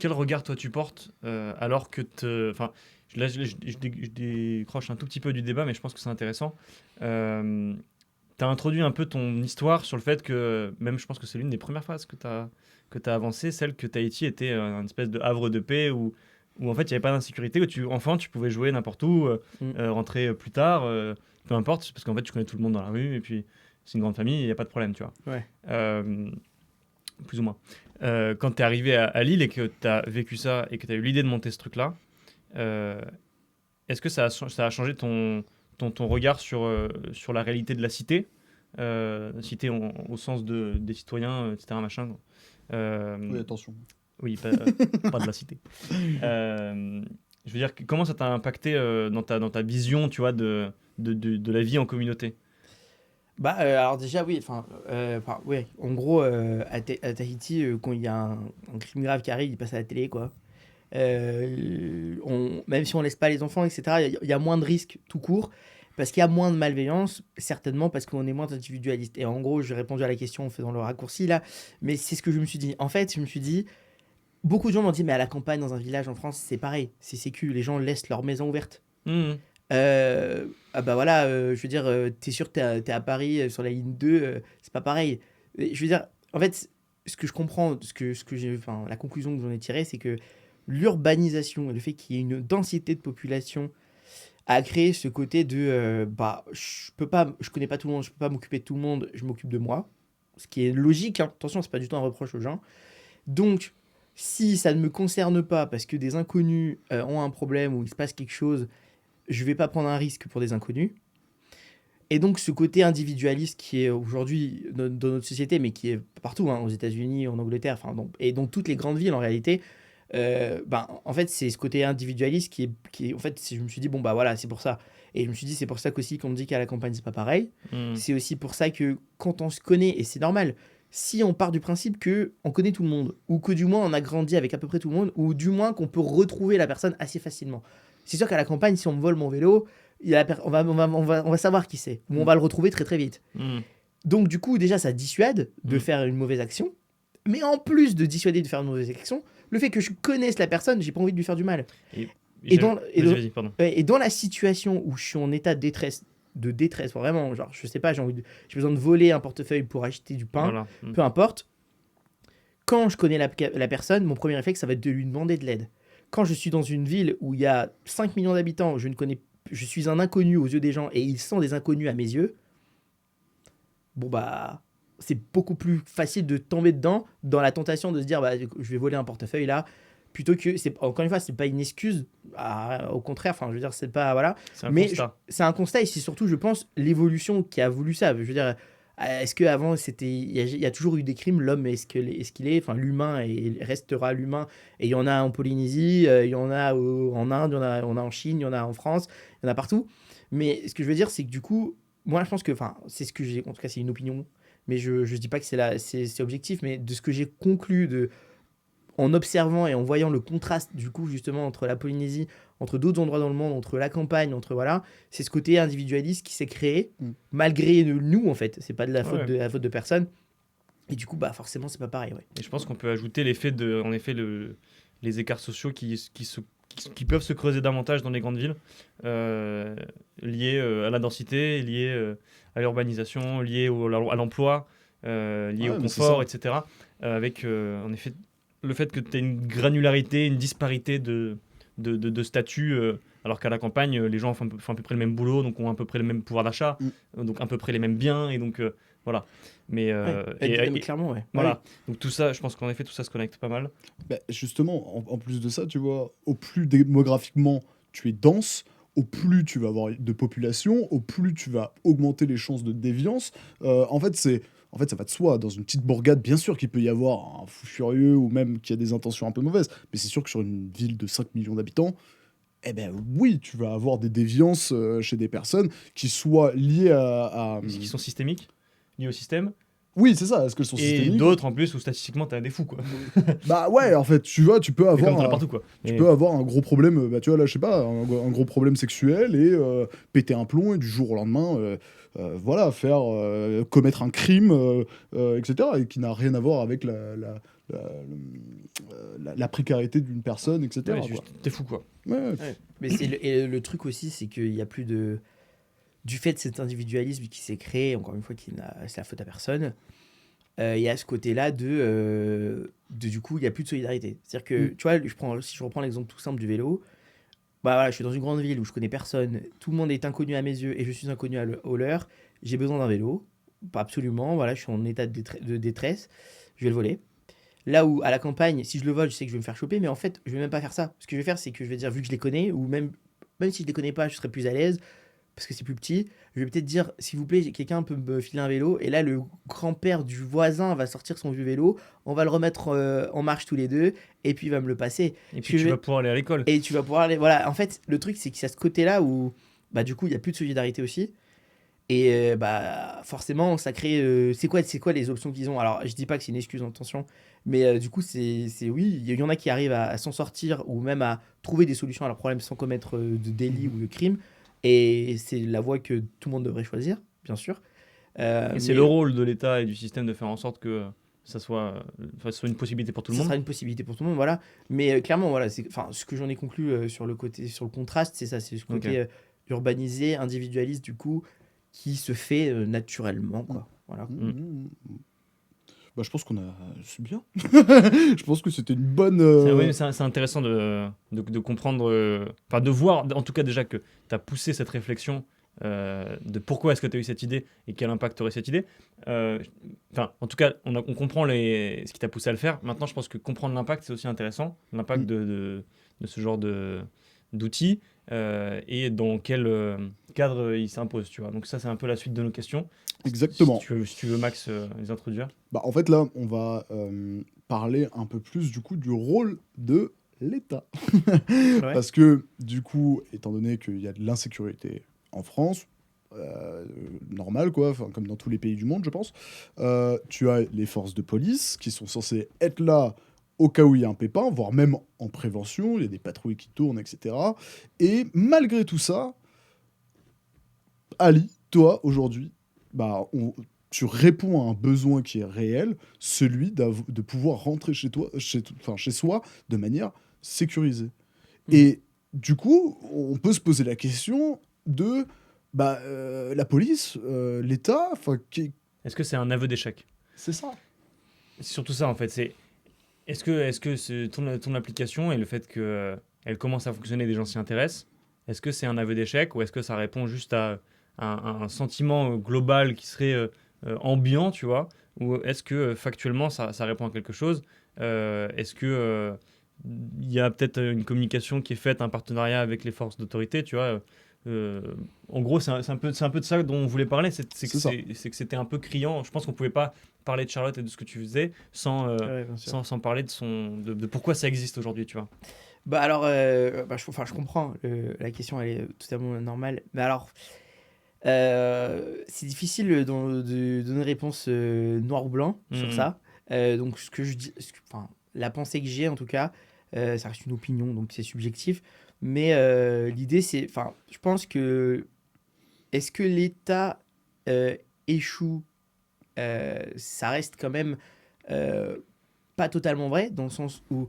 quel regard toi tu portes alors que enfin, là je décroche un tout petit peu du débat, mais je pense que c'est intéressant. Tu as introduit un peu ton histoire sur le fait que, même je pense que c'est l'une des premières phases que tu as avancé, celle que Tahiti était un espèce de havre de paix où en fait il n'y avait pas d'insécurité, où enfant tu pouvais jouer n'importe où, Mm. rentrer plus tard, peu importe, parce qu'en fait tu connais tout le monde dans la rue et puis c'est une grande famille, il n'y a pas de problème, tu vois. Ouais. Plus ou moins. Quand tu es arrivé à Lille et que tu as vécu ça et que tu as eu l'idée de monter ce truc-là, est-ce que ça a changé ton regard sur la réalité de la cité, cité au sens des citoyens, etc. Machin. Oui, attention. Oui, pas de la cité. Je veux dire, comment ça t'a impacté dans ta vision, tu vois, de la vie en communauté? Bah, alors déjà, oui, ouais, en gros, à Tahiti, quand il y a un crime grave qui arrive, il passe à la télé, quoi. Même si on laisse pas les enfants, etc., il y a moins de risques tout court, parce qu'il y a moins de malveillance, certainement parce qu'on est moins individualiste. Et en gros, j'ai répondu à la question en faisant le raccourci là, mais c'est ce que je me suis dit. En fait, je me suis dit, beaucoup de gens m'ont dit, mais à la campagne, dans un village en France, c'est pareil, c'est sécu, les gens laissent leur maison ouverte. Mhm. Ah bah voilà, je veux dire, t'es sûr que t'es à Paris sur la ligne 2, c'est pas pareil. Je veux dire, en fait, ce que je comprends, enfin, la conclusion que j'en ai tirée, c'est que l'urbanisation et le fait qu'il y ait une densité de population a créé ce côté de, bah, je connais pas tout le monde, je peux pas m'occuper de tout le monde, je m'occupe de moi. Ce qui est logique, hein. Attention, c'est pas du tout un reproche aux gens. Donc, si ça ne me concerne pas parce que des inconnus ont un problème ou il se passe quelque chose, je vais pas prendre un risque pour des inconnus. Et donc ce côté individualiste qui est aujourd'hui dans notre société, mais qui est partout, hein, aux États-Unis, en Angleterre, enfin, et dans toutes les grandes villes en réalité, ben, en fait c'est ce côté individualiste en fait, je me suis dit, bon bah voilà, c'est pour ça. Et je me suis dit, c'est pour ça qu'aussi qu'on me dit qu'à la campagne c'est pas pareil. Mhm. C'est aussi pour ça que quand on se connaît, et c'est normal, si on part du principe que on connaît tout le monde, ou que du moins on a grandi avec à peu près tout le monde, ou du moins qu'on peut retrouver la personne assez facilement. C'est sûr qu'à la campagne, si on me vole mon vélo, on va savoir qui c'est, ou on va le retrouver très très vite. Mhm. Donc du coup, déjà, ça dissuade de Mm. faire une mauvaise action. Mais en plus de dissuader de faire une mauvaise action, le fait que je connaisse la personne, j'ai pas envie de lui faire du mal. Et, Et dans, et dans- vas-y, pardon. ouais, et dans la situation où je suis en état de détresse, vraiment, genre, je sais pas, j'ai besoin de voler un portefeuille pour acheter du pain, Voilà. peu importe. Quand je connais la personne, mon premier réflexe, ça va être de lui demander de l'aide. Quand je suis dans une ville où il y a 5 millions d'habitants, je suis un inconnu aux yeux des gens et ils sont des inconnus à mes yeux, bon bah, c'est beaucoup plus facile de tomber dedans dans la tentation de se dire, bah, je vais voler un portefeuille là, plutôt que, encore une fois, c'est pas une excuse, au contraire, enfin, je veux dire, c'est pas, voilà, C'est un mais constat. c'est un constat et c'est surtout, je pense, l'évolution qui a voulu ça. Je veux dire, est-ce qu'avant, il y a toujours eu des crimes, l'homme est ce qu'il est, enfin, l'humain restera l'humain, et il y en a en Polynésie, il y en a en Inde, on a en Chine, il y en a en France, il y en a partout. Mais ce que je veux dire, c'est que du coup, moi, je pense que, enfin, c'est ce que j'ai, en tout cas, c'est une opinion, mais je ne dis pas que c'est objectif, mais de ce que j'ai conclu en observant et en voyant le contraste, du coup, justement, entre la Polynésie, entre d'autres endroits dans le monde, entre la campagne, entre voilà, c'est ce côté individualiste qui s'est créé, malgré nous, en fait. C'est pas de la faute, Ouais. de la faute de personne. Et du coup, bah, forcément, c'est pas pareil, ouais. Et je pense qu'on peut ajouter l'effet en effet, les écarts sociaux qui peuvent se creuser davantage dans les grandes villes, liés à la densité, liés à l'urbanisation, liés à l'emploi, liés au Ouais, mais c'est confort, ça. etc. Avec en effet le fait que tu aies une granularité, une disparité de statut, alors qu'à la campagne, les gens font à peu près le même boulot, donc ont à peu près le même pouvoir d'achat, donc à peu près les mêmes biens, et donc voilà. Mais, Ouais, mais clairement, ouais. voilà. Donc tout ça, je pense qu'en effet, tout ça se connecte pas mal. Bah, justement, en plus de ça, tu vois, au plus démographiquement tu es dense, au plus tu vas avoir de population, au plus tu vas augmenter les chances de déviance. En fait, ça va de soi. Dans une petite bourgade, bien sûr qu'il peut y avoir un fou furieux ou même qui a des intentions un peu mauvaises. Mais c'est sûr que sur une ville de 5 millions d'habitants, eh ben oui, tu vas avoir des déviances chez des personnes qui soient liées à, Qui sont systémiques, liés au système, Oui, c'est ça. Est-ce qu'elles sont Et systémiques? d'autres en plus où statistiquement t'as des fous quoi. Bah ouais, en fait, tu vois, tu peux Et comme avoir t'en as partout quoi. tu Mais- peux avoir un gros problème, bah, tu vois, là, je sais pas, un gros problème sexuel et péter un plomb et du jour au lendemain, voilà, commettre un crime, etc. Et qui n'a rien à voir avec la précarité d'une personne, etc. Ouais, c'est quoi. juste, t'es fou quoi. Ouais, Ouais. Mais le truc aussi, c'est qu'il y a plus de. Du fait de cet individualisme qui s'est créé, encore une fois, c'est la faute à personne, il y a ce côté-là du coup, il n'y a plus de solidarité. C'est-à-dire que, tu vois, si je reprends l'exemple tout simple du vélo, bah voilà, je suis dans une grande ville où je connais personne, tout le monde est inconnu à mes yeux et je suis inconnu au leur, j'ai besoin d'un vélo, pas absolument, voilà, je suis en état de détresse, je vais le voler. Là où, à la campagne, si je le vole, je sais que je vais me faire choper, mais en fait, je vais même pas faire ça. Ce que je vais faire, c'est que je vais dire, vu que je les connais, ou même si je les connais pas, je serai plus à l'aise, parce que c'est plus petit, je vais peut-être dire, s'il vous plaît, quelqu'un peut me filer un vélo, et là, le grand-père du voisin va sortir son vieux vélo, on va le remettre en marche tous les deux, et puis il va me le passer. Et Ce puis que tu je vas vais- pouvoir aller à l'école. Et tu vas pouvoir aller... Voilà, en fait, le truc, c'est qu'il y a ce côté-là où, bah, du coup, il n'y a plus de solidarité aussi. Et bah forcément, ça crée. C'est quoi les options qu'ils ont? Alors, je dis pas que c'est une excuse, attention, mais du coup, oui, il y en a qui arrivent à s'en sortir ou même à trouver des solutions à leurs problèmes sans commettre de délit ou de crime. Et c'est la voie que tout le monde devrait choisir, bien sûr. Et c'est Mais le rôle de l'État et du système de faire en sorte que ça soit une possibilité pour tout le ça monde. sera une possibilité pour tout le monde, voilà. Mais clairement, voilà, enfin, ce que j'en ai conclu sur le contraste, c'est ça, c'est ce côté urbanisé, individualiste, du coup, qui se fait naturellement, quoi. Voilà. Bah, je pense qu'on a. C'est bien. Je pense que c'était une bonne. Oui, mais c'est intéressant de comprendre, enfin de voir en tout cas déjà que tu as poussé cette réflexion de pourquoi est-ce que tu as eu cette idée et quel impact aurait cette idée. Enfin, en tout cas, on comprend ce qui t'a poussé à le faire. Maintenant, je pense que comprendre l'impact, c'est aussi intéressant, l'impact de ce genre d'outils et dans quel cadre il s'impose, tu vois. Donc ça, c'est un peu la suite de nos questions. Exactement. Si tu veux Max, les introduire. Bah, en fait, là, on va parler un peu plus du coup du rôle de l'État. Ouais. Parce que, du coup, étant donné qu'il y a de l'insécurité en France, normal quoi, enfin, comme dans tous les pays du monde, je pense, tu as les forces de police qui sont censées être là au cas où il y a un pépin, voire même en prévention, il y a des patrouilles qui tournent, etc. Et malgré tout ça, Ali, toi, aujourd'hui, bah, tu réponds à un besoin qui est réel, celui de pouvoir rentrer chez toi, chez soi, de manière sécurisée. Et du coup, on peut se poser la question de la police, l'État, enfin, Est-ce que c'est un aveu d'échec? c'est ça. C'est surtout ça en fait. Est-ce que ton application et le fait qu'elle commence à fonctionner, des gens s'y intéressent, est-ce que c'est un aveu d'échec ou est-ce que ça répond juste à un sentiment global qui serait ambiant, tu vois? Ou est-ce que factuellement ça répond à quelque chose? Est-ce que il y a peut-être une communication qui est faite, un partenariat avec les forces d'autorité, tu vois? En gros, c'est un peu de ça dont on voulait parler. C'est C'est ça. que c'était un peu criant. Je pense qu'on pouvait pas parler de Charlotte et de ce que tu faisais Ouais, bien sûr. sans parler de pourquoi ça existe aujourd'hui, tu vois. Bah alors, je comprends, la question elle est totalement normale. Mais alors, c'est difficile de donner une réponse noir ou blanc sur Mhm. ça. Donc, ce que je dis, enfin, la pensée que j'ai en tout cas, ça reste une opinion, donc c'est subjectif. Mais l'idée, enfin, je pense que est-ce que l'État échoue, ça reste quand même pas totalement vrai, dans le sens où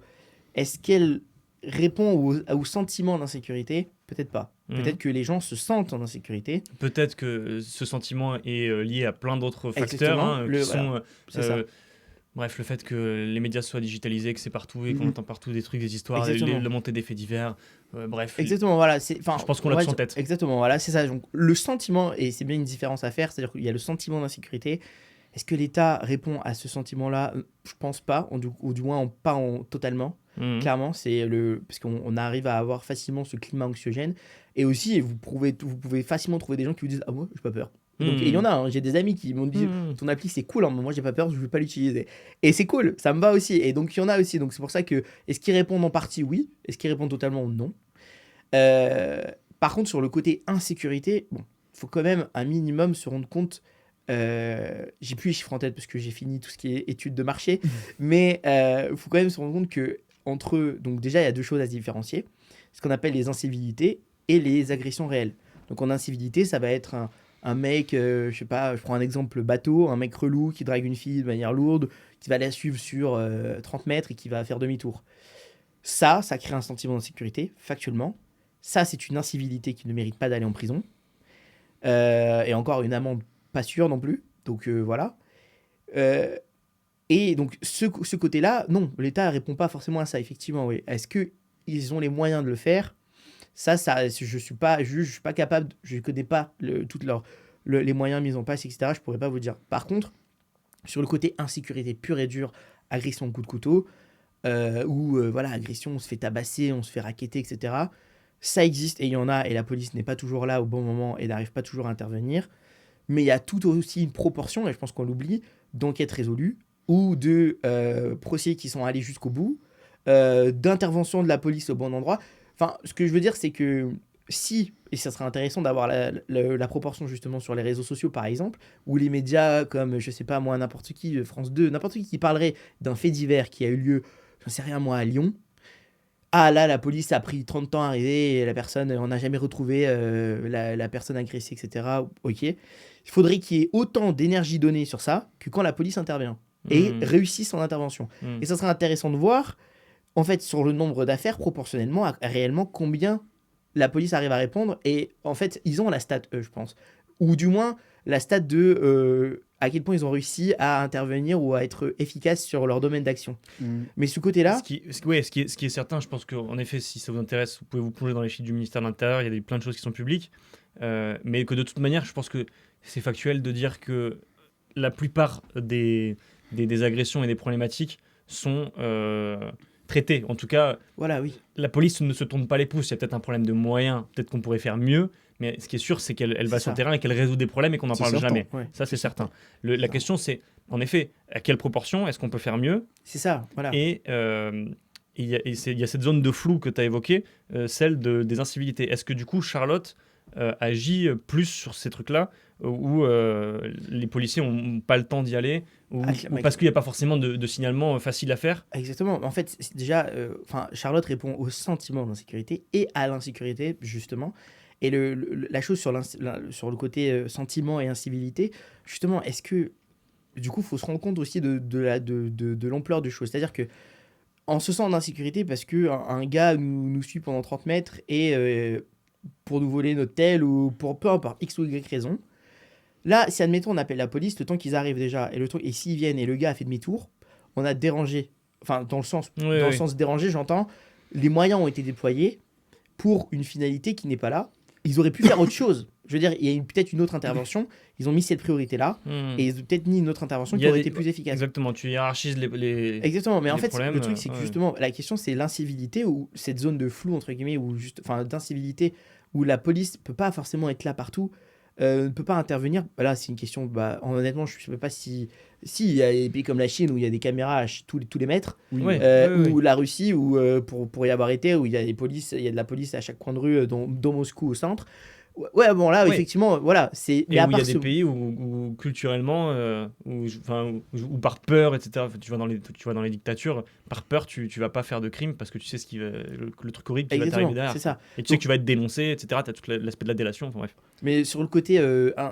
est-ce qu'elle répond au sentiment d'insécurité? Peut-être pas. Mhm. Peut-être que les gens se sentent en insécurité. Peut-être que ce sentiment est lié à plein d'autres facteurs Exactement. hein, qui Voilà, sont c'est ça. bref, le fait que les médias soient digitalisés, que c'est partout et qu'on entend partout des trucs, des histoires, Exactement. la montée des faits divers, bref. Exactement, voilà. Je pense qu'on l'a tous en tête. Exactement, voilà, c'est ça. Donc, le sentiment, et c'est bien une différence à faire, c'est-à-dire qu'il y a le sentiment d'insécurité. Est-ce que l'État répond à ce sentiment-là? Je pense pas, ou du moins pas totalement. Mhm. Clairement, parce qu'on arrive à avoir facilement ce climat anxiogène. Et aussi, vous pouvez facilement trouver des gens qui vous disent ah moi j'ai pas peur. Donc, et il y en a, hein, j'ai des amis qui m'ont dit ton appli c'est cool, hein, mais moi j'ai pas peur, je vais pas l'utiliser. Et c'est cool, ça me va aussi. Et donc il y en a aussi. Donc c'est pour ça que est-ce qu'ils répondent en partie? Oui. Est-ce qu'ils répondent totalement? Non. Par contre, sur le côté insécurité, bon, faut quand même un minimum se rendre compte j'ai plus les chiffres en tête parce que j'ai fini tout ce qui est études de marché, mais il faut quand même se rendre compte que entre eux, donc déjà il y a deux choses à se différencier, ce qu'on appelle les incivilités et les agressions réelles. Donc en incivilité, ça va être un mec, je sais pas, je prends un exemple bateau, un mec relou qui drague une fille de manière lourde, qui va la suivre sur 30 mètres et qui va faire demi-tour. Ça crée un sentiment d'insécurité, factuellement. Ça, c'est une incivilité qui ne mérite pas d'aller en prison. Et encore une amende pas sûre non plus. Donc voilà. Euh, et donc ce côté-là, non, l'État répond pas forcément à ça, effectivement. Oui. Est-ce qu'ils ont les moyens de le faire? Ça, je suis pas juge, je suis pas capable, je connais pas toutes les moyens mis en place, etc. Je pourrais pas vous dire. Par contre, sur le côté insécurité pure et dure, agression coup de couteau, voilà, agression, on se fait tabasser, on se fait racketter, etc. Ça existe et il y en a, et la police n'est pas toujours là au bon moment et n'arrive pas toujours à intervenir. Mais il y a tout aussi une proportion, et je pense qu'on l'oublie, d'enquêtes résolues ou de procès qui sont allés jusqu'au bout, d'intervention de la police au bon endroit. Enfin, ce que je veux dire, c'est que si, et ça serait intéressant d'avoir la proportion justement sur les réseaux sociaux par exemple, ou les médias comme, je sais pas moi, n'importe qui, France 2, n'importe qui parlerait d'un fait divers qui a eu lieu, j'en sais rien moi, à Lyon. Ah là, la police a pris 30 ans à arriver et la personne, on n'a jamais retrouvé la personne agressée, etc. Ok. Il faudrait qu'il y ait autant d'énergie donnée sur ça que quand la police intervient et réussit son intervention. Et ça serait intéressant de voir, en fait, sur le nombre d'affaires, proportionnellement, réellement combien la police arrive à répondre. Et en fait, ils ont la stat, eux, je pense. Ou du moins, la stat de à quel point ils ont réussi à intervenir ou à être efficaces sur leur domaine d'action. Mais ce côté-là, Ce qui est certain, je pense qu'en effet, si ça vous intéresse, vous pouvez vous plonger dans les chiffres du ministère de l'Intérieur, il y a plein de choses qui sont publiques, mais que de toute manière, je pense que c'est factuel de dire que la plupart des agressions et des problématiques sont traitées. En tout cas, voilà, oui. la police ne se tourne pas les pouces, il y a peut-être un problème de moyens, peut-être qu'on pourrait faire mieux, mais ce qui est sûr, c'est qu'elle va C'est sur ça. le terrain et qu'elle résout des problèmes et qu'on n'en C'est parle certain. jamais. Ouais, Ça, c'est certain. La question, c'est, en effet, à quelle proportion est-ce qu'on peut faire mieux? c'est ça, voilà. Et il y a cette zone de flou que tu as évoquée, celle des incivilités. Est-ce que du coup, Charlotte agit plus sur ces trucs-là, où les policiers n'ont pas le temps d'y aller, ou parce qu'il n'y a pas forcément de signalement facile à faire? Exactement. En fait, déjà, Charlotte répond au sentiment d'insécurité et à l'insécurité, justement. Et la chose sur le côté sentiment et incivilité, justement, est-ce que, du coup, il faut se rendre compte aussi de l'ampleur des choses. C'est-à-dire que on se sent d'insécurité parce que un gars nous suit pendant 30 mètres et pour nous voler notre tel ou pour peu importe, X ou Y raison. Là, si admettons on appelle la police, le temps qu'ils arrivent déjà, et s'ils viennent et le gars a fait demi-tour, on a dérangé. Enfin, dans le sens dérangé, j'entends, les moyens ont été déployés pour une finalité qui n'est pas là. Ils auraient pu faire autre chose. Je veux dire, il y a peut-être une autre intervention. Ils ont mis cette priorité-là et ils ont peut-être mis une autre intervention qui aurait été plus efficace. Exactement, tu hiérarchises Exactement, mais en les fait, problèmes, le truc, c'est que justement, la question, c'est l'incivilité ou cette zone de flou, entre guillemets, d'incivilité où la police peut pas forcément être là partout, ne peut pas intervenir. Là, c'est une question, honnêtement, je ne sais pas si il y a des pays comme la Chine où il y a des caméras à tous les mètres, ou la Russie où, pour y avoir été, où il y a des polices, il y a de la police à chaque coin de rue, dont Moscou au centre. Ouais, bon, là, effectivement, voilà. Et où il y a des pays où culturellement, où par peur, etc., tu vas dans les dictatures, par peur, tu vas pas faire de crime parce que tu sais le truc horrible qui va t'arriver derrière. C'est ça. Et tu sais que tu vas être dénoncé, etc., tu as tout l'aspect de la délation, enfin, bref. Mais sur le côté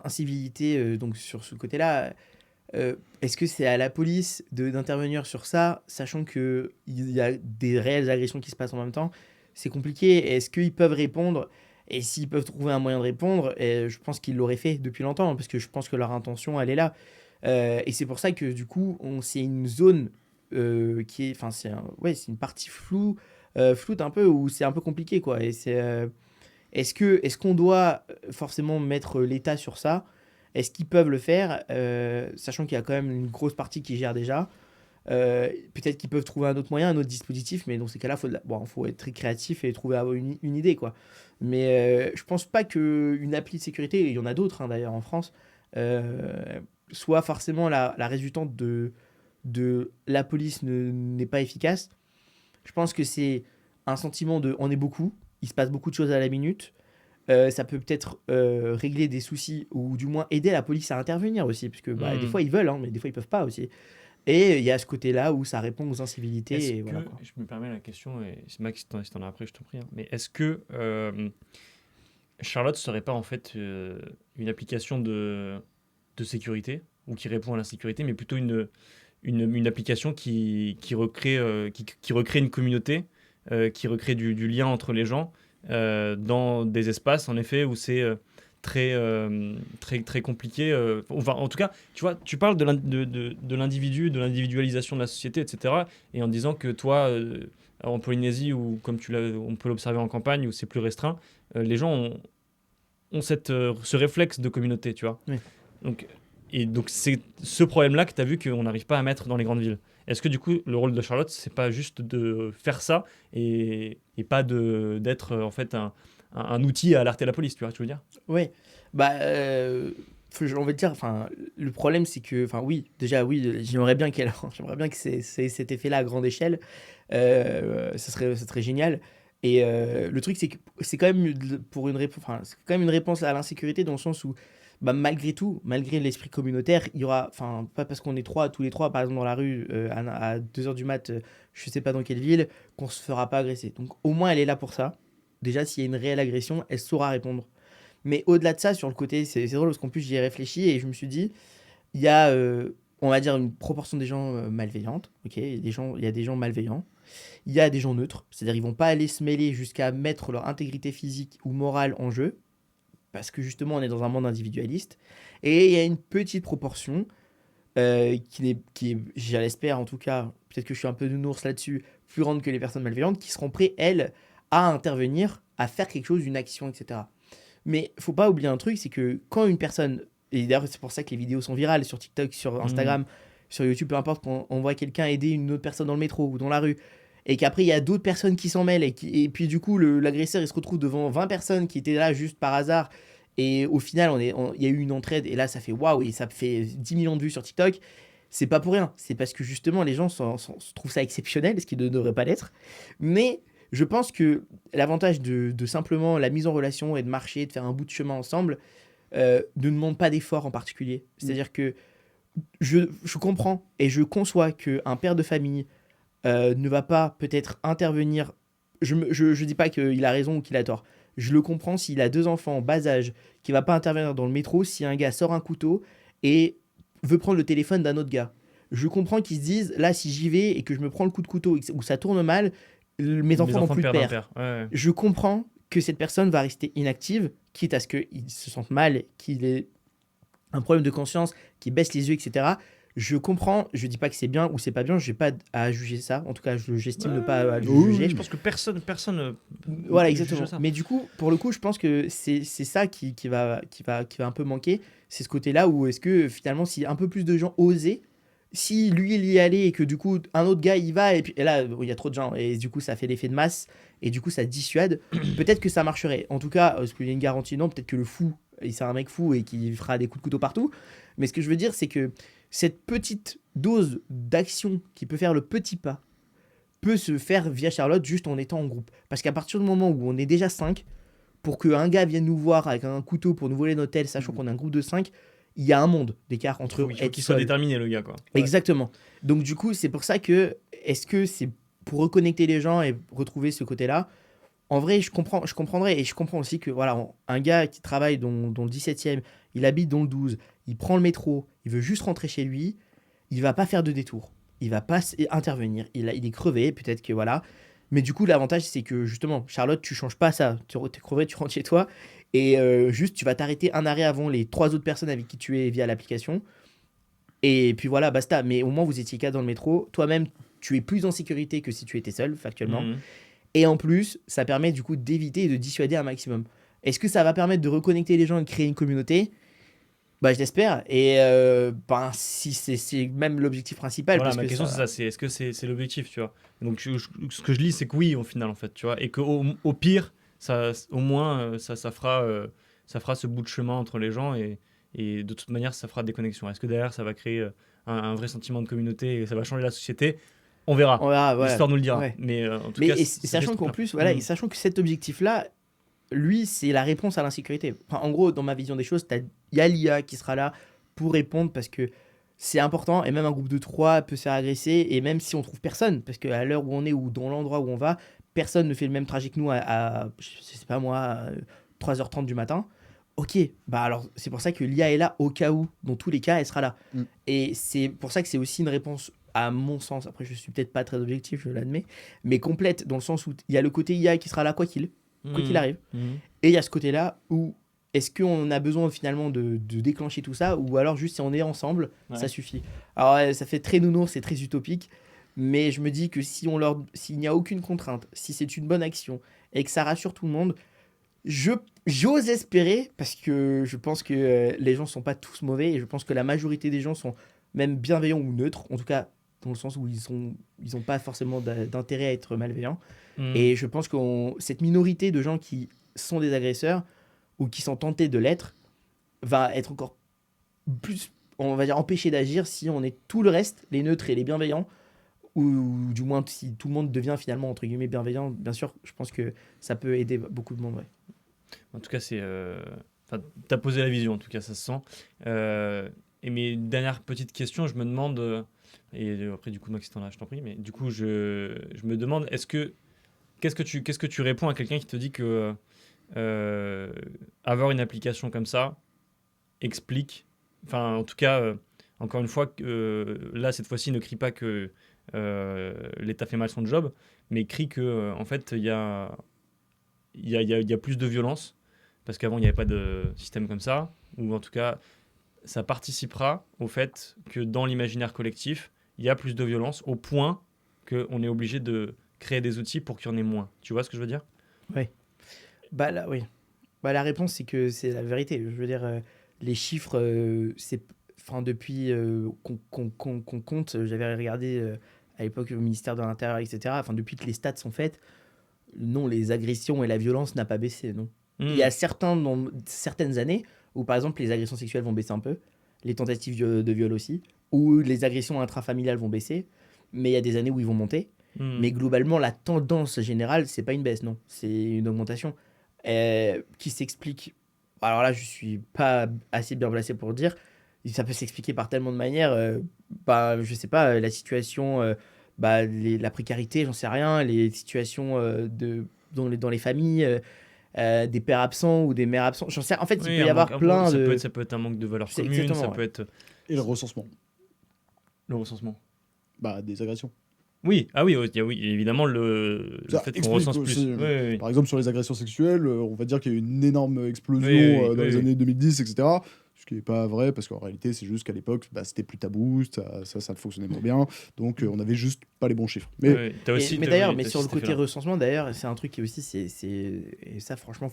incivilité, donc sur ce côté-là, est-ce que c'est à la police d'intervenir sur ça, sachant qu'il y a des réelles agressions qui se passent en même temps? C'est compliqué. Est-ce qu'ils peuvent répondre? Et s'ils peuvent trouver un moyen de répondre, je pense qu'ils l'auraient fait depuis longtemps, parce que je pense que leur intention, elle est là. Et c'est pour ça que du coup, c'est une zone qui est, c'est une partie floue un peu, où c'est un peu compliqué, quoi. Et est-ce qu'on doit forcément mettre l'État sur ça? Est-ce qu'ils peuvent le faire, sachant qu'il y a quand même une grosse partie qui gère déjà? Peut-être qu'ils peuvent trouver un autre moyen, un autre dispositif, mais dans ces cas-là, faut être très créatif et trouver une idée, quoi. Mais je pense pas qu'une appli de sécurité, et il y en a d'autres d'ailleurs en France, soit forcément la résultante de la police n'est pas efficace. Je pense que c'est un sentiment de on est beaucoup, il se passe beaucoup de choses à la minute. Ça peut peut-être régler des soucis ou du moins aider la police à intervenir aussi, parce que des fois ils veulent, hein, mais des fois ils peuvent pas aussi. Et il y a ce côté-là où ça répond aux incivilités. Est-ce Et que, voilà, quoi. je me permets la question, et c'est Max, si t'en as après, je t'en prie, hein, mais est-ce que Charlotte serait pas en fait une application de sécurité, ou qui répond à la sécurité, mais plutôt une application qui recrée une communauté, qui recrée du lien entre les gens dans des espaces, en effet, où c'est très compliqué. Enfin, en tout cas, tu vois, tu parles de l'individu, de l'individualisation de la société, etc. Et en disant que toi, en Polynésie, ou comme on peut l'observer en campagne, où c'est plus restreint, les gens ont ce réflexe de communauté, tu vois. Oui. Donc c'est ce problème-là que tu as vu qu'on n'arrive pas à mettre dans les grandes villes. Est-ce que du coup, le rôle de Charlotte, c'est pas juste de faire ça et pas d'être en fait un outil à alerter la police, tu vois ce que je veux dire? Ouais, on va te dire, enfin, le problème c'est que, enfin, oui, déjà, oui, j'aimerais bien j'aimerais bien que c'est cet effet-là à grande échelle, ça serait génial. Et le truc, c'est que c'est quand même pour une réponse, enfin, c'est quand même une réponse à l'insécurité dans le sens où, malgré tout, malgré l'esprit communautaire, il y aura, enfin, pas parce qu'on est tous les trois, par exemple, dans la rue, à 2 heures du mat, je sais pas dans quelle ville, qu'on se fera pas agresser. Donc, au moins, elle est là pour ça. Déjà, s'il y a une réelle agression, elle saura répondre. Mais au-delà de ça, sur le côté, c'est drôle parce qu'en plus, j'y ai réfléchi et je me suis dit, il y a, on va dire, une proportion des gens malveillantes. Ok, il y a des gens malveillants. Il y a des gens neutres, c'est-à-dire ils vont pas aller se mêler jusqu'à mettre leur intégrité physique ou morale en jeu, parce que justement, on est dans un monde individualiste. Et il y a une petite proportion qui est, je l'espère en tout cas, peut-être que je suis un peu nounours là-dessus, plus grande que les personnes malveillantes, qui seront prêtes, elles, à intervenir, à faire quelque chose, une action, etc. Mais faut pas oublier un truc, c'est que quand une personne, et d'ailleurs c'est pour ça que les vidéos sont virales sur TikTok, sur Instagram, sur YouTube, peu importe, quand on voit quelqu'un aider une autre personne dans le métro ou dans la rue, et qu'après il y a d'autres personnes qui s'en mêlent, et puis du coup l'agresseur il se retrouve devant 20 personnes qui étaient là juste par hasard, et au final il y a eu une entraide, et là ça fait waouh, et ça fait 10 millions de vues sur TikTok. C'est pas pour rien, c'est parce que justement les gens trouvent ça exceptionnel, ce qui ne devrait pas l'être. Mais je pense que l'avantage de simplement la mise en relation et de marcher, de faire un bout de chemin ensemble, ne demande pas d'effort en particulier. C'est-à-dire que je comprends et je conçois qu'un père de famille ne va pas peut-être intervenir. Je dis pas qu'il a raison ou qu'il a tort. Je le comprends s'il a 2 enfants en bas âge, qui va pas intervenir dans le métro si un gars sort un couteau et veut prendre le téléphone d'un autre gars. Je comprends qu'ils se disent, là, si j'y vais et que je me prends le coup de couteau ou ça tourne mal, mes enfants n'ont plus de perdent un père. père. Ouais. Je comprends que cette personne va rester inactive, quitte à ce qu'il se sente mal, qu'il ait un problème de conscience, qu'il baisse les yeux, etc. Je comprends, je dis pas que c'est bien ou c'est pas bien, je n'ai pas à juger ça. En tout cas, j'estime ne pas à le juger. Je pense que personne Voilà, juge exactement. ça. Mais du coup, pour le coup, je pense que c'est ça qui va un peu manquer. C'est ce côté-là où est-ce que finalement, si un peu plus de gens osaient, si lui il y allait et que du coup un autre gars y va et là il y a trop de gens et du coup ça fait l'effet de masse et du coup ça dissuade, peut-être que ça marcherait. En tout cas, est-ce qu'il y a une garantie? Non, peut-être que le fou, c'est un mec fou et qui fera des coups de couteau partout. Mais ce que je veux dire, c'est que cette petite dose d'action qui peut faire le petit pas peut se faire via Charlotte juste en étant en groupe. Parce qu'à partir du moment où on est déjà 5, pour qu'un gars vienne nous voir avec un couteau pour nous voler notre aile, sachant qu'on est un groupe de 5, il y a un monde d'écart entre il faut qu'il soit déterminé, le gars, quoi. Exactement. Donc du coup, c'est pour ça que, est-ce que c'est pour reconnecter les gens et retrouver ce côté-là? En vrai, je comprendrais, et je comprends aussi que voilà, un gars qui travaille dans le 17e, il habite dans le 12, il prend le métro, il veut juste rentrer chez lui, il va pas faire de détour, il va pas intervenir, il est crevé, peut-être que voilà. Mais du coup, l'avantage, c'est que justement, Charlotte, tu changes pas ça, t'es crevé, tu rentres chez toi, et juste, tu vas t'arrêter un arrêt avant les 3 autres personnes avec qui tu es via l'application, et puis voilà, basta. Mais au moins, vous étiez 4 dans le métro, toi-même, tu es plus en sécurité que si tu étais seul, factuellement. Et en plus, ça permet du coup d'éviter et de dissuader un maximum. Est-ce que ça va permettre de reconnecter les gens et de créer une communauté? Je l'espère. Et si c'est même l'objectif principal. Voilà, parce ma que question, c'est ça. Est-ce que c'est l'objectif, tu vois? Donc, ce que je lis, c'est que oui, au final, en fait, tu vois. Et qu'au pire, au moins, ça fera ce bout de chemin entre les gens et de toute manière, ça fera des connexions. Est-ce que derrière, ça va créer un vrai sentiment de communauté et ça va changer la société? On verra. Voilà. L'histoire nous le dira. Ouais. Mais en tout Mais cas, sachant qu'en plus, voilà, et sachant que cet objectif-là, lui, c'est la réponse à l'insécurité. Enfin, en gros, dans ma vision des choses, il y a l'IA qui sera là pour répondre parce que c'est important. Et même un groupe de 3 peut se faire agresser. Et même si on trouve personne, parce qu'à l'heure où on est ou dans l'endroit où on va, personne ne fait le même trajet que nous je sais pas moi, à 3h30 du matin. Ok, bah alors c'est pour ça que l'IA est là au cas où, dans tous les cas, elle sera là. Mm. Et c'est pour ça que c'est aussi une réponse, à mon sens, après je suis peut-être pas très objectif, je l'admets, mais complète, dans le sens où il y a le côté IA qui sera là quoi qu'il arrive. Et il y a ce côté-là où est-ce qu'on a besoin finalement de déclencher tout ça, ou alors juste si on est ensemble, ça suffit. Alors ça fait très nounours, c'est très utopique, mais je me dis que s'il n'y a aucune contrainte, si c'est une bonne action et que ça rassure tout le monde, j'ose espérer, parce que je pense que les gens sont pas tous mauvais, et je pense que la majorité des gens sont même bienveillants ou neutres, en tout cas dans le sens où ils ont pas forcément d'intérêt à être malveillants. Et je pense que cette minorité de gens qui sont des agresseurs ou qui sont tentés de l'être va être encore plus, on va dire, empêché d'agir si on est tout le reste, les neutres et les bienveillants, ou du moins si tout le monde devient finalement entre guillemets bienveillant. Bien sûr, je pense que ça peut aider beaucoup de monde. Ouais. En tout cas, t'as posé la vision, en tout cas, ça se sent. Et mes dernières petites questions, je me demande, et après, du coup, Max, là, je t'en prie, mais du coup, je me demande, qu'est-ce que tu réponds à quelqu'un qui te dit que avoir une application comme ça explique, enfin, en tout cas, encore une fois, là, cette fois-ci, ne crie pas que l'État fait mal son job, mais crie que, en fait, il y a plus de violence, parce qu'avant, il n'y avait pas de système comme ça, ou en tout cas, ça participera au fait que dans l'imaginaire collectif, il y a plus de violence, au point qu'on est obligé de créer des outils pour qu'il y en ait moins. Tu vois ce que je veux dire ? Oui. Bah là, oui. Bah, la réponse, c'est que c'est la vérité. Je veux dire, les chiffres, depuis qu'on compte, j'avais regardé à l'époque au ministère de l'Intérieur, etc. Enfin, depuis que les stats sont faites, non, les agressions et la violence n'a pas baissé, non. Il y a certaines années où, par exemple, les agressions sexuelles vont baisser un peu, les tentatives de viol aussi, ou les agressions intrafamiliales vont baisser, mais il y a des années où ils vont monter. Mais globalement, la tendance générale, c'est pas une baisse, non. C'est une augmentation qui s'explique. Alors là, je suis pas assez bien placé pour le dire. Ça peut s'expliquer par tellement de manières. Je sais pas, la situation, la précarité, j'en sais rien, les situations dans les familles, des pères absents ou des mères absentes. J'en sais. En fait, il peut y avoir plein de. Ça peut être un manque de valeurs C'est communes, exactement, ça ouais. peut être Et le recensement. le recensement. Bah, des agressions. Oui, ah oui, il y a évidemment le Ça fait qu'on explique recense aussi, plus. Oui, oui, Par exemple, sur les agressions sexuelles, on va dire qu'il y a eu une énorme explosion dans les années 2010, etc. Ce qui n'est pas vrai, parce qu'en réalité, c'est juste qu'à l'époque, c'était plus tabou, ça fonctionnait moins bien, donc on n'avait juste pas les bons chiffres. Mais Mais d'ailleurs, sur le côté recensement, d'ailleurs, c'est un truc qui aussi, et ça, franchement,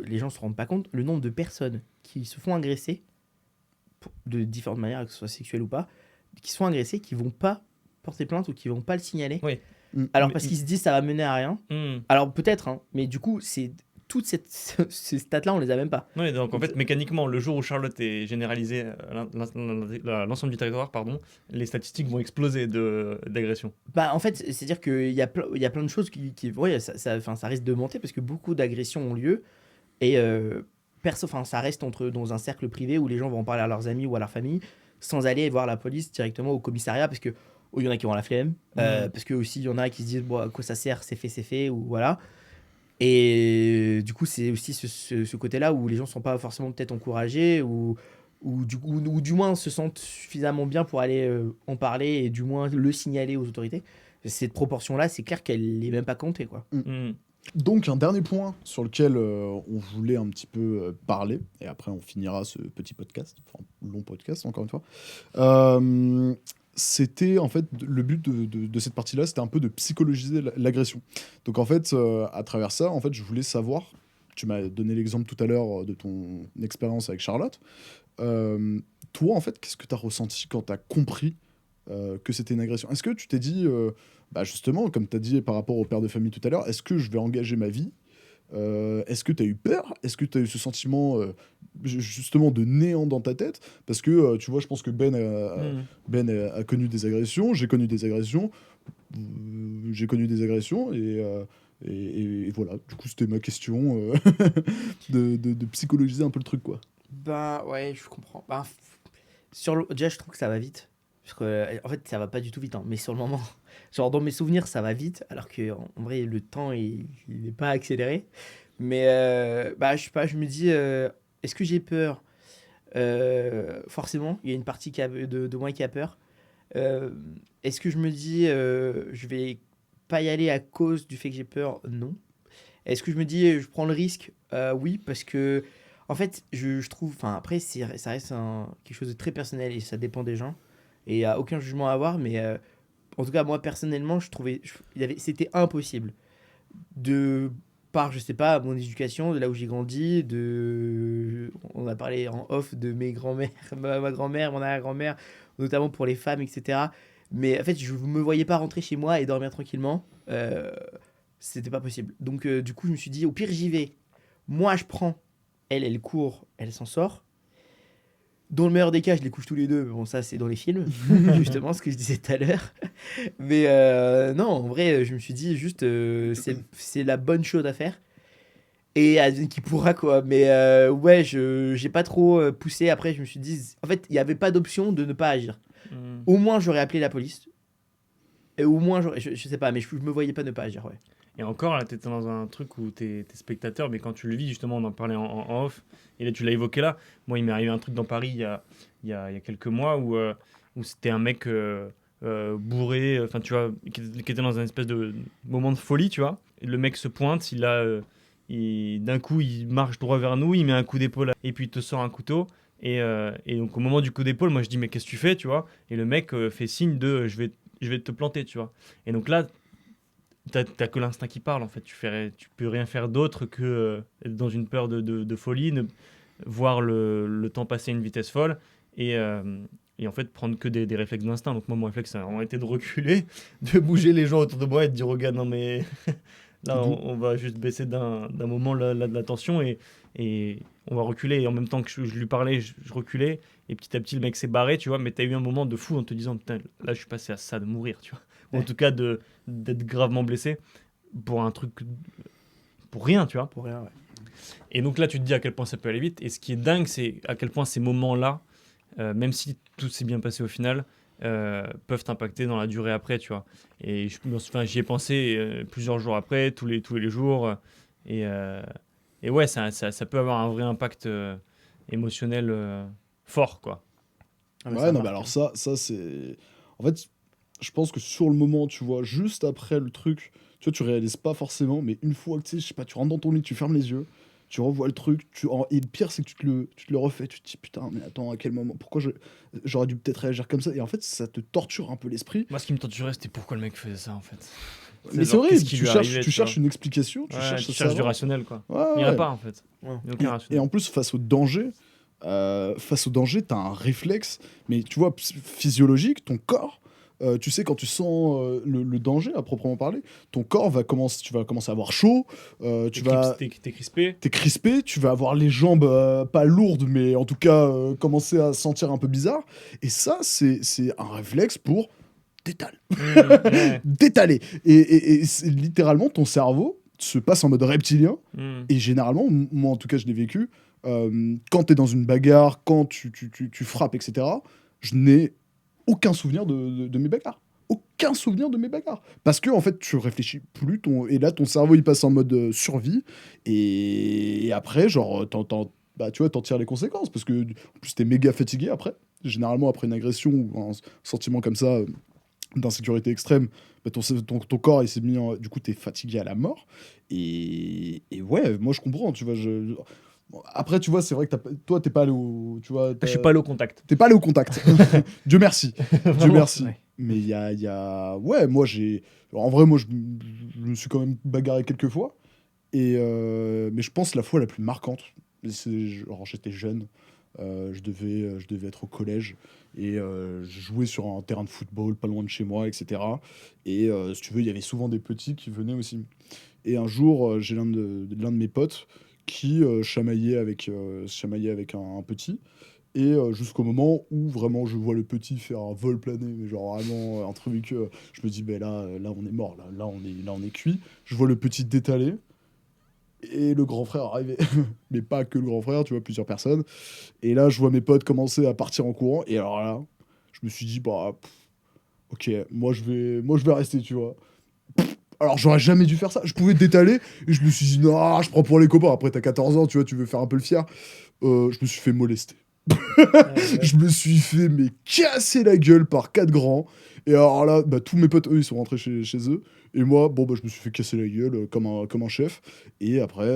les gens se rendent pas compte, le nombre de personnes qui se font agresser, de différentes manières, que ce soit sexuelle ou pas, qui se font agresser, qui vont pas porter plainte ou qui vont pas le signaler. Oui. Alors parce qu'ils se disent ça va mener à rien. Alors peut-être, hein, mais du coup, toutes ces stats-là, on les a même pas. Oui, donc en fait, mécaniquement, le jour où Charlotte est généralisée à l'ensemble du territoire, les statistiques vont exploser d'agression. Bah en fait, c'est-à-dire qu'il y a plein de choses ça risque de monter parce que beaucoup d'agressions ont lieu et ça reste dans un cercle privé où les gens vont en parler à leurs amis ou à leur famille sans aller voir la police directement au commissariat parce que il y en a qui ont la flemme, parce que aussi il y en a qui se disent bon, à quoi ça sert, c'est fait, ou voilà. Et du coup, c'est aussi ce côté-là où les gens sont pas forcément peut-être encouragés ou du moins se sentent suffisamment bien pour aller en parler et du moins le signaler aux autorités. Cette proportion-là, c'est clair qu'elle n'est même pas comptée, quoi. Donc, un dernier point sur lequel on voulait un petit peu parler, et après on finira ce petit podcast, enfin long podcast encore une fois. C'était en fait le but de cette partie-là, c'était un peu de psychologiser l'agression. Donc en fait, à travers ça, en fait, je voulais savoir. Tu m'as donné l'exemple tout à l'heure de ton expérience avec Charlotte. Toi, en fait, qu'est-ce que tu as ressenti quand tu as compris que c'était une agression? Est-ce que tu t'es dit, justement, comme tu as dit par rapport au père de famille tout à l'heure, est-ce que je vais engager ma vie? Est-ce que tu as eu peur? Est-ce que tu as eu ce sentiment justement de néant dans ta tête? Parce que tu vois, je pense que Ben a connu des agressions, j'ai connu des agressions, j'ai connu des agressions, et Et voilà, du coup, c'était ma question de psychologiser un peu le truc, quoi. Bah ouais, je comprends. Déjà, je trouve que ça va vite. Parce que, en fait, ça va pas du tout vite, hein, mais sur le moment, genre dans mes souvenirs, ça va vite, alors que en vrai, le temps, il n'est pas accéléré. Mais bah, je sais pas, je me dis, est-ce que j'ai peur? Forcément, il y a une partie de moi qui a peur. Euh, Est-ce que je me dis, je vais pas y aller à cause du fait que j'ai peur? Non. Est-ce que je me dis, je prends le risque? Oui, parce que, en fait, je trouve, enfin, après, ça reste quelque chose de très personnel et ça dépend des gens. Et il n'y a aucun jugement à avoir, mais en tout cas, moi, personnellement, je trouvais, c'était impossible de par, je sais pas, mon éducation, de là où j'ai grandi, on a parlé en off de mes grands-mères, ma grand-mère, mon arrière-grand-mère, notamment pour les femmes, etc. Mais en fait, je me voyais pas rentrer chez moi et dormir tranquillement. C'était pas possible. Donc, du coup, je me suis dit, au pire, j'y vais. Moi, je prends. Elle court, elle s'en sort. Dans le meilleur des cas, je les couche tous les deux. Bon, ça, c'est dans les films, justement, ce que je disais tout à l'heure. Mais non, en vrai, je me suis dit juste, c'est la bonne chose à faire. Et advienne qui pourra, quoi. Mais ouais, j'ai pas trop poussé. Après, je me suis dit, en fait, il n'y avait pas d'option de ne pas agir. Hmm. Au moins, j'aurais appelé la police. Et au moins, je sais pas, mais je me voyais pas ne pas agir, ouais. Et encore, là, tu étais dans un truc où tu es spectateur, mais quand tu le vis, justement, on en parlait en off, et là, tu l'as évoqué là. Moi, il m'est arrivé un truc dans Paris il y a quelques mois où c'était un mec bourré, enfin, tu vois, qui était dans un espèce de moment de folie, tu vois. Et le mec se pointe, d'un coup, il marche droit vers nous, il met un coup d'épaule, et puis il te sort un couteau. Et donc, au moment du coup d'épaule, moi, je dis, mais qu'est-ce que tu fais, tu vois? Et le mec fait signe de, je vais te planter, tu vois. Et donc là, t'as que l'instinct qui parle en fait. Tu peux rien faire d'autre que être dans une peur de folie, voir le temps passer à une vitesse folle et, euh, et en fait prendre que des réflexes d'instinct. Donc moi mon réflexe ça a vraiment été de reculer, de bouger les gens autour de moi et de dire regarde non mais là D'où on va juste baisser d'un moment la tension et on va reculer. Et en même temps que je lui parlais, je reculais et petit à petit le mec s'est barré, tu vois. Mais t'as eu un moment de fou en te disant putain là je suis passé à ça de mourir, tu vois. Ou en Ouais. tout cas d'être gravement blessé pour un truc, pour rien, tu vois. Pour rien, ouais. Et donc là, tu te dis à quel point ça peut aller vite. Et ce qui est dingue, c'est à quel point ces moments-là, même si tout s'est bien passé au final, peuvent t'impacter dans la durée après, tu vois. Et enfin, j'y ai pensé plusieurs jours après, tous les jours. Et, euh, et ouais, ça peut avoir un vrai impact émotionnel fort, quoi. Ah, mais Ouais, ça non, mais marque, alors hein. ça c'est... En fait, je pense que sur le moment, tu vois, juste après le truc, tu vois, tu réalises pas forcément, mais une fois que, tu sais, je sais pas, tu rentres dans ton lit, tu fermes les yeux, tu revois le truc, et le pire, c'est que tu te le refais, tu te dis, putain, mais attends, à quel moment, pourquoi j'aurais dû peut-être réagir comme ça, et en fait, ça te torture un peu l'esprit. Moi, ce qui me torturait, c'était pourquoi le mec faisait ça, en fait. C'est Mais c'est genre, qu'est-ce horrible, qui tu lui cherches, arrivait, tu tu vois. cherches une explication, tu Ouais, cherches tu à cherches du savoir. rationnel, quoi. Ouais, Il n'y en ouais, a ouais. pas, en fait. Ouais. Il n'y a aucun Et rationnel. en plus, face au danger, t'as un réflexe, mais tu vois, physiologique, ton corps, tu sais, quand tu sens le danger à proprement parler, ton corps tu vas commencer à avoir chaud, T'es crispé. t'es crispé, tu vas avoir les jambes pas lourdes, mais en tout cas commencer à sentir un peu bizarre. Et ça, c'est un réflexe pour t'étaler. Ouais. D'étaler. Et littéralement, ton cerveau se passe en mode reptilien. Hmm. Et généralement, moi en tout cas, je l'ai vécu. Quand tu es dans une bagarre, quand tu frappes, etc., je n'ai aucun souvenir de mes bagarres. Aucun souvenir de mes bagarres. Parce que, en fait, tu réfléchis plus. Et là, ton cerveau, il passe en mode survie. Et après, genre, bah, tu vois, t'en tires les conséquences. Parce que, en plus, t'es méga fatigué après. Généralement, après une agression ou un sentiment comme ça, d'insécurité extrême, bah, ton corps il s'est mis du coup t'es fatigué à la mort et ouais moi je comprends tu vois bon, après tu vois c'est vrai que toi t'es pas allé au tu vois Je suis pas allé au contact. t'es pas allé au contact Dieu merci Dieu Vraiment. merci Ouais. mais ouais moi en vrai moi je me suis quand même bagarré quelques fois mais je pense la fois la plus marquante c'est genre j'étais jeune je devais être au collège et je jouais sur un terrain de football pas loin de chez moi, etc. Et si tu veux, il y avait souvent des petits qui venaient aussi. Et un jour, j'ai l'un de mes potes qui chamaillait avec un petit. Et jusqu'au moment où vraiment je vois le petit faire un vol plané, mais genre vraiment un truc, je me dis, ben là on est mort, là on est cuit. Je vois le petit détaler et le grand frère arriver. Mais pas que le grand frère, tu vois, plusieurs personnes. Et là, je vois mes potes commencer à partir en courant. Et alors là, je me suis dit, bah, ok, moi je vais rester, tu vois. Alors, j'aurais jamais dû faire ça. Je pouvais détaler et je me suis dit, non, je prends pour les copains. Après, t'as 14 ans, tu vois, tu veux faire un peu le fier. Je me suis fait molester. Ouais. Je me suis fait mais casser la gueule par 4 grands. Et alors là, bah, tous mes potes, eux, ils sont rentrés chez eux. Et moi, bon, bah, je me suis fait casser la gueule comme un chef. Et après,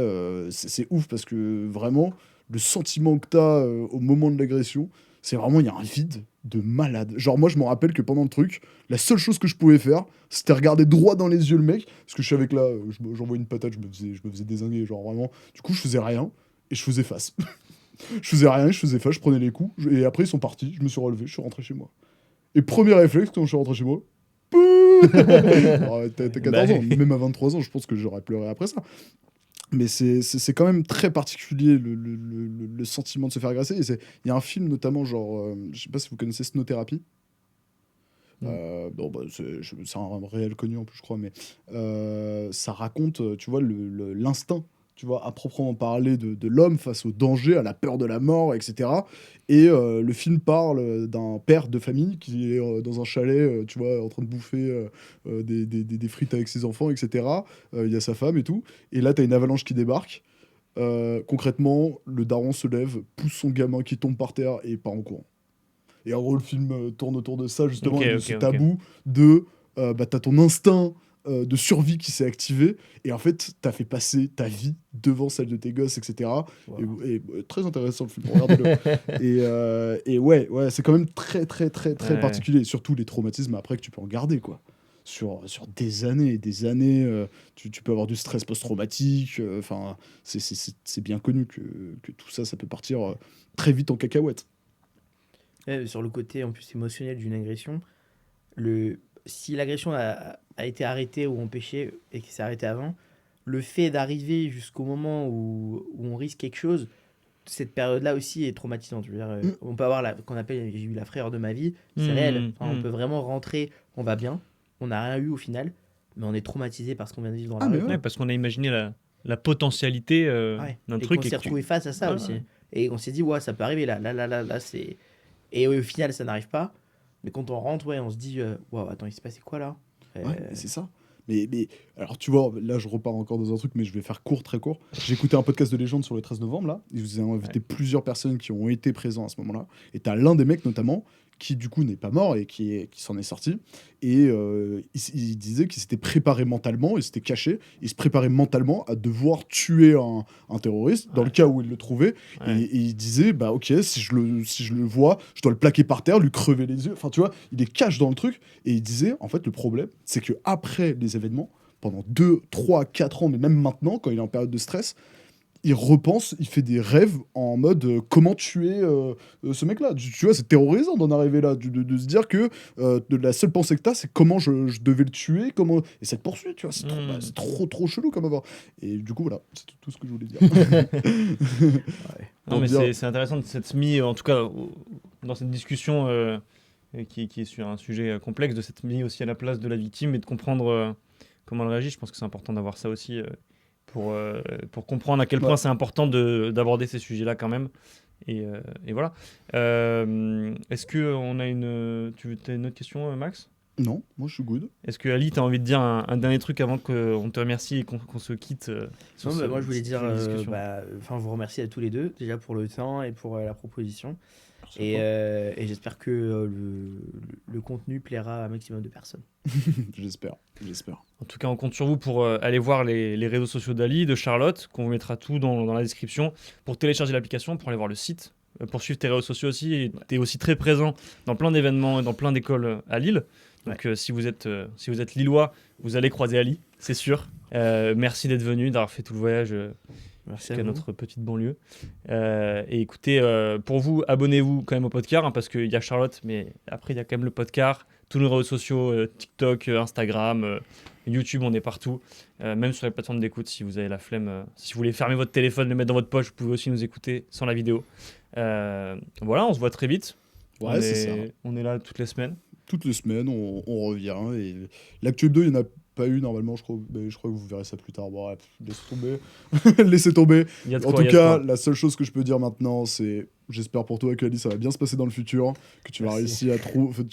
c'est ouf parce que vraiment, le sentiment que t'as au moment de l'agression, c'est vraiment, il y a un vide de malade. Genre, moi, je me rappelle que pendant le truc, la seule chose que je pouvais faire, c'était regarder droit dans les yeux le mec. Parce que je savais que là, j'envoie une patate, je me faisais dézinguer. Genre, vraiment. Du coup, je faisais rien et je faisais face. Je faisais rien, je faisais face, je prenais les coups, et après ils sont partis, je me suis relevé, je suis rentré chez moi. Et premier réflexe quand je suis rentré chez moi, pouh. Alors, t'as 14 ans, même à 23 ans, je pense que j'aurais pleuré après ça. Mais c'est quand même très particulier le sentiment de se faire agresser. Il y a un film notamment, genre, je sais pas si vous connaissez Snowtherapy. Bon, bah, c'est un réel connu en plus, je crois, mais ça raconte, tu vois, l'instinct, tu vois, à proprement parler de l'homme face au danger, à la peur de la mort, etc. Et le film parle d'un père de famille qui est dans un chalet, tu vois, en train de bouffer des frites avec ses enfants, etc. Il y a sa femme et tout. Et là, t'as une avalanche qui débarque. Concrètement, le daron se lève, pousse son gamin qui tombe par terre et part en courant. Et en gros, le film tourne autour de ça, justement, Ok, et de ok, ce ok. tabou de bah, t'as ton instinct de survie qui s'est activé, et en fait, t'as fait passer ta vie devant celle de tes gosses, etc. Wow. Très intéressant le film, regardez-le. Et ouais, c'est quand même très, très, très, très Ouais. particulier, et surtout les traumatismes après que tu peux en garder, quoi. Sur des années et des années, tu peux avoir du stress post-traumatique, enfin, c'est bien connu que tout ça, ça peut partir très vite en cacahuète. Sur le côté en plus émotionnel d'une agression, si l'agression a été arrêtée ou empêchée et qu'il s'est arrêté avant, le fait d'arriver jusqu'au moment où on risque quelque chose, cette période-là aussi est traumatisante. Je veux dire, Mm. on peut avoir qu'on appelle, j'ai eu la frayeur de ma vie, c'est réel. Hmm, Enfin, on hmm. peut vraiment rentrer, on va bien, on n'a rien eu au final, mais on est traumatisé parce qu'on vient de vivre dans Ah, la mais rue, ouais. Ouais, quoi. parce qu'on a imaginé la potentialité Ouais. d'un Et qu'on truc et s'est que tu. retrouvé face à ça Ouais, aussi. ouais. Et on s'est dit, ouais, ça peut arriver là, c'est. Et au final, ça n'arrive pas. Mais quand on rentre, ouais, on se dit, waouh, attends, il s'est passé quoi là? Ouais, mais c'est ça. Mais alors, tu vois, là, je repars encore dans un truc, mais je vais faire court, très court. J'ai écouté un podcast de légende sur le 13 novembre, là. Ils vous ont invité Ouais. plusieurs personnes qui ont été présents à ce moment-là. Et t'as l'un des mecs, notamment, qui, du coup, n'est pas mort et qui s'en est sorti. Et il disait qu'il s'était préparé mentalement, il s'était caché, il se préparait mentalement à devoir tuer un terroriste, dans le Ouais. cas où il le trouvait. Et, Ouais. et il disait, bah, ok, si je le vois, je dois le plaquer par terre, lui crever les yeux. Enfin, tu vois, il est cash dans le truc. Et il disait, en fait, le problème, c'est que après les événements, pendant 2, 3, 4 ans, mais même maintenant, quand il est en période de stress, il repense, il fait des rêves en mode comment tuer ce mec-là. Tu vois, c'est terrorisant d'en arriver là, de se dire que la seule pensée que t'as, c'est comment je devais le tuer, comment... Et cette poursuite, tu vois, Hmm. c'est trop, trop chelou comme avoir. Et du coup, voilà, c'est tout ce que je voulais dire. Ouais. Non, Pour mais dire, c'est intéressant de s'être mis, en tout cas, dans cette discussion qui est sur un sujet complexe, de s'être mis aussi à la place de la victime et de comprendre comment elle réagit. Je pense que c'est important d'avoir ça aussi pour comprendre à quel ouais. point c'est important d'aborder ces sujets-là quand même. Et voilà. Est-ce que on a t'as une autre question, Max? Non, moi je suis good. Est-ce que Ali, tu as envie de dire un dernier truc avant qu'on te remercie et qu'on se quitte sur Non, bah, moi, je voulais cette dire, jolie discussion? vous remercier à tous les deux, déjà pour le temps et pour la proposition. Merci à toi. Et j'espère que le contenu plaira à un maximum de personnes. J'espère, j'espère. En tout cas, on compte sur vous pour aller voir les réseaux sociaux d'Ali, de Charlotte, qu'on vous mettra tout dans la description, pour télécharger l'application, pour aller voir le site, pour suivre tes réseaux sociaux aussi. Et tu es aussi très présent dans plein d'événements et dans plein d'écoles à Lille. Donc si vous êtes lillois, vous allez croiser Ali, c'est sûr. Merci d'être venu, d'avoir fait tout le voyage Merci à jusqu'à vous. notre petite banlieue. Et écoutez, pour vous, abonnez-vous quand même au podcast, hein, parce qu'il y a Charlotte, mais après, il y a quand même le podcast, tous nos réseaux sociaux, TikTok, Instagram, YouTube, on est partout. Même sur les plateformes d'écoute, si vous avez la flemme. Si vous voulez fermer votre téléphone, le mettre dans votre poche, vous pouvez aussi nous écouter sans la vidéo. Voilà, on se voit très vite. Ouais, c'est ça. On est là toutes les semaines. Toutes les semaines, on revient. Et l'actu hebdo, il n'y en a pas eu normalement, je crois. Mais je crois que vous verrez ça plus tard. Bon, ouais, laissez tomber. Laissez tomber. Il y a de En quoi, tout il y a de cas, quoi. la seule chose que je peux dire maintenant, c'est j'espère pour toi, Kali, ça va bien se passer dans le futur, que tu vas Merci.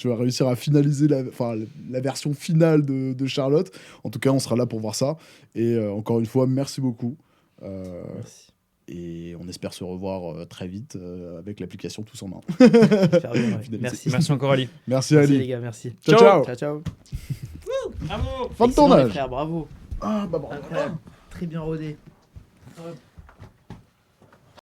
réussir à finaliser la version finale de Charlotte. En tout cas, on sera là pour voir ça. Et encore une fois, merci beaucoup. Merci. Et on espère se revoir très vite avec l'application Tous en main. Faire bien, ouais. Finalisé. Merci. Merci encore, Ali. Merci, Merci Ali. les gars, merci. Ciao, Ciao. ciao. Ciao, ciao. Bravo. Fin de Excellent, les tournage. frères, bravo. Ah, bah bravo. Incroyable. Très bien rodé. Hop.